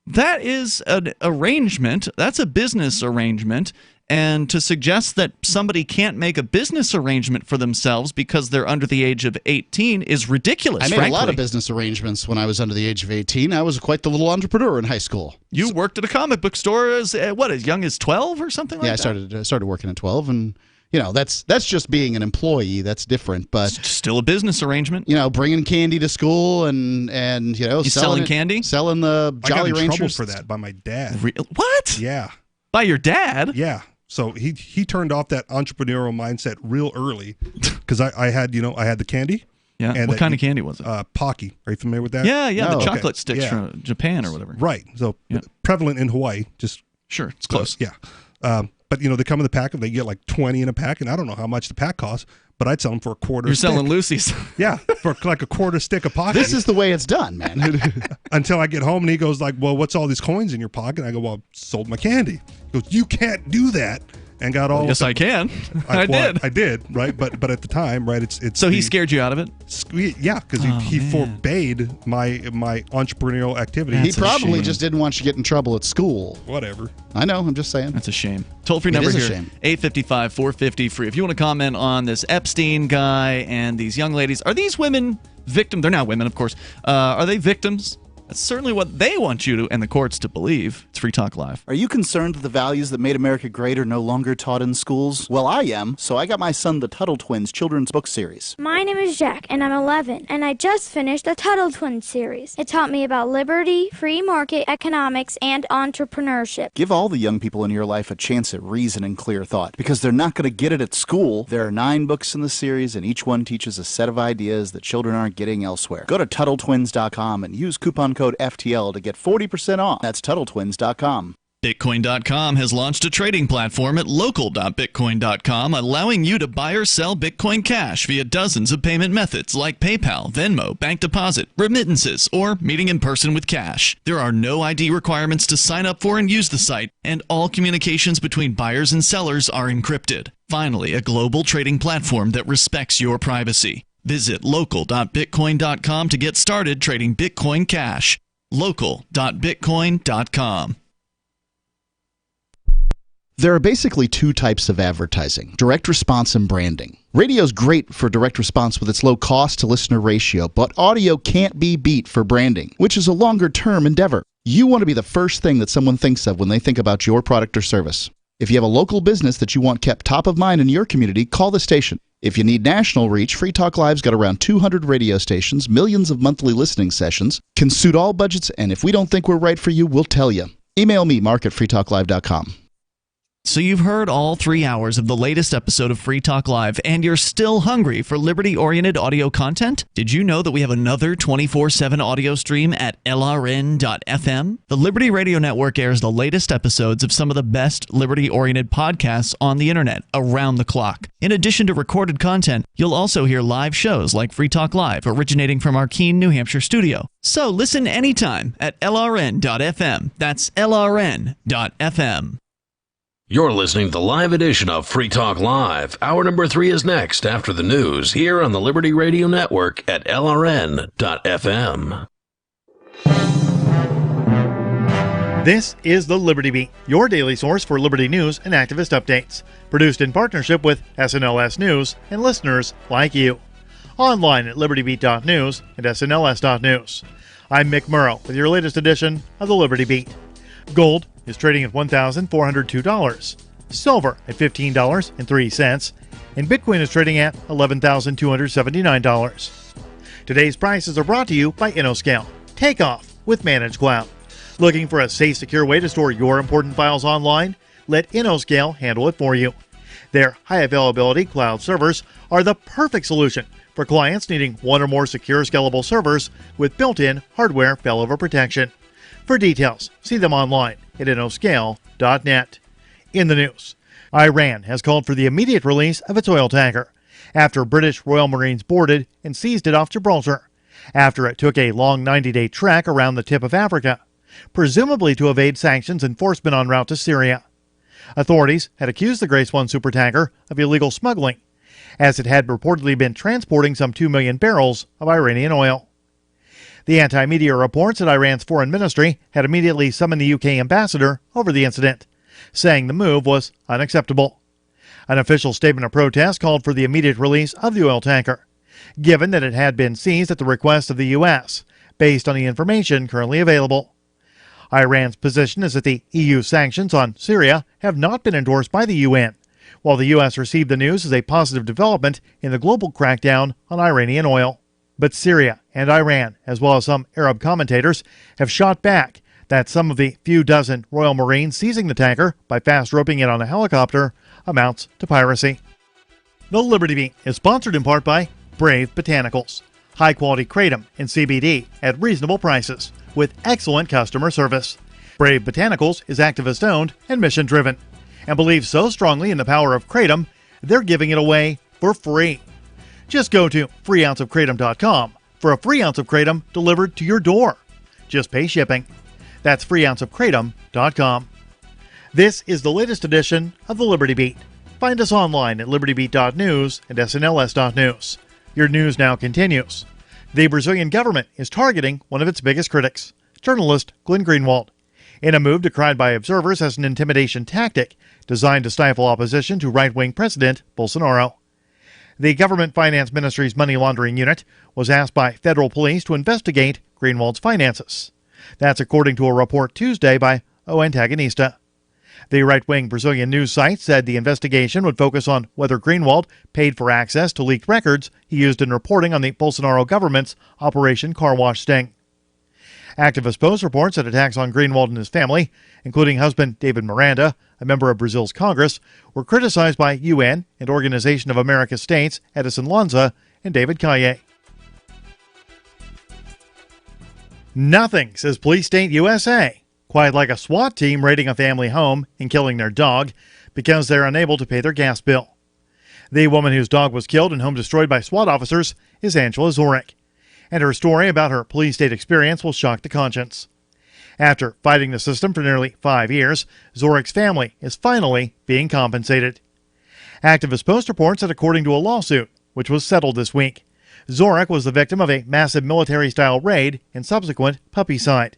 That is an arrangement. That's a business arrangement. And to suggest that somebody can't make a business arrangement for themselves because they're under the age of 18 is ridiculous, I made frankly. a lot of business arrangements when I was under the age of 18. I was quite the little entrepreneur in high school. You worked at a comic book store as young as 12 or something like that? Yeah, I started working at 12, and that's just being an employee. That's different, but it's still a business arrangement. Bringing candy to school and selling candy, selling the Jolly Ranchers. I got in trouble for that by my dad. What? Yeah. By your dad? Yeah. So he turned off that entrepreneurial mindset real early because I had the candy. Yeah. And what kind of candy was it? Pocky. Are you familiar with that? Yeah. The chocolate sticks from Japan or whatever. Right. So prevalent in Hawaii. Just sure, it's close. Yeah. But they come in the pack and they get like 20 in a pack, and I don't know how much the pack costs, but I'd sell them for a quarter. You're selling Lucy's. Yeah, for like a quarter stick of pocket. This is the way it's done, man. Until I get home and he goes like, "Well, what's all these coins in your pocket?" And I go, "Well, I sold my candy." He goes, "You can't do that." And got all. Yes, I can. I did. I did, right? But at the time, right? It's. So he scared you out of it? Yeah, because he forbade my entrepreneurial activity. He probably just didn't want you to get in trouble at school. Whatever. I know. I'm just saying. That's a shame. Toll-free number here, 855-450-FREE. If you want to comment on this Epstein guy and these young ladies, are these women They're now women, of course. Are they victims? That's certainly what they want you to and the courts to believe. It's Free Talk Live. Are you concerned that the values that made America great are no longer taught in schools? Well, I am, so I got my son the Tuttle Twins children's book series. My name is Jack, and I'm 11, and I just finished the Tuttle Twins series. It taught me about liberty, free market economics, and entrepreneurship. Give all the young people in your life a chance at reason and clear thought, because they're not going to get it at school. There are 9 books in the series, and each one teaches a set of ideas that children aren't getting elsewhere. Go to TuttleTwins.com and use coupon code FTL to get 40% off. That's TuttleTwins.com. Bitcoin.com has launched a trading platform at local.bitcoin.com, allowing you to buy or sell Bitcoin Cash via dozens of payment methods like PayPal, Venmo, bank deposit, remittances, or meeting in person with cash. There are no ID requirements to sign up for and use the site, and all communications between buyers and sellers are encrypted. Finally, a global trading platform that respects your privacy. Visit local.bitcoin.com to get started trading Bitcoin Cash. local.bitcoin.com. There are basically 2 types of advertising: direct response and branding. Radio's great for direct response with its low cost to listener ratio, but audio can't be beat for branding, which is a longer-term endeavor. You want to be the first thing that someone thinks of when they think about your product or service. If you have a local business that you want kept top of mind in your community, call the station. If you need national reach, Free Talk Live's got around 200 radio stations, millions of monthly listening sessions, can suit all budgets, and if we don't think we're right for you, we'll tell you. Email me, mark@freetalklive.com. So you've heard all 3 hours of the latest episode of Free Talk Live, and you're still hungry for liberty-oriented audio content? Did you know that we have another 24/7 audio stream at LRN.FM? The Liberty Radio Network airs the latest episodes of some of the best liberty-oriented podcasts on the internet around the clock. In addition to recorded content, you'll also hear live shows like Free Talk Live, originating from our Keene, New Hampshire studio. So listen anytime at LRN.FM. That's LRN.FM. You're listening to the live edition of Free Talk Live. Hour number 3 is next after the news here on the Liberty Radio Network at LRN.FM. This is the Liberty Beat, your daily source for liberty news and activist updates. Produced in partnership with SNLS News and listeners like you. Online at libertybeat.news and snls.news. I'm Mick Murrow with your latest edition of the Liberty Beat. Gold is trading at $1,402, silver at $15.03, and Bitcoin is trading at $11,279. Today's prices are brought to you by InnoScale. Take off with Managed Cloud. Looking for a safe, secure way to store your important files online? Let InnoScale handle it for you. Their high availability cloud servers are the perfect solution for clients needing one or more secure, scalable servers with built-in hardware failover protection. For details, see them online at innoscale.net. In the news, Iran has called for the immediate release of its oil tanker after British Royal Marines boarded and seized it off Gibraltar, after it took a long 90-day trek around the tip of Africa, presumably to evade sanctions enforcement en route to Syria. Authorities had accused the Grace 1 supertanker of illegal smuggling, as it had reportedly been transporting some 2 million barrels of Iranian oil. The anti-media reports that Iran's foreign ministry had immediately summoned the UK ambassador over the incident, saying the move was unacceptable. An official statement of protest called for the immediate release of the oil tanker, given that it had been seized at the request of the U.S., based on the information currently available. Iran's position is that the EU sanctions on Syria have not been endorsed by the UN, while the U.S. received the news as a positive development in the global crackdown on Iranian oil. But Syria and Iran, as well as some Arab commentators, have shot back that some of the few dozen Royal Marines seizing the tanker by fast roping it on a helicopter amounts to piracy. The Liberty Beat is sponsored in part by Brave Botanicals. High-quality kratom and CBD at reasonable prices with excellent customer service. Brave Botanicals is activist-owned and mission-driven and believes so strongly in the power of kratom, they're giving it away for free. Just go to freeounceofkratom.com for a free ounce of kratom delivered to your door. Just pay shipping. That's freeounceofkratom.com. This is the latest edition of the Liberty Beat. Find us online at libertybeat.news and snls.news. Your news now continues. The Brazilian government is targeting one of its biggest critics, journalist Glenn Greenwald, in a move decried by observers as an intimidation tactic designed to stifle opposition to right-wing President Bolsonaro. The Government Finance Ministry's money laundering unit was asked by federal police to investigate Greenwald's finances. That's according to a report Tuesday by O Antagonista. The right-wing Brazilian news site said the investigation would focus on whether Greenwald paid for access to leaked records he used in reporting on the Bolsonaro government's Operation Car Wash Sting. Activist Post reports that attacks on Greenwald and his family, including husband David Miranda, a member of Brazil's Congress, were criticized by UN and Organization of American States Edison Lanza and David Calle. Nothing, says Police State USA. Quite like a SWAT team raiding a family home and killing their dog because they're unable to pay their gas bill. The woman whose dog was killed and home destroyed by SWAT officers is Angela Zorek, and her story about her police state experience will shock the conscience. After fighting the system for nearly 5 years, Zorek's family is finally being compensated. Activist Post reports that according to a lawsuit, which was settled this week, Zorek was the victim of a massive military-style raid and subsequent puppycide.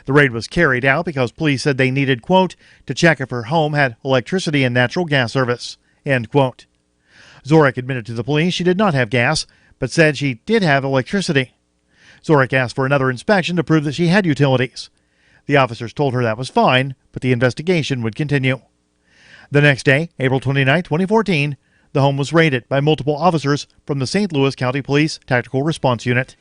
The raid was carried out because police said they needed, quote, to check if her home had electricity and natural gas service, end quote. Zorek admitted to the police she did not have gas, but said she did have electricity. Zorek asked for another inspection to prove that she had utilities. The officers told her that was fine, but the investigation would continue. The next day, April 29, 2014, the home was raided by multiple officers from the St. Louis County Police Tactical Response Unit.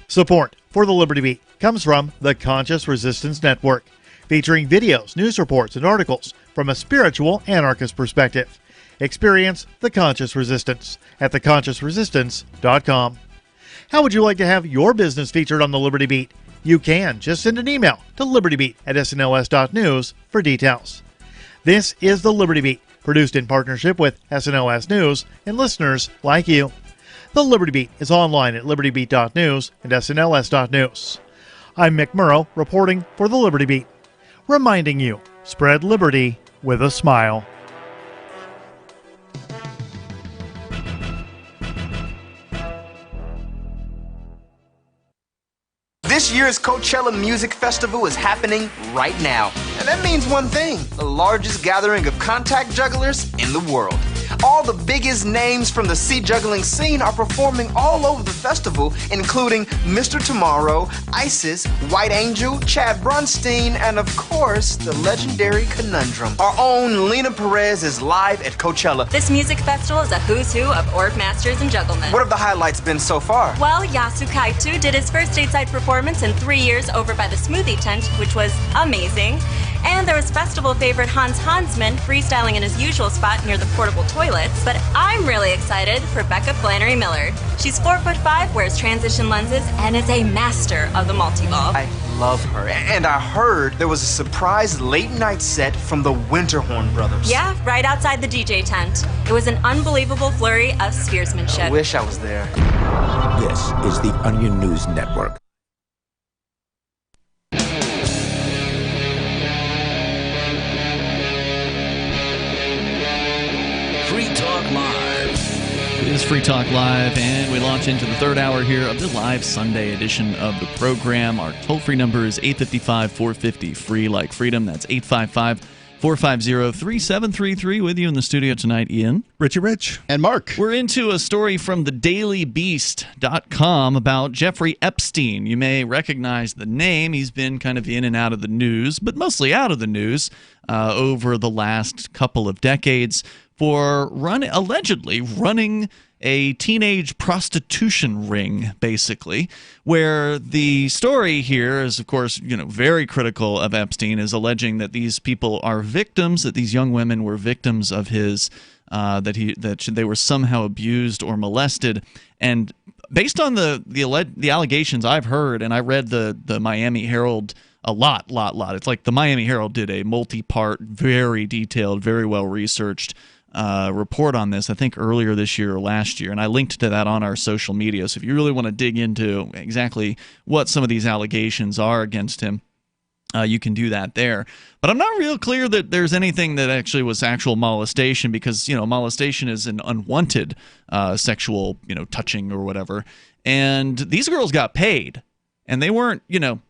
Support for the Liberty Beat comes from the Conscious Resistance Network, featuring videos, news reports, and articles from a spiritual anarchist perspective. Experience the Conscious Resistance at theconsciousresistance.com. How would you like to have your business featured on the Liberty Beat? You can. Just send an email to libertybeat@snls.news for details. This is the Liberty Beat, produced in partnership with SNLS News and listeners like you. The Liberty Beat is online at libertybeat.news and snls.news. I'm Mick Murrow, reporting for the Liberty Beat, reminding you, spread liberty with a smile. This year's Coachella Music Festival is happening right now. And that means one thing, the largest gathering of contact jugglers in the world. All the biggest names from the sea juggling scene are performing all over the festival, including Mr. Tomorrow, Isis, White Angel, Chad Brunstein, and of course, the legendary Conundrum. Our own Lena Perez is live at Coachella. This music festival is a who's who of org masters and jugglemen. What have the highlights been so far? Well, Yasu Kaitu did his first stateside performance in 3 years over by the Smoothie Tent, which was amazing. And there was festival favorite Hans Hansman freestyling in his usual spot near the portable toilets. But I'm really excited for Becca Flannery Millard. She's 4'5", wears transition lenses, and is a master of the multi-ball. I love her. And I heard there was a surprise late night set from the Winterhorn Brothers. Yeah, right outside the DJ tent. It was an unbelievable flurry of spearsmanship. I wish I was there. This is the Onion News Network. Free Talk Live. It is Free Talk Live, and we launch into the third hour here of the live Sunday edition of the program. Our toll-free number is 855-450-FREE, like freedom. That's 855-450-3733. With you in the studio tonight, Ian. Richie Rich. And Mark. We're into a story from thedailybeast.com about Jeffrey Epstein. You may recognize the name. He's been kind of in and out of the news, but mostly out of the news over the last couple of decades for allegedly running a teenage prostitution ring, basically, where the story here is, of course, very critical of Epstein, is alleging that these people are victims, that these young women were victims of his, that they were somehow abused or molested. And based on the allegations I've heard, and I read the Miami Herald a lot. It's like the Miami Herald did a multi-part, very detailed, very well-researched report on this, I think earlier this year or last year, and I linked to that on our social media. So if you really want to dig into exactly what some of these allegations are against him, you can do that there. But I'm not real clear that there's anything that actually was actual molestation, because molestation is an unwanted sexual touching or whatever, and these girls got paid. And they weren't,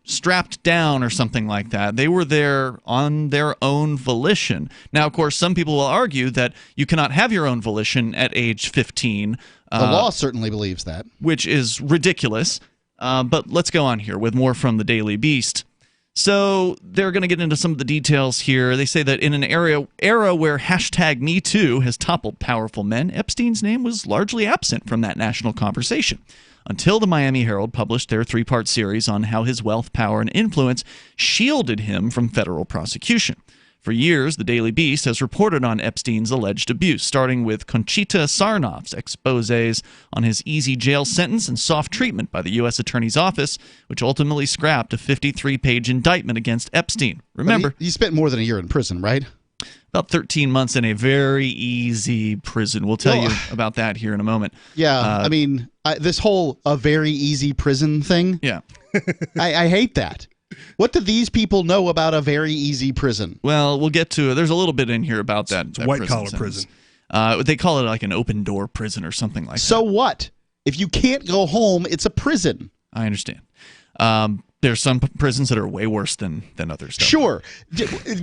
strapped down or something like that. They were there on their own volition. Now, of course, some people will argue that you cannot have your own volition at age 15. The law certainly believes that. Which is ridiculous. But let's go on here with more from the Daily Beast. So they're going to get into some of the details here. They say that in an era where #MeToo has toppled powerful men, Epstein's name was largely absent from that national conversation, until the Miami Herald published their 3-part series on how his wealth, power, and influence shielded him from federal prosecution. For years, the Daily Beast has reported on Epstein's alleged abuse, starting with Conchita Sarnoff's exposés on his easy jail sentence and soft treatment by the U.S. Attorney's Office, which ultimately scrapped a 53-page indictment against Epstein. Remember, he spent more than a year in prison, right? About 13 months in a very easy prison. We'll tell you about that here in a moment. Yeah, this whole a very easy prison thing. Yeah. I hate that. What do these people know about a very easy prison? Well, we'll get to it. There's a little bit in here about that. It's a white-collar prison. They call it like an open-door prison or something like that. So what? If you can't go home, it's a prison. I understand. There's some prisons that are way worse than others. Though. Sure.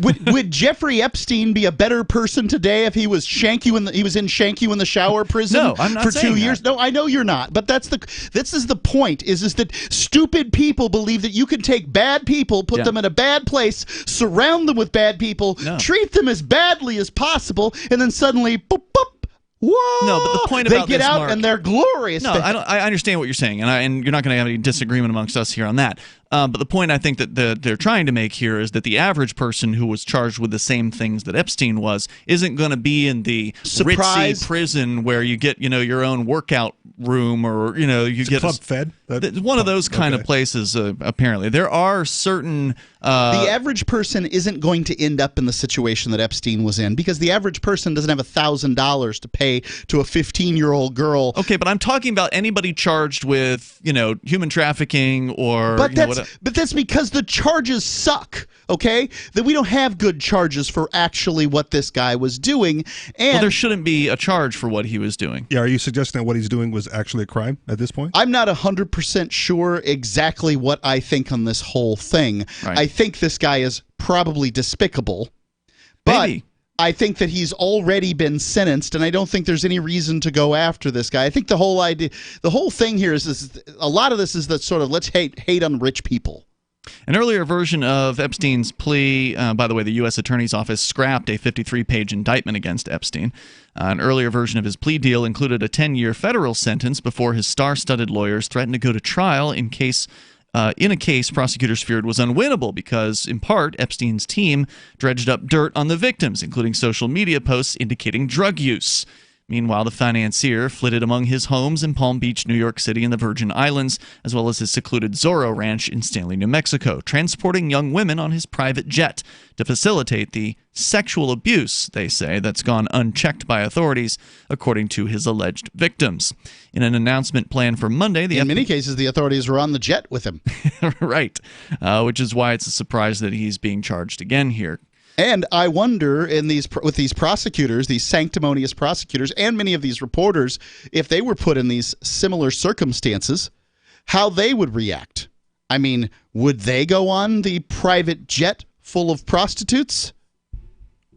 Would Jeffrey Epstein be a better person today if he was he was in Shank You in the Shower prison no, I'm not for saying 2 years? that. No, I know you're not. But this is the point, is that stupid people believe that you can take bad people, put them in a bad place, surround them with bad people, treat them as badly as possible, and then suddenly, boop, boop, whoa! No, but the point they about get this, out Mark, and they're glorious. No, I understand what you're saying, and you're not going to have any disagreement amongst us here on that. But the point I think that they're trying to make here is that the average person who was charged with the same things that Epstein was isn't going to be in the ritzy prison where you get your own workout room, or you get Club Fed. One of those kind of places. Apparently, there are certain. The average person isn't going to end up in the situation that Epstein was in, because the average person doesn't have $1,000 to pay to a 15-year-old girl. Okay, but I'm talking about anybody charged with human trafficking or. But that's because the charges suck, okay? That we don't have good charges for actually what this guy was doing. And well, there shouldn't be a charge for what he was doing. Yeah, are you suggesting that what he's doing was actually a crime at this point? I'm not 100% sure exactly what I think on this whole thing. Right. I think this guy is probably despicable. But Maybe. I think that he's already been sentenced, and I don't think there's any reason to go after this guy. I think the whole thing here is a lot of this is that sort of let's hate on rich people. An earlier version of Epstein's plea, by the way, the U.S. Attorney's Office scrapped a 53-page indictment against Epstein. An earlier version of his plea deal included a 10-year federal sentence before his star-studded lawyers threatened to go to trial in a case prosecutors feared was unwinnable because, in part, Epstein's team dredged up dirt on the victims, including social media posts indicating drug use. Meanwhile, the financier flitted among his homes in Palm Beach, New York City, and the Virgin Islands, as well as his secluded Zorro Ranch in Stanley, New Mexico, transporting young women on his private jet to facilitate the sexual abuse, they say, that's gone unchecked by authorities, according to his alleged victims. In an announcement planned for Monday, in many cases, the authorities were on the jet with him. Right, which is why it's a surprise that he's being charged again here. And I wonder, with these prosecutors, these sanctimonious prosecutors, and many of these reporters, if they were put in these similar circumstances, how they would react. I mean, would they go on the private jet full of prostitutes?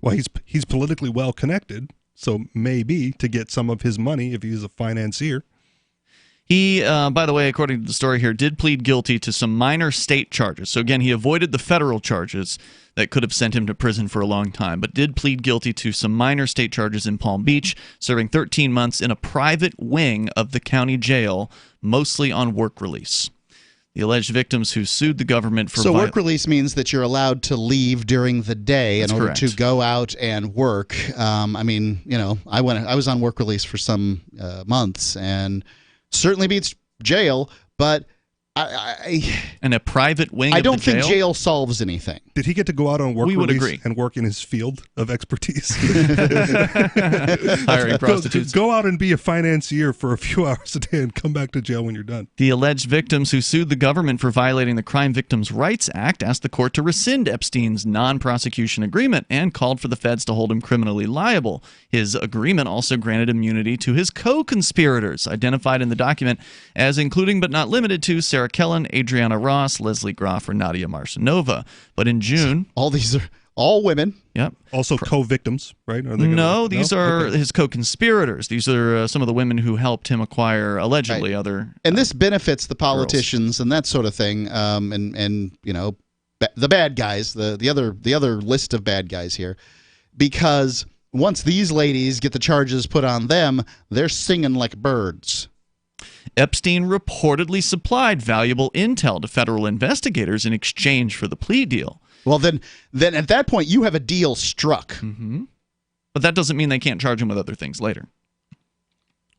Well, he's politically well connected, so maybe to get some of his money if he's a financier. He, by the way, according to the story here, did plead guilty to some minor state charges. So again, he avoided the federal charges that could have sent him to prison for a long time, but did plead guilty to some minor state charges in Palm Beach, serving 13 months in a private wing of the county jail, mostly on work release. The alleged victims who sued the government for work release means that you're allowed to leave during the day in order to go out and work. I was on work release for some months, and certainly beats jail, but in a private wing I of don't the think jail? jail solves anything. Did he get to go out on work We would release agree. and work in his field of expertise? Hiring prostitutes. Go out and be a financier for a few hours a day and come back to jail when you're done. The alleged victims who sued the government for violating the Crime Victims' Rights Act asked the court to rescind Epstein's non-prosecution agreement and called for the feds to hold him criminally liable. His agreement also granted immunity to his co-conspirators, identified in the document as including but not limited to Sarah Sarah Kellen, Adriana Ross, Leslie Groff, or Nadia Marcinova. But in June... All these are all women. Yep. Also co-victims, right? Are they no, these are Okay. his co-conspirators. These are some of the women who helped him acquire, allegedly, other... And this benefits the politicians and that sort of thing, and you know, the bad guys, the other list of bad guys here, because once these ladies get the charges put on them, they're singing like birds. Epstein reportedly supplied valuable intel to federal investigators in exchange for the plea deal. Well, then at that point, you have a deal struck. Mm-hmm. But that doesn't mean they can't charge him with other things later.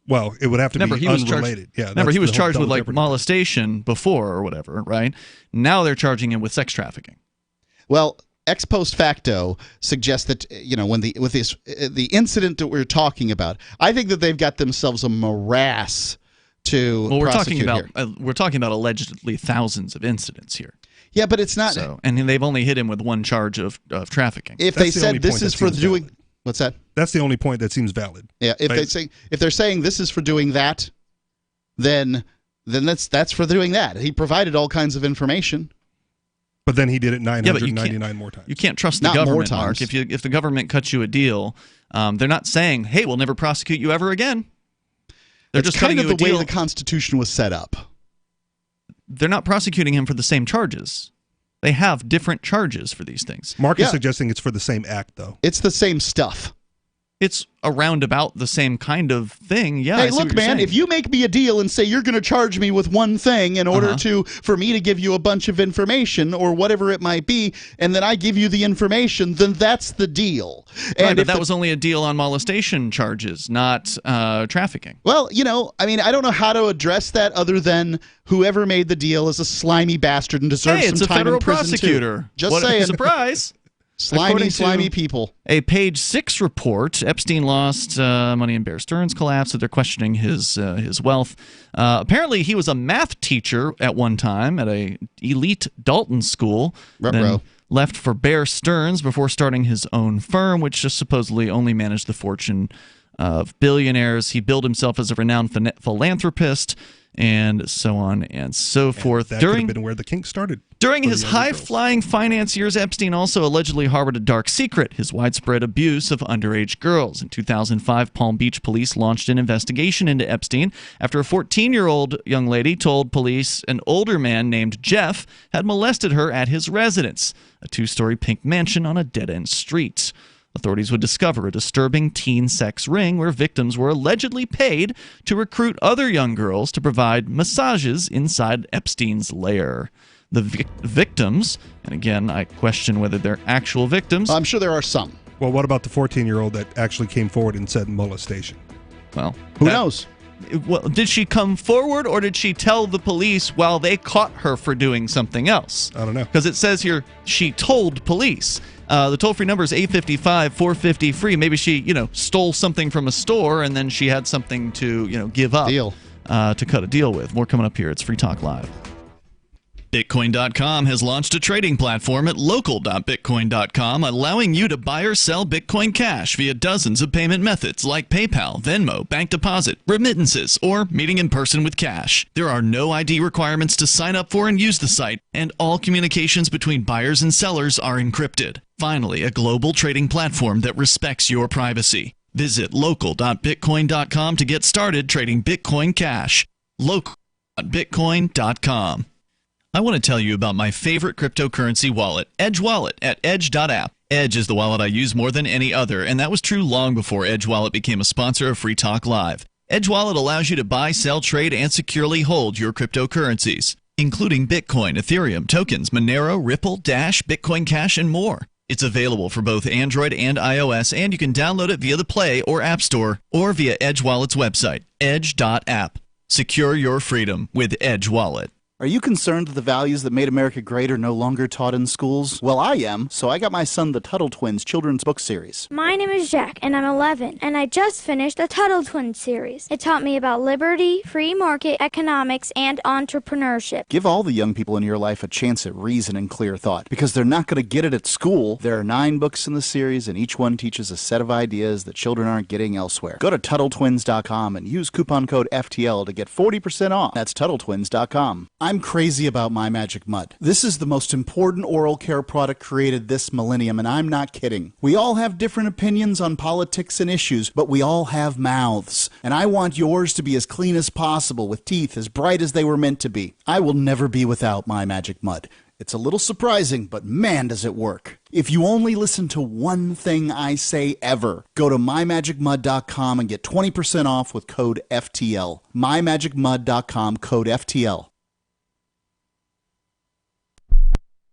Well, it would have to be unrelated. Remember, he was charged with like molestation before or whatever, right? Now they're charging him with sex trafficking. Well, ex post facto suggests that, you know, the incident that we're talking about, I think that they've got themselves a morass to prosecute here. We're talking about allegedly thousands of incidents here. Yeah, but it's not. So, and they've only hit him with one charge of trafficking. If they said this is for doing, valid. What's that? That's the only point that seems valid. Yeah, if they're saying this is for doing that, then that's for doing that. He provided all kinds of information. But then he did it 999 more times. You can't trust the government, Mark. If the government cuts you a deal, they're not saying, "Hey, we'll never prosecute you ever again." They're just cutting kind of you a the deal. way the Constitution was set up. They're not prosecuting him for the same charges. They have different charges for these things. Mark is suggesting it's for the same act, though. It's the same stuff. It's around about the same kind of thing. Yeah. Hey, look, man, if you make me a deal and say you're going to charge me with one thing in order for me to give you a bunch of information or whatever it might be, and then I give you the information, then that's the deal. And right, but that was only a deal on molestation charges, not trafficking. Well, you know, I mean, I don't know how to address that other than whoever made the deal is a slimy bastard and deserves it's some a time federal in prison prosecutor. too. Just What a saying. surprise. Slimy people. A Page 6 report, Epstein lost money in Bear Stearns collapse, so they're questioning his wealth. Apparently, he was a math teacher at one time at a elite Dalton school. Then left for Bear Stearns before starting his own firm, which just supposedly only managed the fortune of billionaires. He billed himself as a renowned philanthropist, and so on and so forth. That could have been where the kink started. During his high-flying finance years, Epstein also allegedly harbored a dark secret, his widespread abuse of underage girls. In 2005, Palm Beach police launched an investigation into Epstein after a 14-year-old young lady told police an older man named Jeff had molested her at his residence, a two-story pink mansion on a dead-end street. Authorities would discover a disturbing teen sex ring where victims were allegedly paid to recruit other young girls to provide massages inside Epstein's lair. The victims, and again, I question whether they're actual victims. I'm sure there are some. Well, what about the 14-year-old that actually came forward and said molestation? Well, who knows? Well, did she come forward or did she tell the police while they caught her for doing something else? I don't know. Because it says here she told police. The toll-free number is 855-450-FREE. Maybe she, stole something from a store and then she had something to, give up. To cut a deal with. More coming up here. It's Free Talk Live. Bitcoin.com has launched a trading platform at local.bitcoin.com, allowing you to buy or sell Bitcoin Cash via dozens of payment methods like PayPal, Venmo, bank deposit, remittances, or meeting in person with cash. There are no ID requirements to sign up for and use the site, and all communications between buyers and sellers are encrypted. Finally, a global trading platform that respects your privacy. Visit local.bitcoin.com to get started trading Bitcoin Cash. Local.bitcoin.com. I want to tell you about my favorite cryptocurrency wallet, Edge Wallet, at edge.app. Edge is the wallet I use more than any other, and that was true long before Edge Wallet became a sponsor of Free Talk Live. Edge Wallet allows you to buy, sell, trade, and securely hold your cryptocurrencies, including Bitcoin, Ethereum, tokens, Monero, Ripple, Dash, Bitcoin Cash, and more. It's available for both Android and iOS, and you can download it via the Play or App Store or via Edge Wallet's website, edge.app. Secure your freedom with Edge Wallet. Are you concerned that the values that made America great are no longer taught in schools? Well, I am, so I got my son the Tuttle Twins children's book series. My name is Jack, and I'm 11, and I just finished the Tuttle Twins series. It taught me about liberty, free market economics, and entrepreneurship. Give all the young people in your life a chance at reason and clear thought, because they're not going to get it at school. There are 9 books in the series, and each one teaches a set of ideas that children aren't getting elsewhere. Go to TuttleTwins.com and use coupon code FTL to get 40% off. That's TuttleTwins.com. I'm crazy about My Magic Mud. This is the most important oral care product created this millennium, and I'm not kidding. We all have different opinions on politics and issues, but we all have mouths, and I want yours to be as clean as possible with teeth as bright as they were meant to be. I will never be without My Magic Mud. It's a little surprising, but man, does it work. If you only listen to one thing I say ever, go to mymagicmud.com and get 20% off with code FTL. mymagicmud.com, code FTL.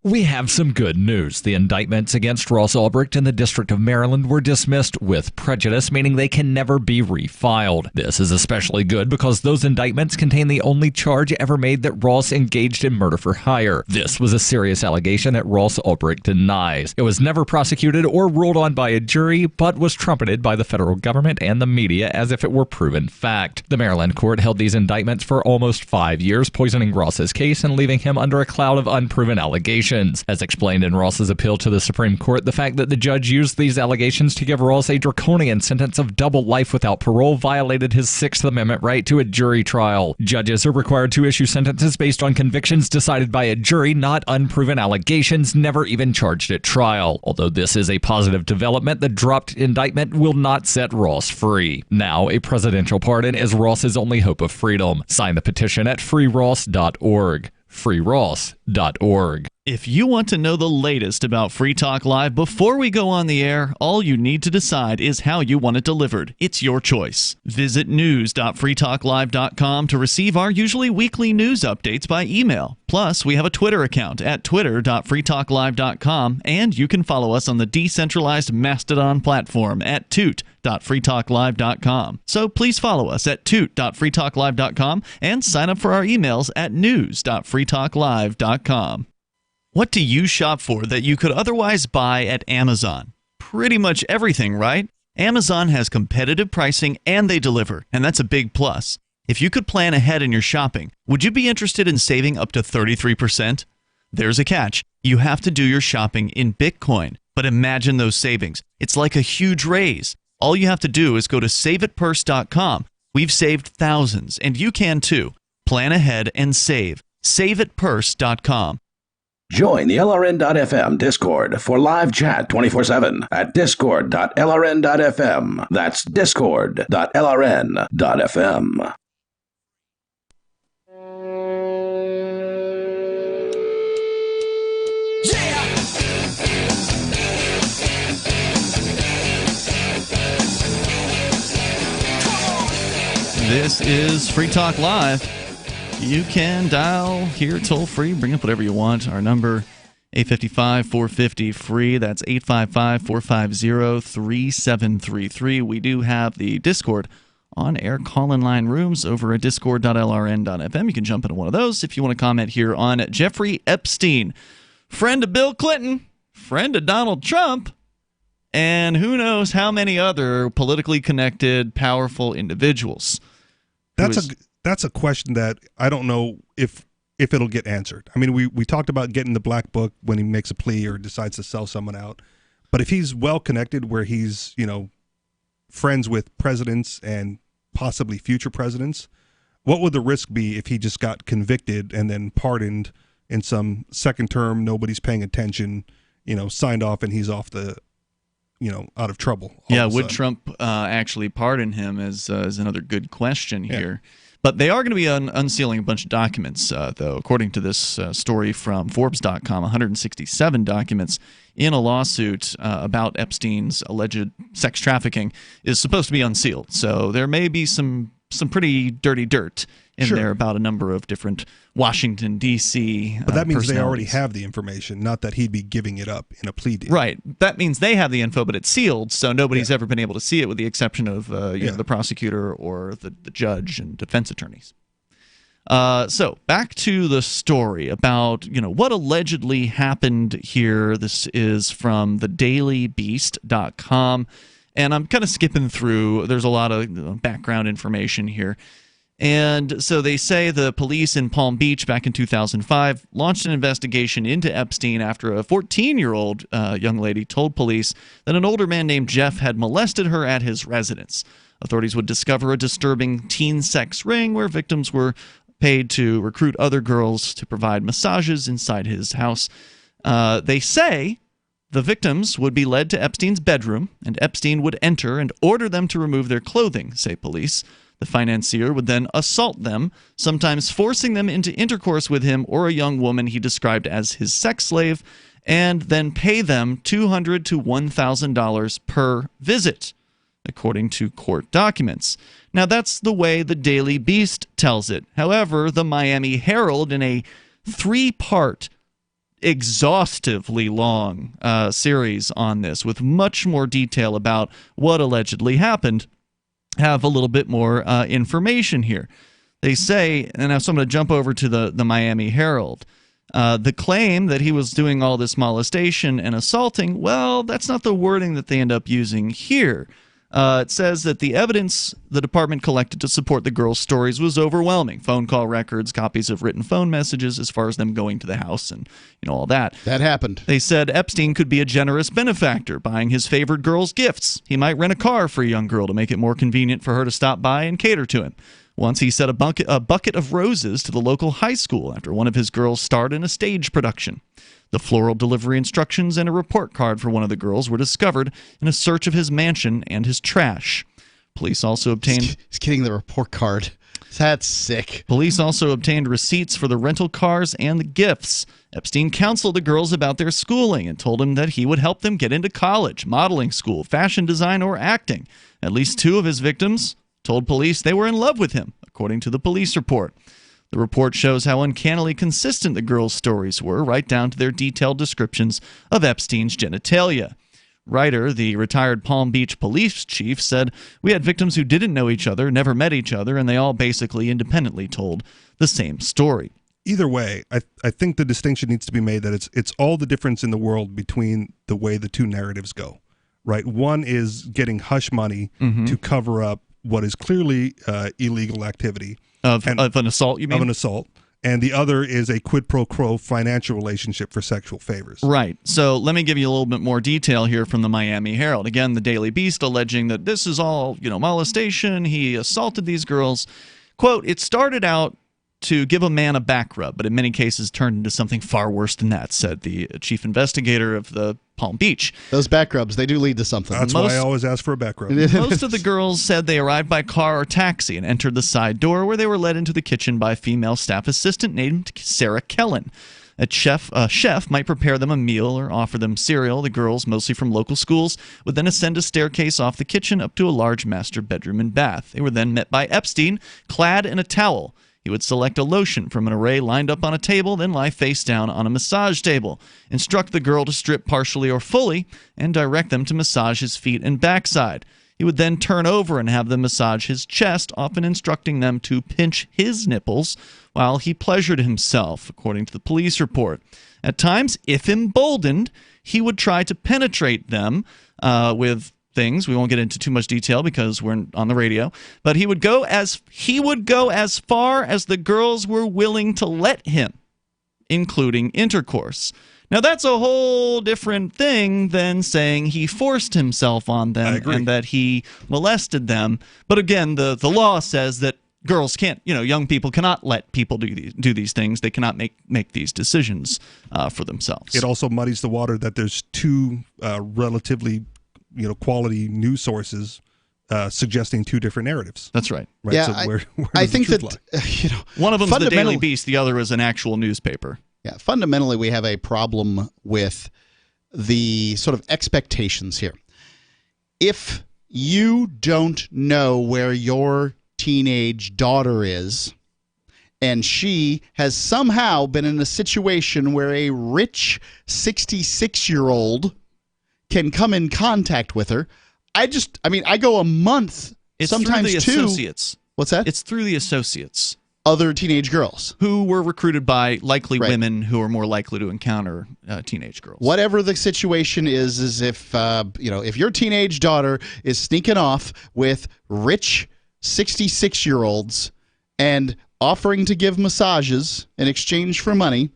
We have some good news. The indictments against Ross Ulbricht in the District of Maryland were dismissed with prejudice, meaning they can never be refiled. This is especially good because those indictments contain the only charge ever made that Ross engaged in murder for hire. This was a serious allegation that Ross Ulbricht denies. It was never prosecuted or ruled on by a jury, but was trumpeted by the federal government and the media as if it were proven fact. The Maryland court held these indictments for almost 5 years, poisoning Ross's case and leaving him under a cloud of unproven allegations. As explained in Ross's appeal to the Supreme Court, the fact that the judge used these allegations to give Ross a draconian sentence of double life without parole violated his Sixth Amendment right to a jury trial. Judges are required to issue sentences based on convictions decided by a jury, not unproven allegations never even charged at trial. Although this is a positive development, the dropped indictment will not set Ross free. Now, a presidential pardon is Ross's only hope of freedom. Sign the petition at freeross.org. freeross.org. If you want to know the latest about Free Talk Live before we go on the air, all you need to decide is how you want it delivered. It's your choice. Visit news.freetalklive.com to receive our usually weekly news updates by email. Plus, we have a Twitter account at twitter.freetalklive.com, and you can follow us on the decentralized Mastodon platform at toot.freetalklive.com. So please follow us at toot.freetalklive.com and sign up for our emails at news.freetalklive.com. What do you shop for that you could otherwise buy at Amazon? Pretty much everything, right? Amazon has competitive pricing and they deliver, and that's a big plus. If you could plan ahead in your shopping, would you be interested in saving up to 33%? There's a catch. You have to do your shopping in Bitcoin. But imagine those savings. It's like a huge raise. All you have to do is go to saveatpurse.com. We've saved thousands, and you can too. Plan ahead and save. Saveatpurse.com. Join the LRN.FM Discord for live chat 24/7 at discord.lrn.fm. That's discord.lrn.fm. This is Free Talk Live. You can dial here toll free, bring up whatever you want. Our number, 855-450-FREE. That's 855-450-3733. We do have the Discord on-air call-in line rooms over at discord.lrn.fm. You can jump into one of those if you want to comment here on Jeffrey Epstein, friend of Bill Clinton, friend of Donald Trump, and who knows how many other politically connected, powerful individuals. That's a question that I don't know if it'll get answered. I mean, we talked about getting the black book when he makes a plea or decides to sell someone out. But if he's well connected where he's, friends with presidents and possibly future presidents, what would the risk be if he just got convicted and then pardoned in some second term, nobody's paying attention, signed off and he's off the out of trouble? Yeah, would Trump actually pardon him is another good question here. But they are going to be unsealing a bunch of documents, though. According to this story from Forbes.com, 167 documents in a lawsuit about Epstein's alleged sex trafficking is supposed to be unsealed. So there may be some pretty dirty dirt in there about a number of different Washington, D.C. But that means they already have the information, not that he'd be giving it up in a plea deal. Right. That means they have the info, but it's sealed, so nobody's ever been able to see it with the exception of the prosecutor or the judge and defense attorneys. So back to the story about what allegedly happened here. This is from thedailybeast.com, and I'm kind of skipping through. There's a lot of background information here. And so they say the police in Palm Beach back in 2005 launched an investigation into Epstein after a 14-year-old young lady told police that an older man named Jeff had molested her at his residence. Authorities would discover a disturbing teen sex ring where victims were paid to recruit other girls to provide massages inside his house. They say the victims would be led to Epstein's bedroom, and Epstein would enter and order them to remove their clothing, say police. The financier would then assault them, sometimes forcing them into intercourse with him or a young woman he described as his sex slave, and then pay them $200 to $1,000 per visit, according to court documents. Now, that's the way the Daily Beast tells it. However, the Miami Herald, in a 3-part, exhaustively long series on this, with much more detail about what allegedly happened, have a little bit more information here. They say, and now so I'm going to jump over to the Miami Herald. The claim that he was doing all this molestation and assaulting, well, that's not the wording that they end up using here. It says that the evidence the department collected to support the girls' stories was overwhelming. Phone call records, copies of written phone messages as far as them going to the house and all that. That happened. They said Epstein could be a generous benefactor, buying his favorite girls gifts. He might rent a car for a young girl to make it more convenient for her to stop by and cater to him. Once he sent a bucket of roses to the local high school after one of his girls starred in a stage production. The floral delivery instructions and a report card for one of the girls were discovered in a search of his mansion and his trash. Police also obtained... He's getting the report card. That's sick. Police also obtained receipts for the rental cars and the gifts. Epstein counseled the girls about their schooling and told them that he would help them get into college, modeling school, fashion design, or acting. At least 2 of his victims told police they were in love with him, according to the police report. The report shows how uncannily consistent the girls' stories were, right down to their detailed descriptions of Epstein's genitalia. Ryder, the retired Palm Beach police chief, said, "We had victims who didn't know each other, never met each other, and they all basically independently told the same story." Either way, I think the distinction needs to be made that it's all the difference in the world between the way the 2 narratives go, right? One is getting hush money to cover up what is clearly illegal activity. Of an assault, you mean? Of an assault. And the other is a quid pro quo financial relationship for sexual favors. Right. So let me give you a little bit more detail here from the Miami Herald. Again, the Daily Beast alleging that this is all, molestation. He assaulted these girls. Quote, "It started out to give a man a back rub, but in many cases turned into something far worse than that," said the chief investigator of the Palm Beach. Those back rubs, they do lead to something. That's why I always ask for a back rub. Most of the girls said they arrived by car or taxi and entered the side door, where they were led into the kitchen by a female staff assistant named Sarah Kellen. A chef might prepare them a meal or offer them cereal. The girls, mostly from local schools, would then ascend a staircase off the kitchen up to a large master bedroom and bath. They were then met by Epstein, clad in a towel. He would select a lotion from an array lined up on a table, then lie face down on a massage table, instruct the girl to strip partially or fully, and direct them to massage his feet and backside. He would then turn over and have them massage his chest, often instructing them to pinch his nipples while he pleasured himself, according to the police report. At times, if emboldened, he would try to penetrate them with things. We won't get into too much detail because we're on the radio. But he would go as far as the girls were willing to let him, including intercourse. Now, that's a whole different thing than saying he forced himself on them and that he molested them. But again, the law says that girls can't, young people cannot let people do these things. They cannot make these decisions for themselves. It also muddies the water that there's 2 relatively quality news sources suggesting 2 different narratives. That's right. Yeah, so where I think that one of them is the Daily Beast, the other is an actual newspaper. Yeah, fundamentally, we have a problem with the sort of expectations here. If you don't know where your teenage daughter is, and she has somehow been in a situation where a rich 66-year-old can come in contact with her, I go a month, sometimes through the 2. Associates. What's that? It's through the associates. Other teenage girls. Who were recruited by likely women who are more likely to encounter teenage girls. Whatever the situation is if your teenage daughter is sneaking off with rich 66-year-olds and offering to give massages in exchange for money,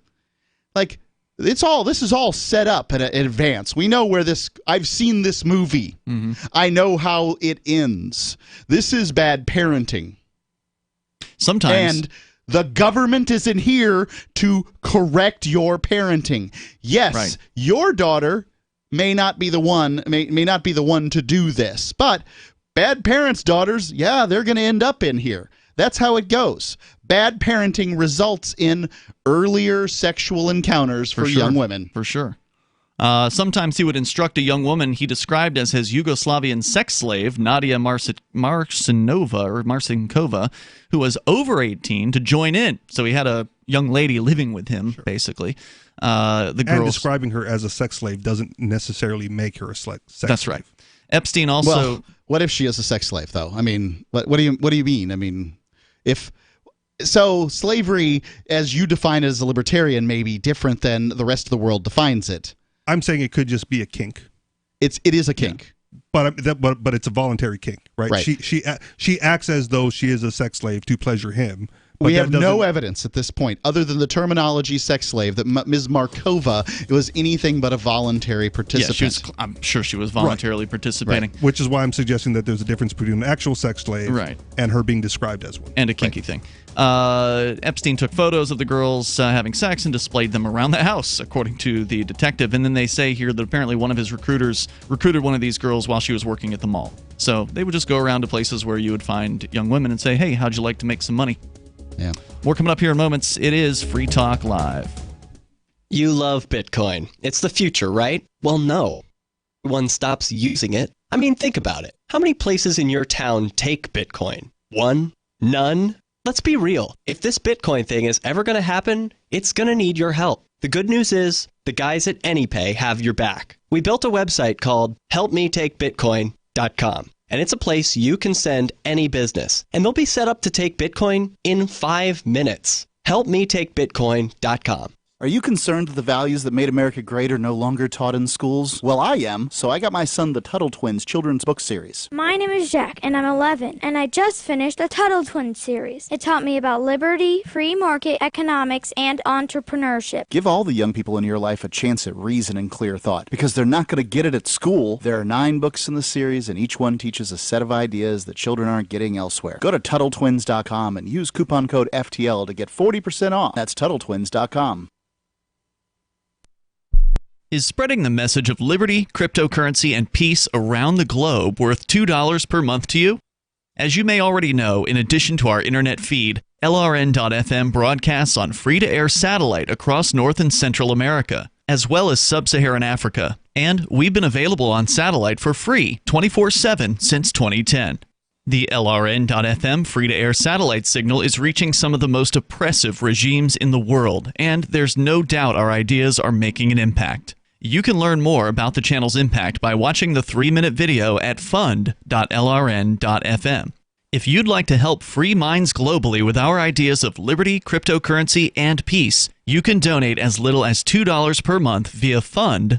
this is all set up in advance. We know where I've seen this movie. Mm-hmm. I know how it ends. This is bad parenting. Sometimes. And The government isn't here to correct your parenting. Yes, your daughter may not be the one to do this, but bad parents' daughters, yeah, they're going to end up in here. That's how it goes. Bad parenting results in earlier sexual encounters for young women. For sure. Sometimes he would instruct a young woman he described as his Yugoslavian sex slave, Nadia Marcinkova, who was over 18, to join in. So he had a young lady living with him, basically. And describing her as a sex slave doesn't necessarily make her a sex slave. That's right. Epstein also... Well, what if she is a sex slave, though? I mean, what do you mean? I mean, so slavery, as you define it as a libertarian, may be different than the rest of the world defines it. I'm saying it could just be a kink. It is a kink, but it's a voluntary kink, right? She acts as though she is a sex slave to pleasure him. We have no evidence at this point, other than the terminology "sex slave," that Ms. Markova was anything but a voluntary participant. Yeah, I'm sure she was voluntarily participating. Right. Which is why I'm suggesting that there's a difference between an actual sex slave and her being described as one. And a kinky thing. Epstein took photos of the girls having sex and displayed them around the house, according to the detective. And then they say here that apparently one of his recruiters recruited one of these girls while she was working at the mall. So they would just go around to places where you would find young women and say, hey, how'd you like to make some money? Yeah. More coming up here in moments. It is Free Talk Live. You love Bitcoin. It's the future, right? Well, no. One stops using it. I mean, think about it. How many places in your town take Bitcoin? One? None? Let's be real. If this Bitcoin thing is ever going to happen, it's going to need your help. The good news is the guys at AnyPay have your back. We built a website called helpmetakebitcoin.com. And it's a place you can send any business. And they'll be set up to take Bitcoin in 5 minutes. HelpMeTakeBitcoin.com. Are you concerned that the values that made America great are no longer taught in schools? Well, I am, so I got my son the Tuttle Twins children's book series. My name is Jack, and I'm 11, and I just finished the Tuttle Twins series. It taught me about liberty, free market economics, and entrepreneurship. Give all the young people in your life a chance at reason and clear thought, because they're not going to get it at school. There are 9 books in the series, and each one teaches a set of ideas that children aren't getting elsewhere. Go to TuttleTwins.com and use coupon code FTL to get 40% off. That's TuttleTwins.com. Is spreading the message of liberty, cryptocurrency, and peace around the globe worth $2 per month to you? As you may already know, in addition to our internet feed, LRN.FM broadcasts on free-to-air satellite across North and Central America, as well as Sub-Saharan Africa. And we've been available on satellite for free 24/7 since 2010. The LRN.FM free-to-air satellite signal is reaching some of the most oppressive regimes in the world, and there's no doubt our ideas are making an impact. You can learn more about the channel's impact by watching the 3-minute video at fund.lrn.fm. If you'd like to help free minds globally with our ideas of liberty, cryptocurrency, and peace, you can donate as little as $2 per month via fund.lrn.fm.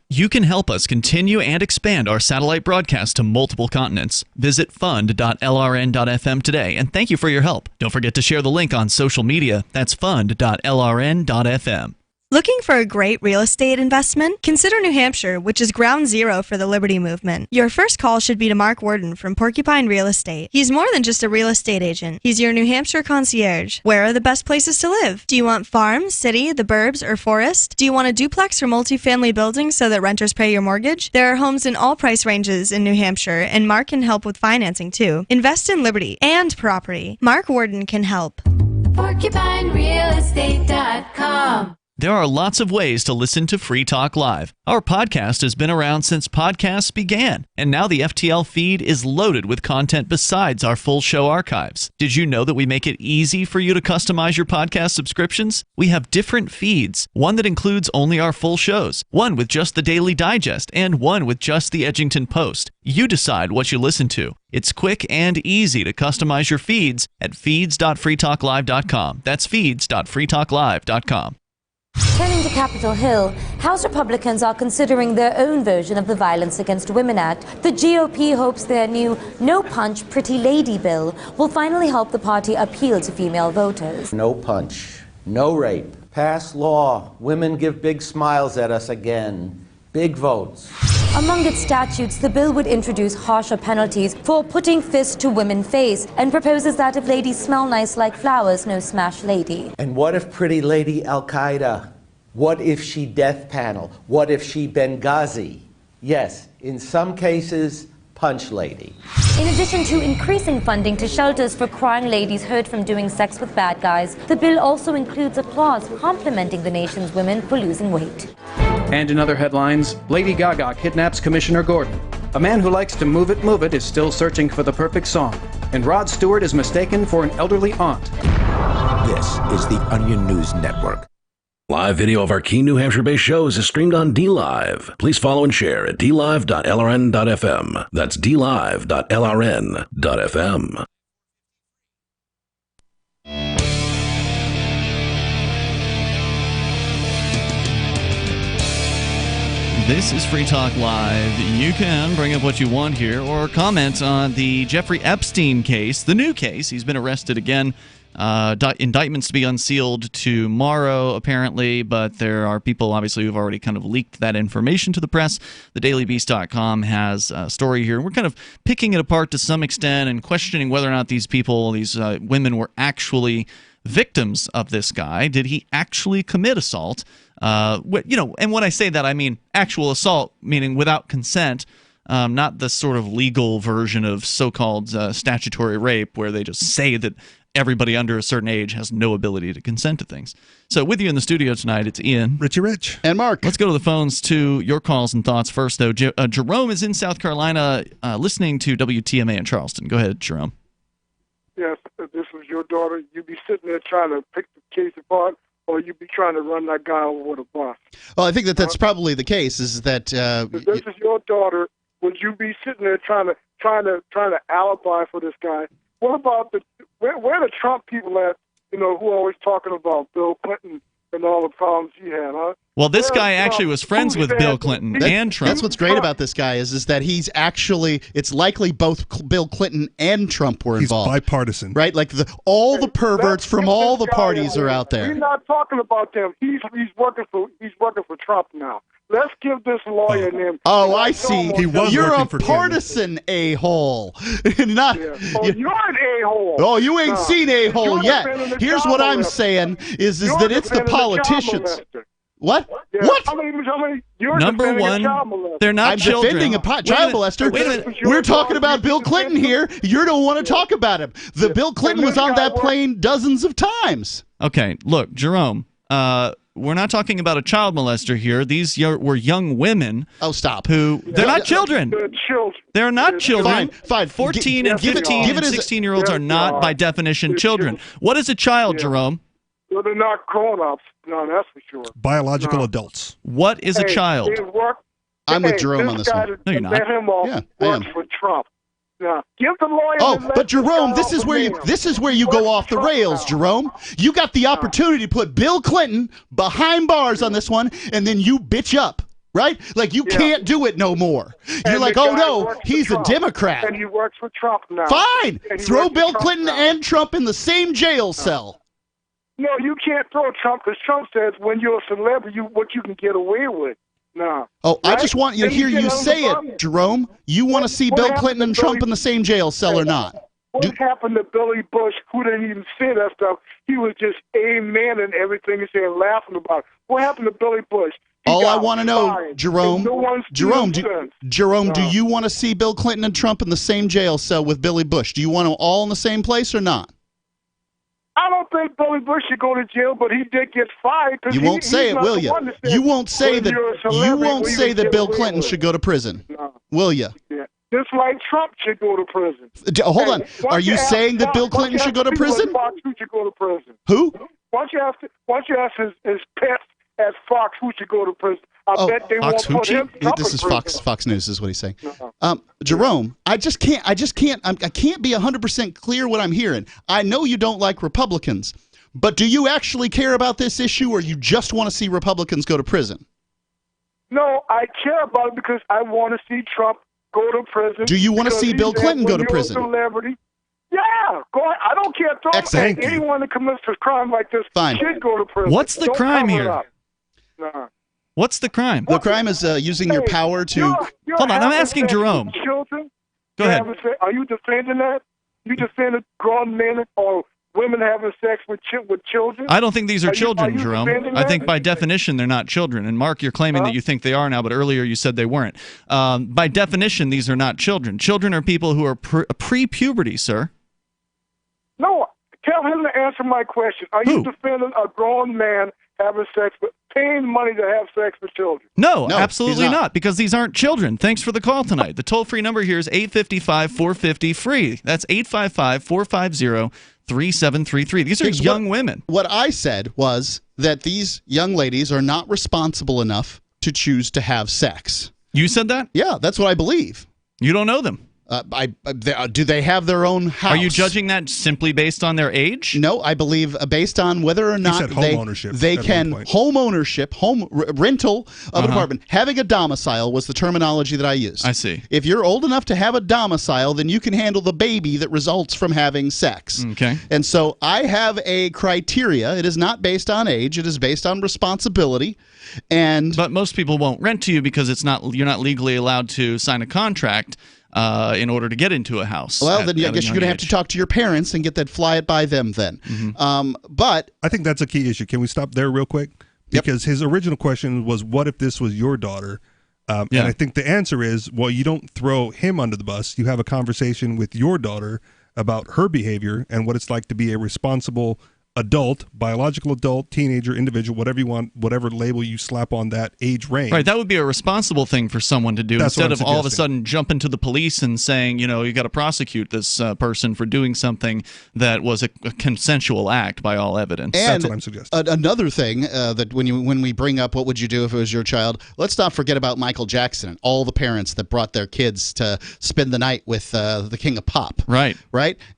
You can help us continue and expand our satellite broadcast to multiple continents. Visit fund.lrn.fm today, and thank you for your help. Don't forget to share the link on social media. That's fund.lrn.fm. Looking for a great real estate investment? Consider New Hampshire, which is ground zero for the Liberty Movement. Your first call should be to Mark Worden from Porcupine Real Estate. He's more than just a real estate agent. He's your New Hampshire concierge. Where are the best places to live? Do you want farm, city, the burbs, or forest? Do you want a duplex or multifamily building so that renters pay your mortgage? There are homes in all price ranges in New Hampshire, and Mark can help with financing too. Invest in liberty and property. Mark Worden can help. PorcupineRealEstate.com. There are lots of ways to listen to Free Talk Live. Our podcast has been around since podcasts began, and now the FTL feed is loaded with content besides our full show archives. Did you know that we make it easy for you to customize your podcast subscriptions? We have different feeds, one that includes only our full shows, one with just the Daily Digest, and one with just the Edgington Post. You decide what you listen to. It's quick and easy to customize your feeds at feeds.freetalklive.com. That's feeds.freetalklive.com. Turning to Capitol Hill, House Republicans are considering their own version of the Violence Against Women Act. The GOP hopes their new No Punch, Pretty Lady bill will finally help the party appeal to female voters. No punch, no rape. Pass law. Women give big smiles at us again. Big votes. Among its statutes, the bill would introduce harsher penalties for putting fists to women's face and proposes that if ladies smell nice like flowers, no smash lady. And what if Pretty Lady Al-Qaeda? What if she death panel? What if she Benghazi? Yes, in some cases, punch lady. In addition to increasing funding to shelters for crying ladies hurt from doing sex with bad guys, the bill also includes a clause complimenting the nation's women for losing weight. And in other headlines, Lady Gaga kidnaps Commissioner Gordon. A man who likes to move it is still searching for the perfect song. And Rod Stewart is mistaken for an elderly aunt. This is the Onion News Network. Live video of our key New Hampshire-based shows is streamed on DLive. Please follow and share at dlive.lrn.fm. That's dlive.lrn.fm. This is Free Talk Live. You can bring up what you want here or comment on the Jeffrey Epstein case, the new case. He's been arrested again. Indictments to be unsealed tomorrow, apparently, but there are people, obviously, who've already kind of leaked that information to the press. TheDailyBeast.com has a story here. We're kind of picking it apart to some extent and questioning whether or not these people, these women, were actually victims of this guy. Did he actually commit assault? And when I say that, I mean actual assault, meaning without consent, not the sort of legal version of so-called statutory rape where they just say that everybody under a certain age has no ability to consent to things. So with you in the studio tonight, it's Ian. Richie Rich. And Mark. Let's go to the phones to your calls and thoughts first, though. Jerome is in South Carolina listening to WTMA in Charleston. Go ahead, Jerome. Yes, if this was your daughter, you'd be sitting there trying to pick the case apart, or you'd be trying to run that guy over with a bus. Well, I think that's probably the case. Is that if this is your daughter? Would you be sitting there trying to alibi for this guy? What about where the Trump people at? Who are always talking about Bill Clinton and all the problems he had, huh? Well, this guy actually was friends with Bill Clinton and Trump. That's what's great about this guy is that he's actually, it's likely both Bill Clinton and Trump were involved. He's bipartisan. Right? Like all the perverts from all the parties are out there. We're not talking about them. He's working for Trump now. Let's give this lawyer name. Oh, I see. You're a for partisan a-hole. Not. Yeah. Oh, you're an a-hole. Oh, you ain't seen a-hole yet. Here's what I'm saying is that it's the politicians. What? Yeah. What? Number one, they're not I'm children. defending a child molester. Wait a minute. We're talking about Bill Clinton here. You don't want to talk about him. The Bill Clinton was on that plane dozens of times. Okay, look, Jerome, we're not talking about a child molester here. These were young women. Oh, stop. They're not children. They're children. They're not children. Fine. 14 and 15 and 16-year-olds are not, by definition, children. What is a child, Jerome? Well, they're not grown-ups. No, that's for sure. Biological adults. What is a child? I'm with Jerome on this one. No, you're not. Yeah, I am. For Trump. Now, give the lawyer. Oh, but Jerome, this is where you go off the rails, Jerome. You got the opportunity to put Bill Clinton behind bars on this one, and then you bitch up, right? Like you can't do it no more. You're like, oh no, he's a Democrat. And he works for Trump now. Fine, throw Bill Clinton and Trump in the same jail cell. No, you can't throw Trump because Trump says when you're a celebrity, what you can get away with. No. Oh, right? I just want you to hear you say it, Jerome. You want to see Bill Clinton and Trump in the same jail cell or not? What happened to Billy Bush, who didn't even say that stuff? He was just amen and everything and saying, laughing about it. What happened to Billy Bush? All I want to know, Jerome, do you want to see Bill Clinton and Trump in the same jail cell with Billy Bush? Do you want them all in the same place or not? I don't think Billy Bush should go to jail, but he did get fired. You won't say it, will you? You won't say that. You won't say that Bill Clinton should go to prison, will you? Yeah. Just like Trump should go to prison. Hold on. Are you saying that Bill Clinton should go to prison? Fox, who should go to prison? Who? Why don't you ask his pets at Fox who should go to prison? I bet they won't put him. This is Fox News, is what he's saying. Jerome, I can't be 100% clear what I'm hearing. I know you don't like Republicans, but do you actually care about this issue, or you just want to see Republicans go to prison? No, I care about it because I want to see Trump go to prison. Do you want to see Bill Clinton go to prison? Celebrity. Yeah, go ahead. I don't care. Anyone that commits a crime like this should go to prison. What's the crime here? Nah. What's the crime? The crime is using your power to. Hold on, I'm asking Jerome. Children? Go ahead. Are you defending that? You defending grown men or women having sex with children? I don't think these are children, Jerome. defending I that? think by definition they're not children. And Mark, you're claiming that you think they are now, but earlier you said they weren't. By definition, these are not children. Children are people who are pre-puberty, sir. No, tell him to answer my question. Are you defending a grown man having sex with, paying money to have sex with children? No, absolutely not, because these aren't children. Thanks for the call tonight. The toll-free number here is 855-450-FREE. That's 855-450-3733. These are young women. What I said was that these young ladies are not responsible enough to choose to have sex. You said that? Yeah, that's what I believe. You don't know them. Do they have their own house? Are you judging that simply based on their age? No, I believe based on whether or not they can home ownership, rental of an apartment. Having a domicile was the terminology that I used. I see. If you're old enough to have a domicile, then you can handle the baby that results from having sex. Okay. And so I have a criteria. It is not based on age. It is based on responsibility. But most people won't rent to you because you're not legally allowed to sign a contract in order to get into a house. Well, then I guess you're going to have to talk to your parents and get that fly it by them then. But I think that's a key issue. Can we stop there real quick? Because his original question was, what if this was your daughter? And I think the answer is, well, you don't throw him under the bus. You have a conversation with your daughter about her behavior and what it's like to be a responsible adult, biological adult, teenager, individual, whatever you want, whatever label you slap on that age range. Right, that would be a responsible thing for someone to do instead of all of a sudden jumping to the police and saying, you got to prosecute this person for doing something that was a consensual act by all evidence. And that's what I'm suggesting. Another thing that when we bring up what would you do if it was your child, let's not forget about Michael Jackson and all the parents that brought their kids to spend the night with the King of Pop. Right.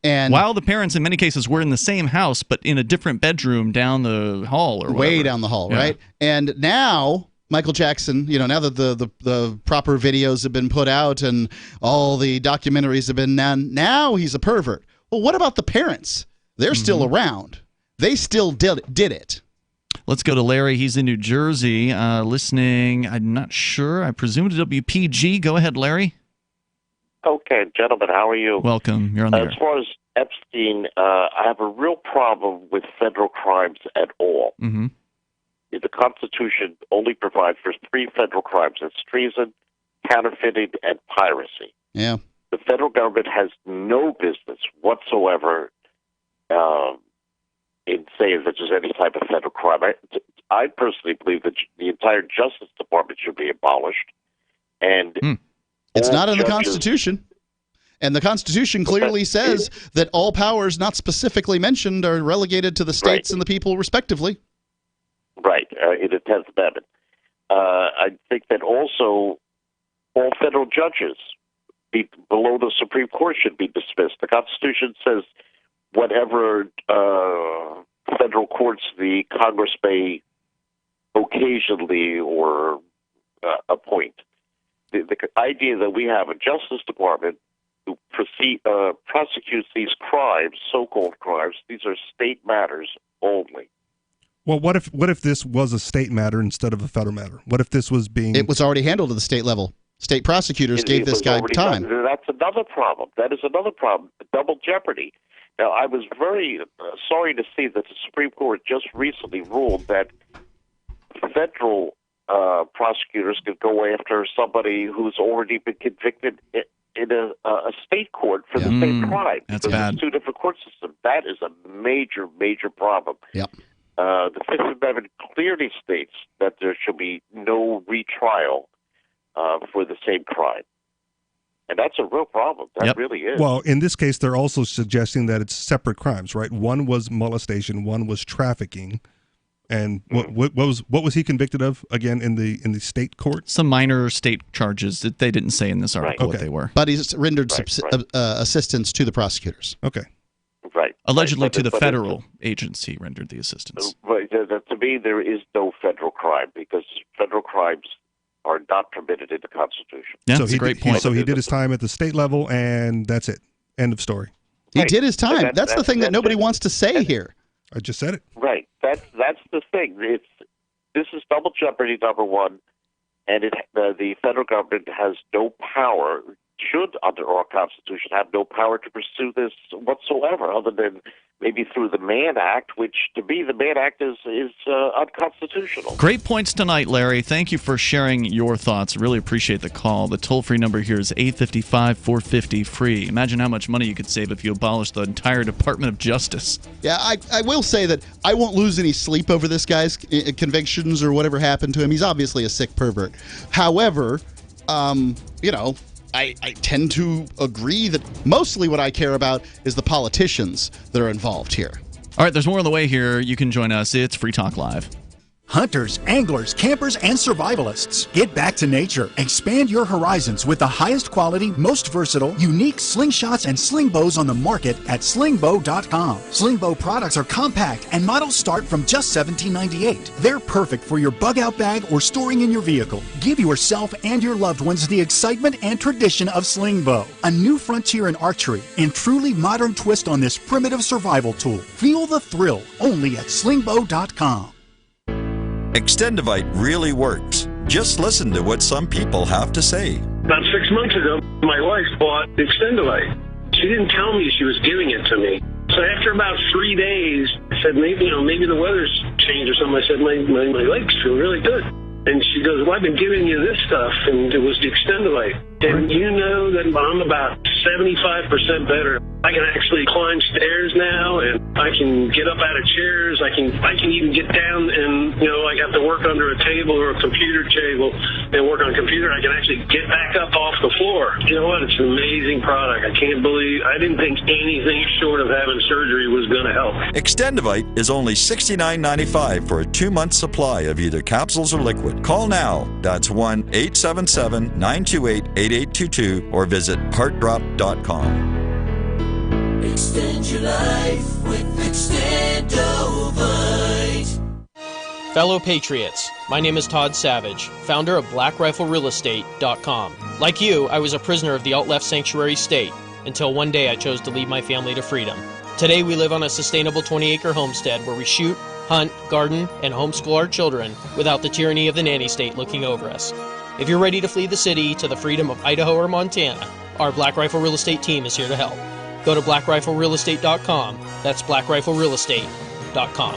And while the parents in many cases were in the same house, but in a different bedroom down the hall or whatever. Way down the hall, right? And now Michael Jackson, now that the proper videos have been put out and all the documentaries have been done, now he's a pervert. Well, what about the parents? They're still around. They still did it. Let's go to Larry. He's in New Jersey listening. I'm not sure. I presume to WPG. Go ahead, Larry. Okay, gentlemen, how are you? Welcome. You're on the air. As far as Epstein, I have a real problem with federal crimes at all. Mm-hmm. The Constitution only provides for 3 federal crimes. It's treason, counterfeiting, and piracy. Yeah. The federal government has no business whatsoever in saying that there's any type of federal crime. I personally believe that the entire Justice Department should be abolished. And it's not in the Constitution. And the Constitution clearly says that all powers not specifically mentioned are relegated to the states and the people respectively. Right, in the 10th Amendment. I think that also all federal judges below the Supreme Court should be dismissed. The Constitution says whatever federal courts the Congress may occasionally or appoint. The idea that we have a Justice Department who prosecutes these crimes, so-called crimes, these are state matters only. Well, what if this was a state matter instead of a federal matter? What if this was being... It was already handled at the state level. State prosecutors gave this guy time. That's another problem. That is another problem. Double jeopardy. Now, I was very sorry to see that the Supreme Court just recently ruled that federal prosecutors could go after somebody who's already been convicted in a state court for the same crime. That's bad. It's 2 different court systems. That is a major, major problem. Yep. The Fifth Amendment clearly states that there should be no retrial for the same crime. And that's a real problem. That really is. Well, in this case, they're also suggesting that it's separate crimes, right? One was molestation, one was trafficking. And what was he convicted of again in the state court? Some minor state charges that they didn't say in this article what they were. But he's rendered assistance to the prosecutors. Okay. Right. Allegedly to the federal agency rendered the assistance. But to me, there is no federal crime because federal crimes are not permitted in the Constitution. Yeah, that's a great point. So he did his time at the state level, and that's it. End of story. He did his time. That's the thing that nobody wants to say here. I just said it. Right. That's the thing. This is double jeopardy, number one, and the federal government has no power, should, under our Constitution, have no power to pursue this whatsoever, other than maybe through the Mann Act, which, to me, the Mann Act is unconstitutional. Great points tonight, Larry. Thank you for sharing your thoughts. Really appreciate the call. The toll-free number here is 855-450-FREE. Imagine how much money you could save if you abolished the entire Department of Justice. Yeah, I will say that I won't lose any sleep over this guy's convictions or whatever happened to him. He's obviously a sick pervert. However, I tend to agree that mostly what I care about is the politicians that are involved here. All right, there's more on the way here. You can join us. It's Free Talk Live. Hunters, anglers, campers, and survivalists. Get back to nature. Expand your horizons with the highest quality, most versatile, unique slingshots and sling bows on the market at slingbow.com. Sling bow products are compact and models start from just $17.98. They're perfect for your bug-out bag or storing in your vehicle. Give yourself and your loved ones the excitement and tradition of sling bow. A new frontier in archery and truly modern twist on this primitive survival tool. Feel the thrill only at slingbow.com. Extendivite really works. Just listen to what some people have to say. About 6 months ago, my wife bought Extendivite. She didn't tell me she was giving it to me. So after about 3 days, I said, maybe the weather's changed or something. I said, my legs feel really good. And she goes, well, I've been giving you this stuff, and it was the Extendivite. And you know that I'm about 75% better. I can actually climb stairs now, and I can get up out of chairs. I can even get down and, I have to work under a table or a computer table and work on a computer. I can actually get back up off the floor. You know what? It's an amazing product. I didn't think anything short of having surgery was going to help. Extendivite is only $69.95 for a 2-month supply of either capsules or liquid. Call now. That's 1-877-928-8822 or visit heartdrop.com. Extend your life with Extendovite. Fellow Patriots, my name is Todd Savage, founder of BlackRifleRealEstate.com. Like you, I was a prisoner of the alt-left sanctuary state until one day I chose to lead my family to freedom. Today we live on a sustainable 20-acre homestead where we shoot, hunt, garden, and homeschool our children without the tyranny of the nanny state looking over us. If you're ready to flee the city to the freedom of Idaho or Montana, our Black Rifle Real Estate team is here to help. Go to BlackRifleRealEstate.com. That's BlackRifleRealEstate.com.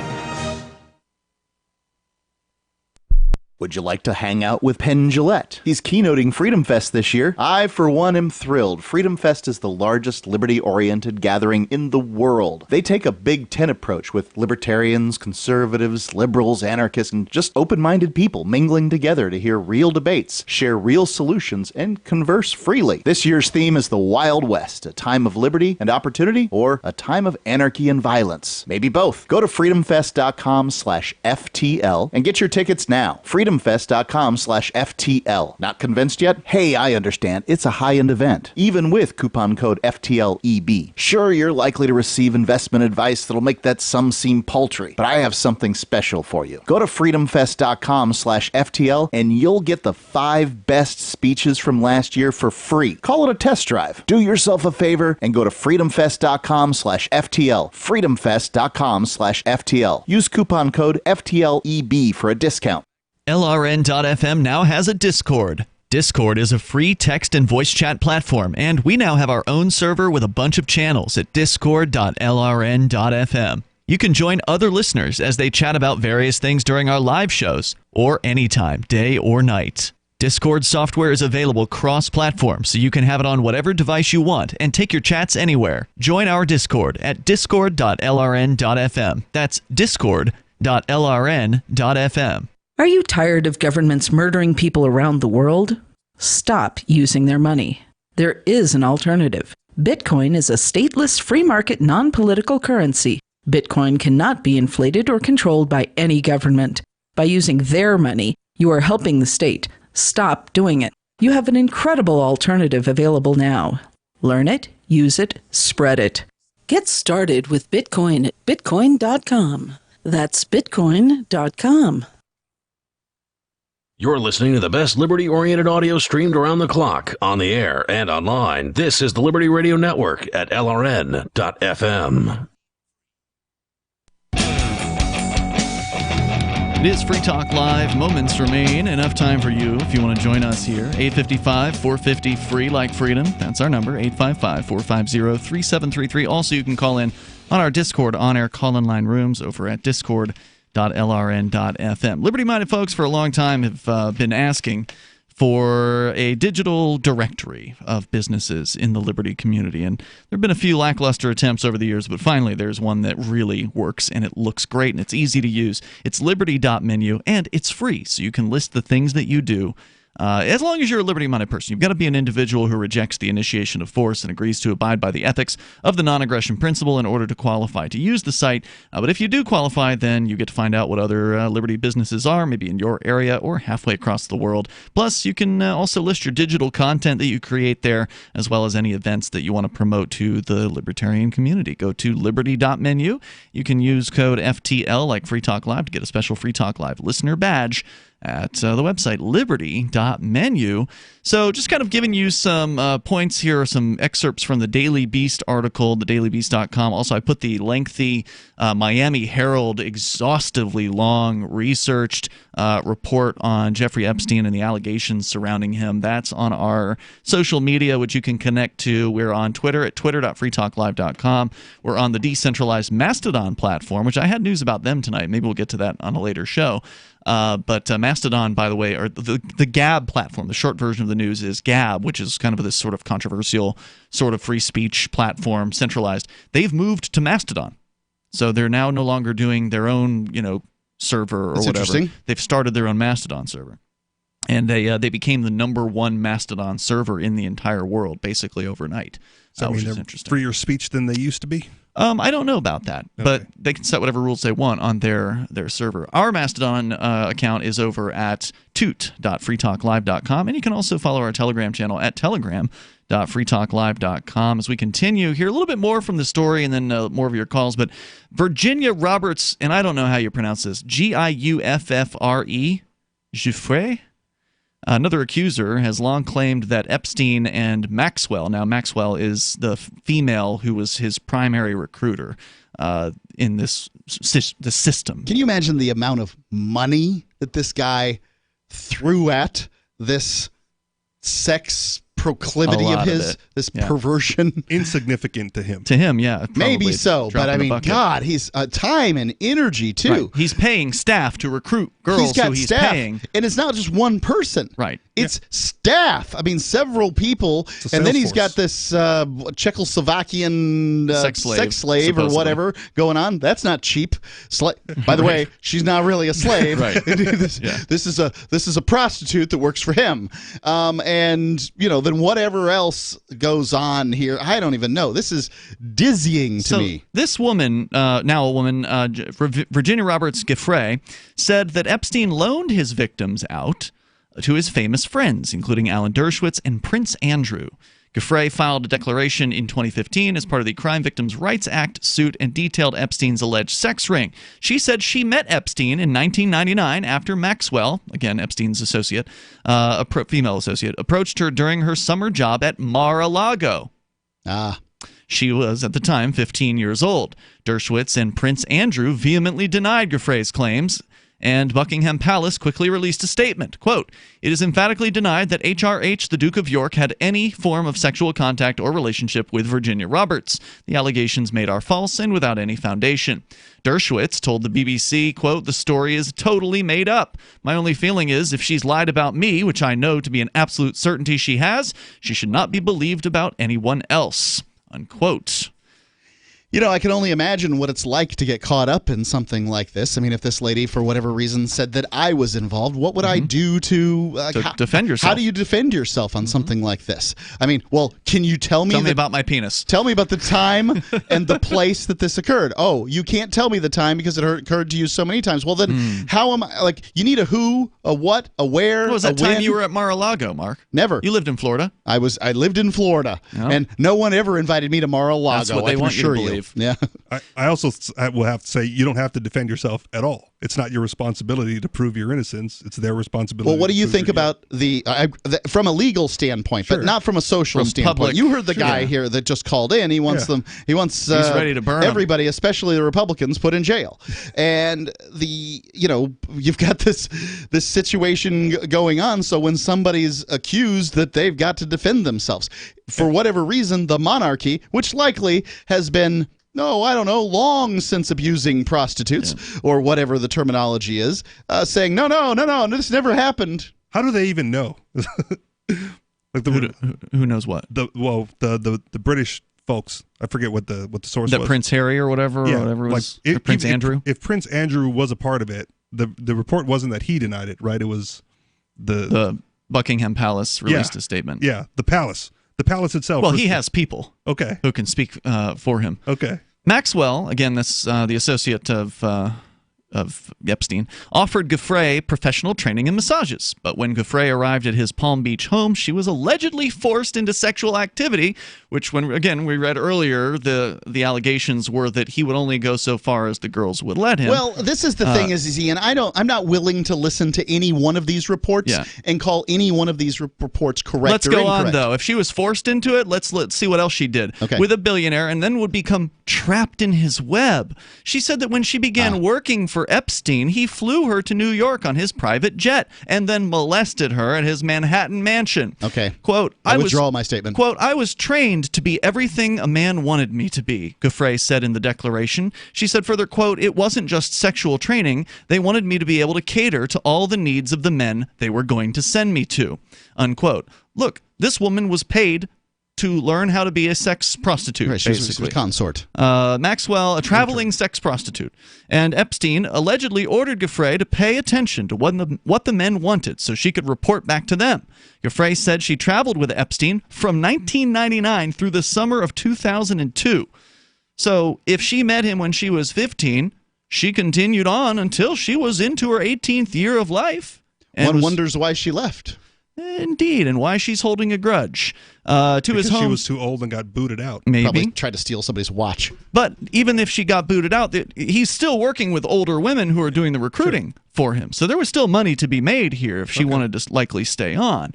Would you like to hang out with Penn Jillette? He's keynoting Freedom Fest this year. I, for one, am thrilled. Freedom Fest is the largest liberty-oriented gathering in the world. They take a Big Ten approach with libertarians, conservatives, liberals, anarchists, and just open-minded people mingling together to hear real debates, share real solutions, and converse freely. This year's theme is the Wild West, a time of liberty and opportunity, or a time of anarchy and violence. Maybe both. Go to freedomfest.com/FTL and get your tickets now. freedomfest.com/FTL. Not convinced yet? Hey, I understand. It's a high-end event, even with coupon code FTLEB. Sure, you're likely to receive investment advice that'll make that sum seem paltry, but I have something special for you. Go to freedomfest.com/FTL and you'll get the 5 best speeches from last year for free. Call it a test drive. Do yourself a favor and go to freedomfest.com/FTL. freedomfest.com/FTL. Use coupon code FTLEB for a discount. LRN.FM now has a Discord. Discord is a free text and voice chat platform, and we now have our own server with a bunch of channels at discord.lrn.fm. You can join other listeners as they chat about various things during our live shows, or anytime, day or night. Discord software is available cross-platform, so you can have it on whatever device you want and take your chats anywhere. Join our Discord at discord.lrn.fm. That's discord.lrn.fm. Are you tired of governments murdering people around the world? Stop using their money. There is an alternative. Bitcoin is a stateless, free market, non-political currency. Bitcoin cannot be inflated or controlled by any government. By using their money, you are helping the state. Stop doing it. You have an incredible alternative available now. Learn it, use it, spread it. Get started with Bitcoin at bitcoin.com. That's bitcoin.com. You're listening to the best liberty-oriented audio streamed around the clock, on the air, and online. This is the Liberty Radio Network at LRN.FM. It is Free Talk Live. Moments remain. Enough time for you if you want to join us here. 855-450-FREE like freedom. That's our number, 855-450-3733. Also, you can call in on our Discord on-air call-in line rooms over at discord.lrn.fm. Liberty-minded folks for a long time have been asking for a digital directory of businesses in the Liberty community. And there have been a few lackluster attempts over the years, but finally there's one that really works, and it looks great, and it's easy to use. It's liberty.menu, and it's free, so you can list the things that you do. As long as you're a liberty-minded person, you've got to be an individual who rejects the initiation of force and agrees to abide by the ethics of the non-aggression principle in order to qualify to use the site. But if you do qualify, then you get to find out what other Liberty businesses are, maybe in your area or halfway across the world. Plus, you can also list your digital content that you create there, as well as any events that you want to promote to the libertarian community. Go to liberty.menu. You can use code FTL, like Free Talk Live, to get a special Free Talk Live listener badge at the website liberty.menu. So just kind of giving you some points here, some excerpts from the Daily Beast article, thedailybeast.com. Also, I put the lengthy Miami Herald, exhaustively long, researched report on Jeffrey Epstein and the allegations surrounding him. That's on our social media, which you can connect to. We're on Twitter at twitter.freetalklive.com. We're on the decentralized Mastodon platform, which I had news about them tonight. Maybe we'll get to that on a later show. But Mastodon, by the way, or the Gab platform, the short version of the news is Gab, which is kind of this sort of controversial sort of free speech platform, centralized. They've moved to Mastodon. So they're now no longer doing their own, server or That's whatever. interesting. They've started their own Mastodon server. And they became the #1 Mastodon server in the entire world, basically overnight. Which is interesting. Freer speech than they used to be? I don't know about that, but they can set whatever rules they want on their server. Our Mastodon account is over at toot.freetalklive.com, and you can also follow our Telegram channel at telegram.freetalklive.com. As we continue, hear a little bit more from the story and then more of your calls. But Virginia Roberts, and I don't know how you pronounce this, Giuffre, Giuffre? Another accuser has long claimed that Epstein and Maxwell, now Maxwell is the female who was his primary recruiter in the system. Can you imagine the amount of money that this guy threw at this sex proclivity of his, this perversion? Insignificant to him. To him, yeah. Maybe so, but I mean, God, he's time and energy, too. Right. He's paying staff to recruit girls who he's paying. And it's not just one person. Right. It's staff. I mean, several people. And then he's got this Czechoslovakian sex slave or whatever going on. That's not cheap. By the way, she's not really a slave. Right. This is a prostitute that works for him. And, then whatever else goes on here, I don't even know. This is dizzying to me. This woman, now a woman, Virginia Roberts Giuffre, said that Epstein loaned his victims out to his famous friends, including Alan Dershowitz and Prince Andrew. Giuffre filed a declaration in 2015 as part of the Crime Victims' Rights Act suit and detailed Epstein's alleged sex ring. She said she met Epstein in 1999 after Maxwell, again Epstein's associate, female associate, approached her during her summer job at Mar-a-Lago. She was, at the time, 15 years old. Dershowitz and Prince Andrew vehemently denied Giuffre's claims, and Buckingham Palace quickly released a statement. Quote, "It is emphatically denied that HRH, the Duke of York, had any form of sexual contact or relationship with Virginia Roberts. The allegations made are false and without any foundation." Dershowitz told the BBC, quote, "The story is totally made up. My only feeling is if she's lied about me, which I know to be an absolute certainty she has, she should not be believed about anyone else." Unquote. I can only imagine what it's like to get caught up in something like this. I mean, if this lady, for whatever reason, said that I was involved, what would I do to defend yourself? How do you defend yourself on something like this? I mean, well, can you tell me about my penis? Tell me about the time and the place that this occurred. Oh, you can't tell me the time because it occurred to you so many times. Well, then how am I, you need a who, a what, a where, What was that time you were at Mar-a-Lago, Mark? Never. You lived in Florida? I lived in Florida, and no one ever invited me to Mar-a-Lago. That's what they want you to believe. Yeah. I also will have to say you don't have to defend yourself at all. It's not your responsibility to prove your innocence. It's their responsibility. Well, what do you think about from a legal standpoint, but not from a social standpoint? public- You heard the guy here that just called in. He wants them. He wants He's ready to burn 'em. everybody, especially the Republicans, put in jail. And you've got this situation going on. So when somebody's accused, that they've got to defend themselves for whatever reason, the monarchy, which likely has been. No, I don't know, long since abusing prostitutes or whatever the terminology is, saying, no, this never happened. How do they even know? Like who knows what? The British folks. I forget what the source was. That Prince Harry or whatever, Yeah, or whatever like was, or Prince Andrew. If Prince Andrew was a part of it, the report wasn't that he denied it, right? It was the Buckingham Palace released a statement. Yeah, the palace. The palace itself. Well, he has people. Okay. Who can speak for him. Okay. Maxwell, again, that's the associate of Epstein, offered Giuffre professional training and massages. But when Giuffre arrived at his Palm Beach home, she was allegedly forced into sexual activity, which, when again we read earlier, the allegations were that he would only go so far as the girls would let him. Well, this is the thing, is Ian. I'm not willing to listen to any one of these reports and call any one of these reports correct. Let's or go incorrect. on, though. If she was forced into it, let's see what else she did. With a billionaire, and then would become trapped in his web. She said that when she began working for Epstein, he flew her to New York on his private jet and then molested her at his Manhattan mansion. Okay. Quote, I withdraw my statement. Quote, I was trained to be everything a man wanted me to be, Giuffre said in the declaration. She said further, quote, it wasn't just sexual training. They wanted me to be able to cater to all the needs of the men they were going to send me to, unquote. Look, this woman was paid to learn how to be a sex prostitute, basically. She was a consort. Maxwell, a traveling sex prostitute. And Epstein allegedly ordered Giuffre to pay attention to what the men wanted so she could report back to them. Giuffre said she traveled with Epstein from 1999 through the summer of 2002. So if she met him when she was 15, she continued on until she was into her 18th year of life. One wonders why she left. Indeed, and why she's holding a grudge. To because his home. She was too old and got booted out. Maybe. Probably tried to steal somebody's watch. But even if she got booted out, he's still working with older women who are doing the recruiting for him. So there was still money to be made here if she wanted to likely stay on.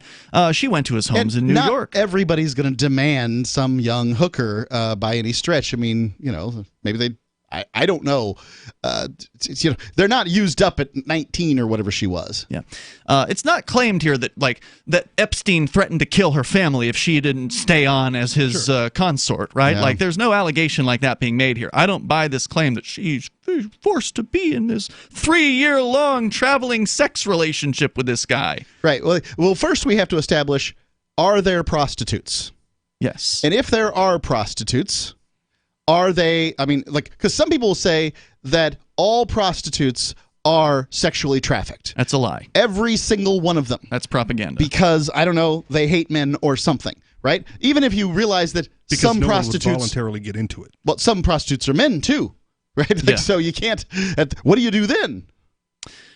She went to his homes in New York. Everybody's going to demand some young hooker by any stretch. I mean, maybe they. I don't know. They're not used up at 19 or whatever she was. Yeah, it's not claimed here that Epstein threatened to kill her family if she didn't stay on as his consort, right? Yeah. Like, there's no allegation like that being made here. I don't buy this claim that she's forced to be in this 3-year-long traveling sex relationship with this guy. Right. Well, first we have to establish: are there prostitutes? Yes. And if there are prostitutes. Are they, because some people will say that all prostitutes are sexually trafficked. That's a lie. Every single one of them. That's propaganda. Because, I don't know, they hate men or something, right? Even if you realize that Because some no prostitutes. one would voluntarily get into it. Well, some prostitutes are men too, right? So you can't. What do you do then?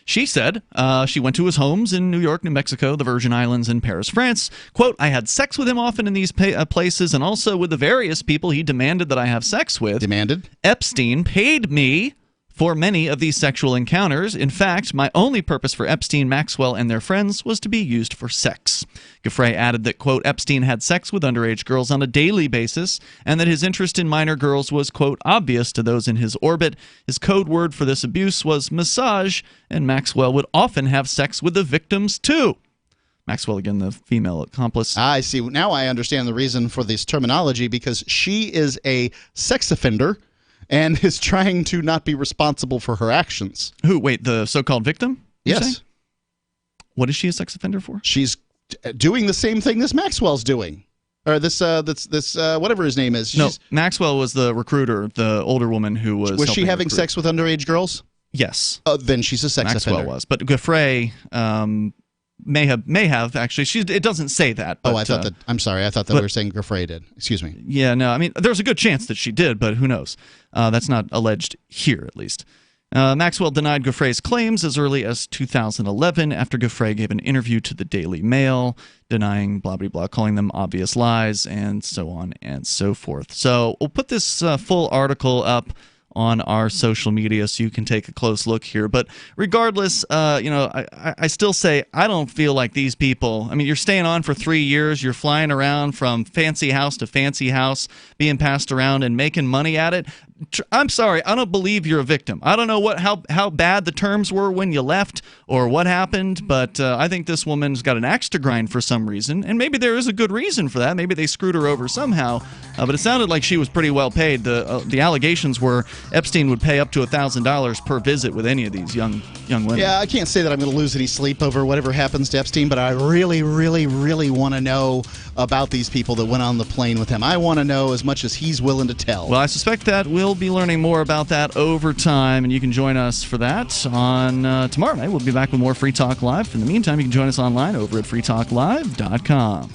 She said she went to his homes in New York, New Mexico, the Virgin Islands, and Paris, France. Quote, I had sex with him often in these places and also with the various people he demanded that I have sex with. Demanded? Epstein paid me for many of these sexual encounters. In fact, my only purpose for Epstein, Maxwell, and their friends was to be used for sex. Giuffre added that, quote, Epstein had sex with underage girls on a daily basis and that his interest in minor girls was, quote, obvious to those in his orbit. His code word for this abuse was massage, and Maxwell would often have sex with the victims, too. Maxwell, again, the female accomplice. I see. Now I understand the reason for this terminology, because she is a sex offender and is trying to not be responsible for her actions. Who? Wait, the so-called victim? Yes. Saying? What is she a sex offender for? She's doing the same thing this Maxwell's doing. Or this whatever his name is. No, Maxwell was the recruiter, the older woman who was. Was she having recruit. sex with underage girls? Yes. Then she's a sex offender. Maxwell was, but Giuffre may have actually. It doesn't say that. But, I thought that. I'm sorry. I thought that we were saying Giuffre did. Excuse me. Yeah, no. I mean, there's a good chance that she did, but who knows? That's not alleged here, at least. Maxwell denied Giuffre's claims as early as 2011 after Giuffre gave an interview to the Daily Mail, denying blah, blah, blah, calling them obvious lies, and so on and so forth. So we'll put this full article up on our social media so you can take a close look here. But regardless, I still say I don't feel like these people, I mean, you're staying on for 3 years, you're flying around from fancy house to fancy house, being passed around and making money at it. I'm sorry, I don't believe you're a victim. I don't know how bad the terms were when you left or what happened, but I think this woman's got an axe to grind for some reason, and maybe there is a good reason for that. Maybe they screwed her over somehow, but it sounded like she was pretty well paid. The allegations were Epstein would pay up to $1,000 per visit with any of these young women. Yeah, I can't say that I'm going to lose any sleep over whatever happens to Epstein, but I really, really, really want to know about these people that went on the plane with him. I want to know as much as he's willing to tell. Well, I suspect that we'll be learning more about that over time, and you can join us for that on tomorrow night. We'll be back with more Free Talk Live. In the meantime, you can join us online over at freetalklive.com.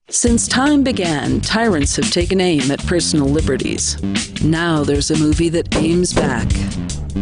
Since time began, tyrants have taken aim at personal liberties. Now there's a movie that aims back.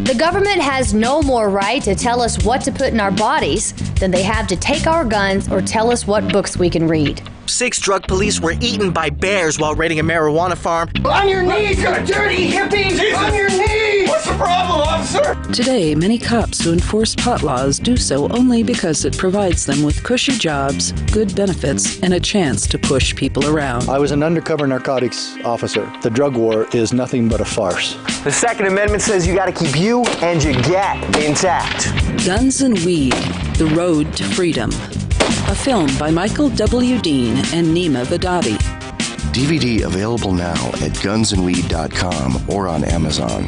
The government has no more right to tell us what to put in our bodies than they have to take our guns or tell us what books we can read. 6 drug police were eaten by bears while raiding a marijuana farm. On your knees, you dirty hippies! Jesus. On your knees! What's the problem, officer? Today, many cops who enforce pot laws do so only because it provides them with cushy jobs, good benefits, and a chance to push people around. I was an undercover narcotics officer. The drug war is nothing but a farce. The Second Amendment says you gotta keep you and your gat intact. Guns and Weed, The Road to Freedom. A film by Michael W. Dean and Nima Vadadi. DVD available now at gunsandweed.com or on Amazon.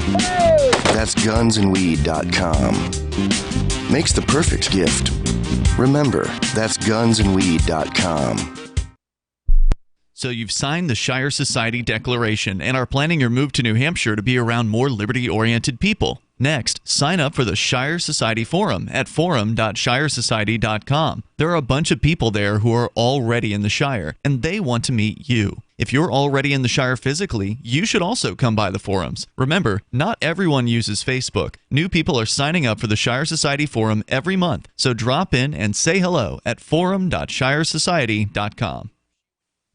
That's gunsandweed.com. Makes the perfect gift. Remember, that's gunsandweed.com. So you've signed the Shire Society Declaration and are planning your move to New Hampshire to be around more liberty-oriented people. Next, sign up for the Shire Society Forum at forum.shiresociety.com. There are a bunch of people there who are already in the Shire, and they want to meet you. If you're already in the Shire physically, you should also come by the forums. Remember, not everyone uses Facebook. New people are signing up for the Shire Society Forum every month, so drop in and say hello at forum.shiresociety.com.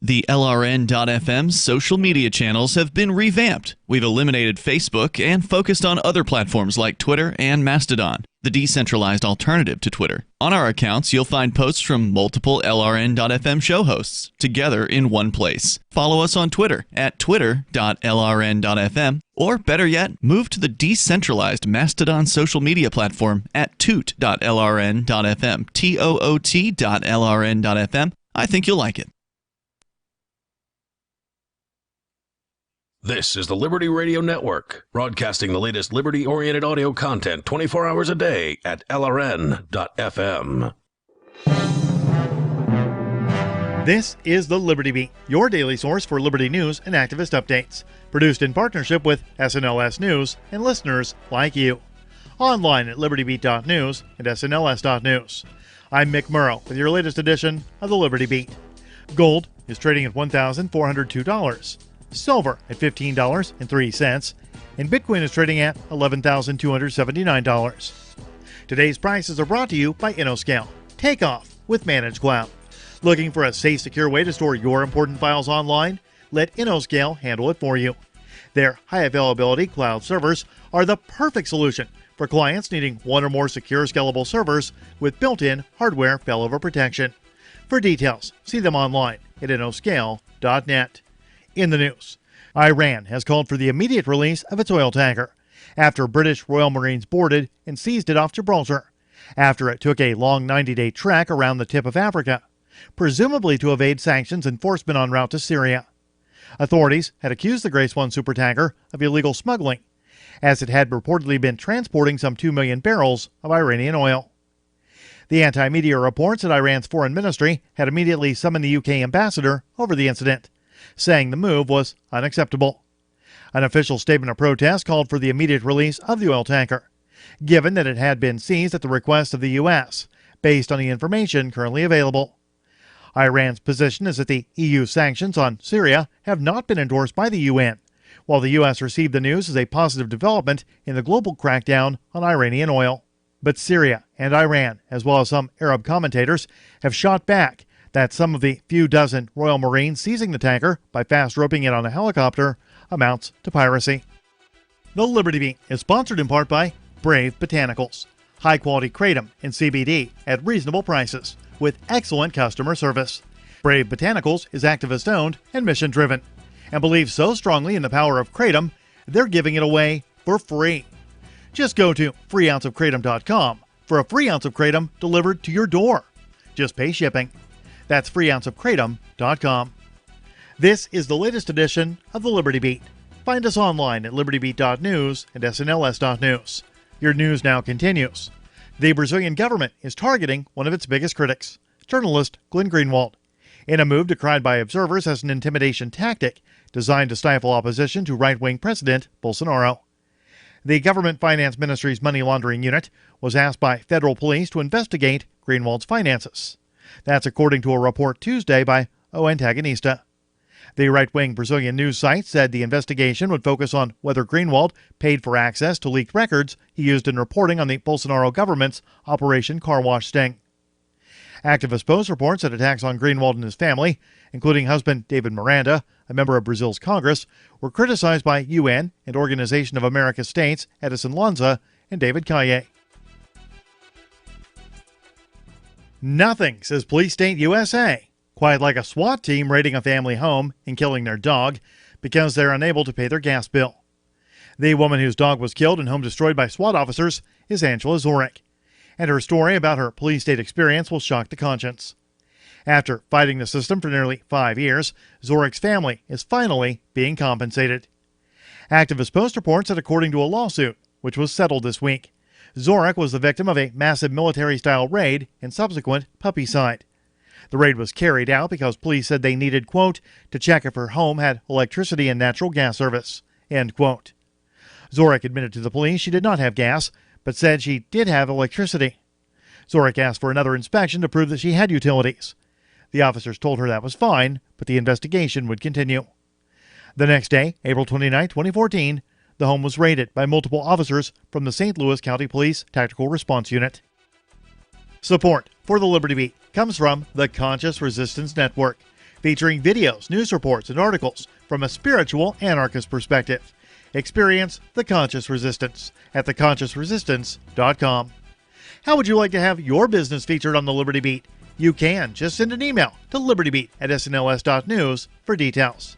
The LRN.FM social media channels have been revamped. We've eliminated Facebook and focused on other platforms like Twitter and Mastodon, the decentralized alternative to Twitter. On our accounts, you'll find posts from multiple LRN.FM show hosts together in one place. Follow us on Twitter at twitter.lrn.fm, or better yet, move to the decentralized Mastodon social media platform at toot.lrn.fm, toot.lrn.fm. I think you'll like it. This is the Liberty Radio Network, broadcasting the latest liberty-oriented audio content 24 hours a day at LRN.FM. This is the Liberty Beat, your daily source for liberty news and activist updates. Produced in partnership with SNLS News and listeners like you. Online at libertybeat.news and snls.news. I'm Mick Murrow with your latest edition of the Liberty Beat. Gold is trading at $1,402. Silver at $15.03, and Bitcoin is trading at $11,279. Today's prices are brought to you by InnoScale. Take off with Managed Cloud. Looking for a safe, secure way to store your important files online? Let InnoScale handle it for you. Their high availability cloud servers are the perfect solution for clients needing one or more secure, scalable servers with built-in hardware failover protection. For details, see them online at innoscale.net. In the news, Iran has called for the immediate release of its oil tanker after British Royal Marines boarded and seized it off Gibraltar, after it took a long 90-day trek around the tip of Africa, presumably to evade sanctions enforcement en route to Syria. Authorities had accused the Grace 1 supertanker of illegal smuggling, as it had reportedly been transporting some 2 million barrels of Iranian oil. The anti-media reports that Iran's foreign ministry had immediately summoned the UK ambassador over the incident, saying the move was unacceptable. An official statement of protest called for the immediate release of the oil tanker, given that it had been seized at the request of the U.S., based on the information currently available. Iran's position is that the EU sanctions on Syria have not been endorsed by the UN, while the U.S. received the news as a positive development in the global crackdown on Iranian oil. But Syria and Iran, as well as some Arab commentators, have shot back that some of the few dozen Royal Marines seizing the tanker by fast roping it on a helicopter amounts to piracy. The Liberty Beat is sponsored in part by Brave Botanicals, high-quality kratom and CBD at reasonable prices with excellent customer service. Brave Botanicals is activist-owned and mission-driven, and believes so strongly in the power of kratom, they're giving it away for free. Just go to freeounceofkratom.com for a free ounce of kratom delivered to your door. Just pay shipping. That's freeounceofkratom.com. This is the latest edition of the Liberty Beat. Find us online at libertybeat.news and snls.news. Your news now continues. The Brazilian government is targeting one of its biggest critics, journalist Glenn Greenwald, in a move decried by observers as an intimidation tactic designed to stifle opposition to right-wing President Bolsonaro. The Government Finance Ministry's money laundering unit was asked by federal police to investigate Greenwald's finances. That's according to a report Tuesday by O Antagonista. The right-wing Brazilian news site said the investigation would focus on whether Greenwald paid for access to leaked records he used in reporting on the Bolsonaro government's Operation Car Wash sting. Activist Post reports that attacks on Greenwald and his family, including husband David Miranda, a member of Brazil's Congress, were criticized by UN and Organization of American States Edison Lanza and David Calle. Nothing, says Police State USA. Quite like a SWAT team raiding a family home and killing their dog because they're unable to pay their gas bill. The woman whose dog was killed and home destroyed by SWAT officers is Angela Zorek, and her story about her police state experience will shock the conscience. After fighting the system for nearly 5 years, Zorek's family is finally being compensated. Activist Post reports that according to a lawsuit, which was settled this week, Zorek was the victim of a massive military-style raid and subsequent puppycide. The raid was carried out because police said they needed, quote, to check if her home had electricity and natural gas service, end quote. Zorek admitted to the police she did not have gas, but said she did have electricity. Zorek asked for another inspection to prove that she had utilities. The officers told her that was fine, but the investigation would continue. The next day, April 29, 2014, the home was raided by multiple officers from the St. Louis County Police Tactical Response Unit. Support for the Liberty Beat comes from the Conscious Resistance Network, featuring videos, news reports, and articles from a spiritual anarchist perspective. Experience the Conscious Resistance at theconsciousresistance.com. How would you like to have your business featured on the Liberty Beat? You can. Just send an email to libertybeat@snls.news for details.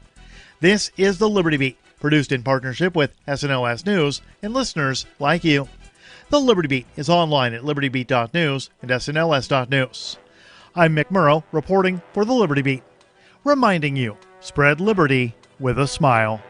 This is the Liberty Beat, produced in partnership with SNLS News and listeners like you. The Liberty Beat is online at libertybeat.news and snls.news. I'm Mick Murrow, reporting for the Liberty Beat, reminding you, spread liberty with a smile.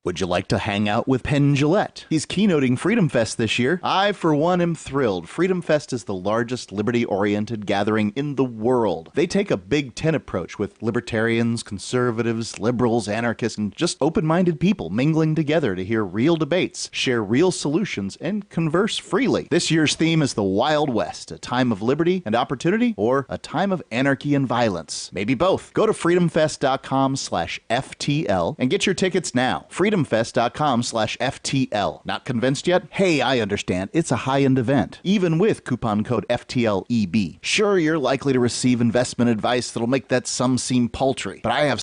Would you like to hang out with Penn Jillette? He's keynoting Freedom Fest this year. I, for one, am thrilled. Freedom Fest is the largest liberty-oriented gathering in the world. They take a Big Ten approach with libertarians, conservatives, liberals, anarchists, and just open-minded people mingling together to hear real debates, share real solutions, and converse freely. This year's theme is the Wild West, a time of liberty and opportunity, or a time of anarchy and violence. Maybe both. Go to freedomfest.com/FTL and get your tickets now. freedomfest.com/FTL. Not convinced yet? Hey, I understand. It's a high-end event, even with coupon code FTLEB. Sure, you're likely to receive investment advice that'll make that sum seem paltry, but I have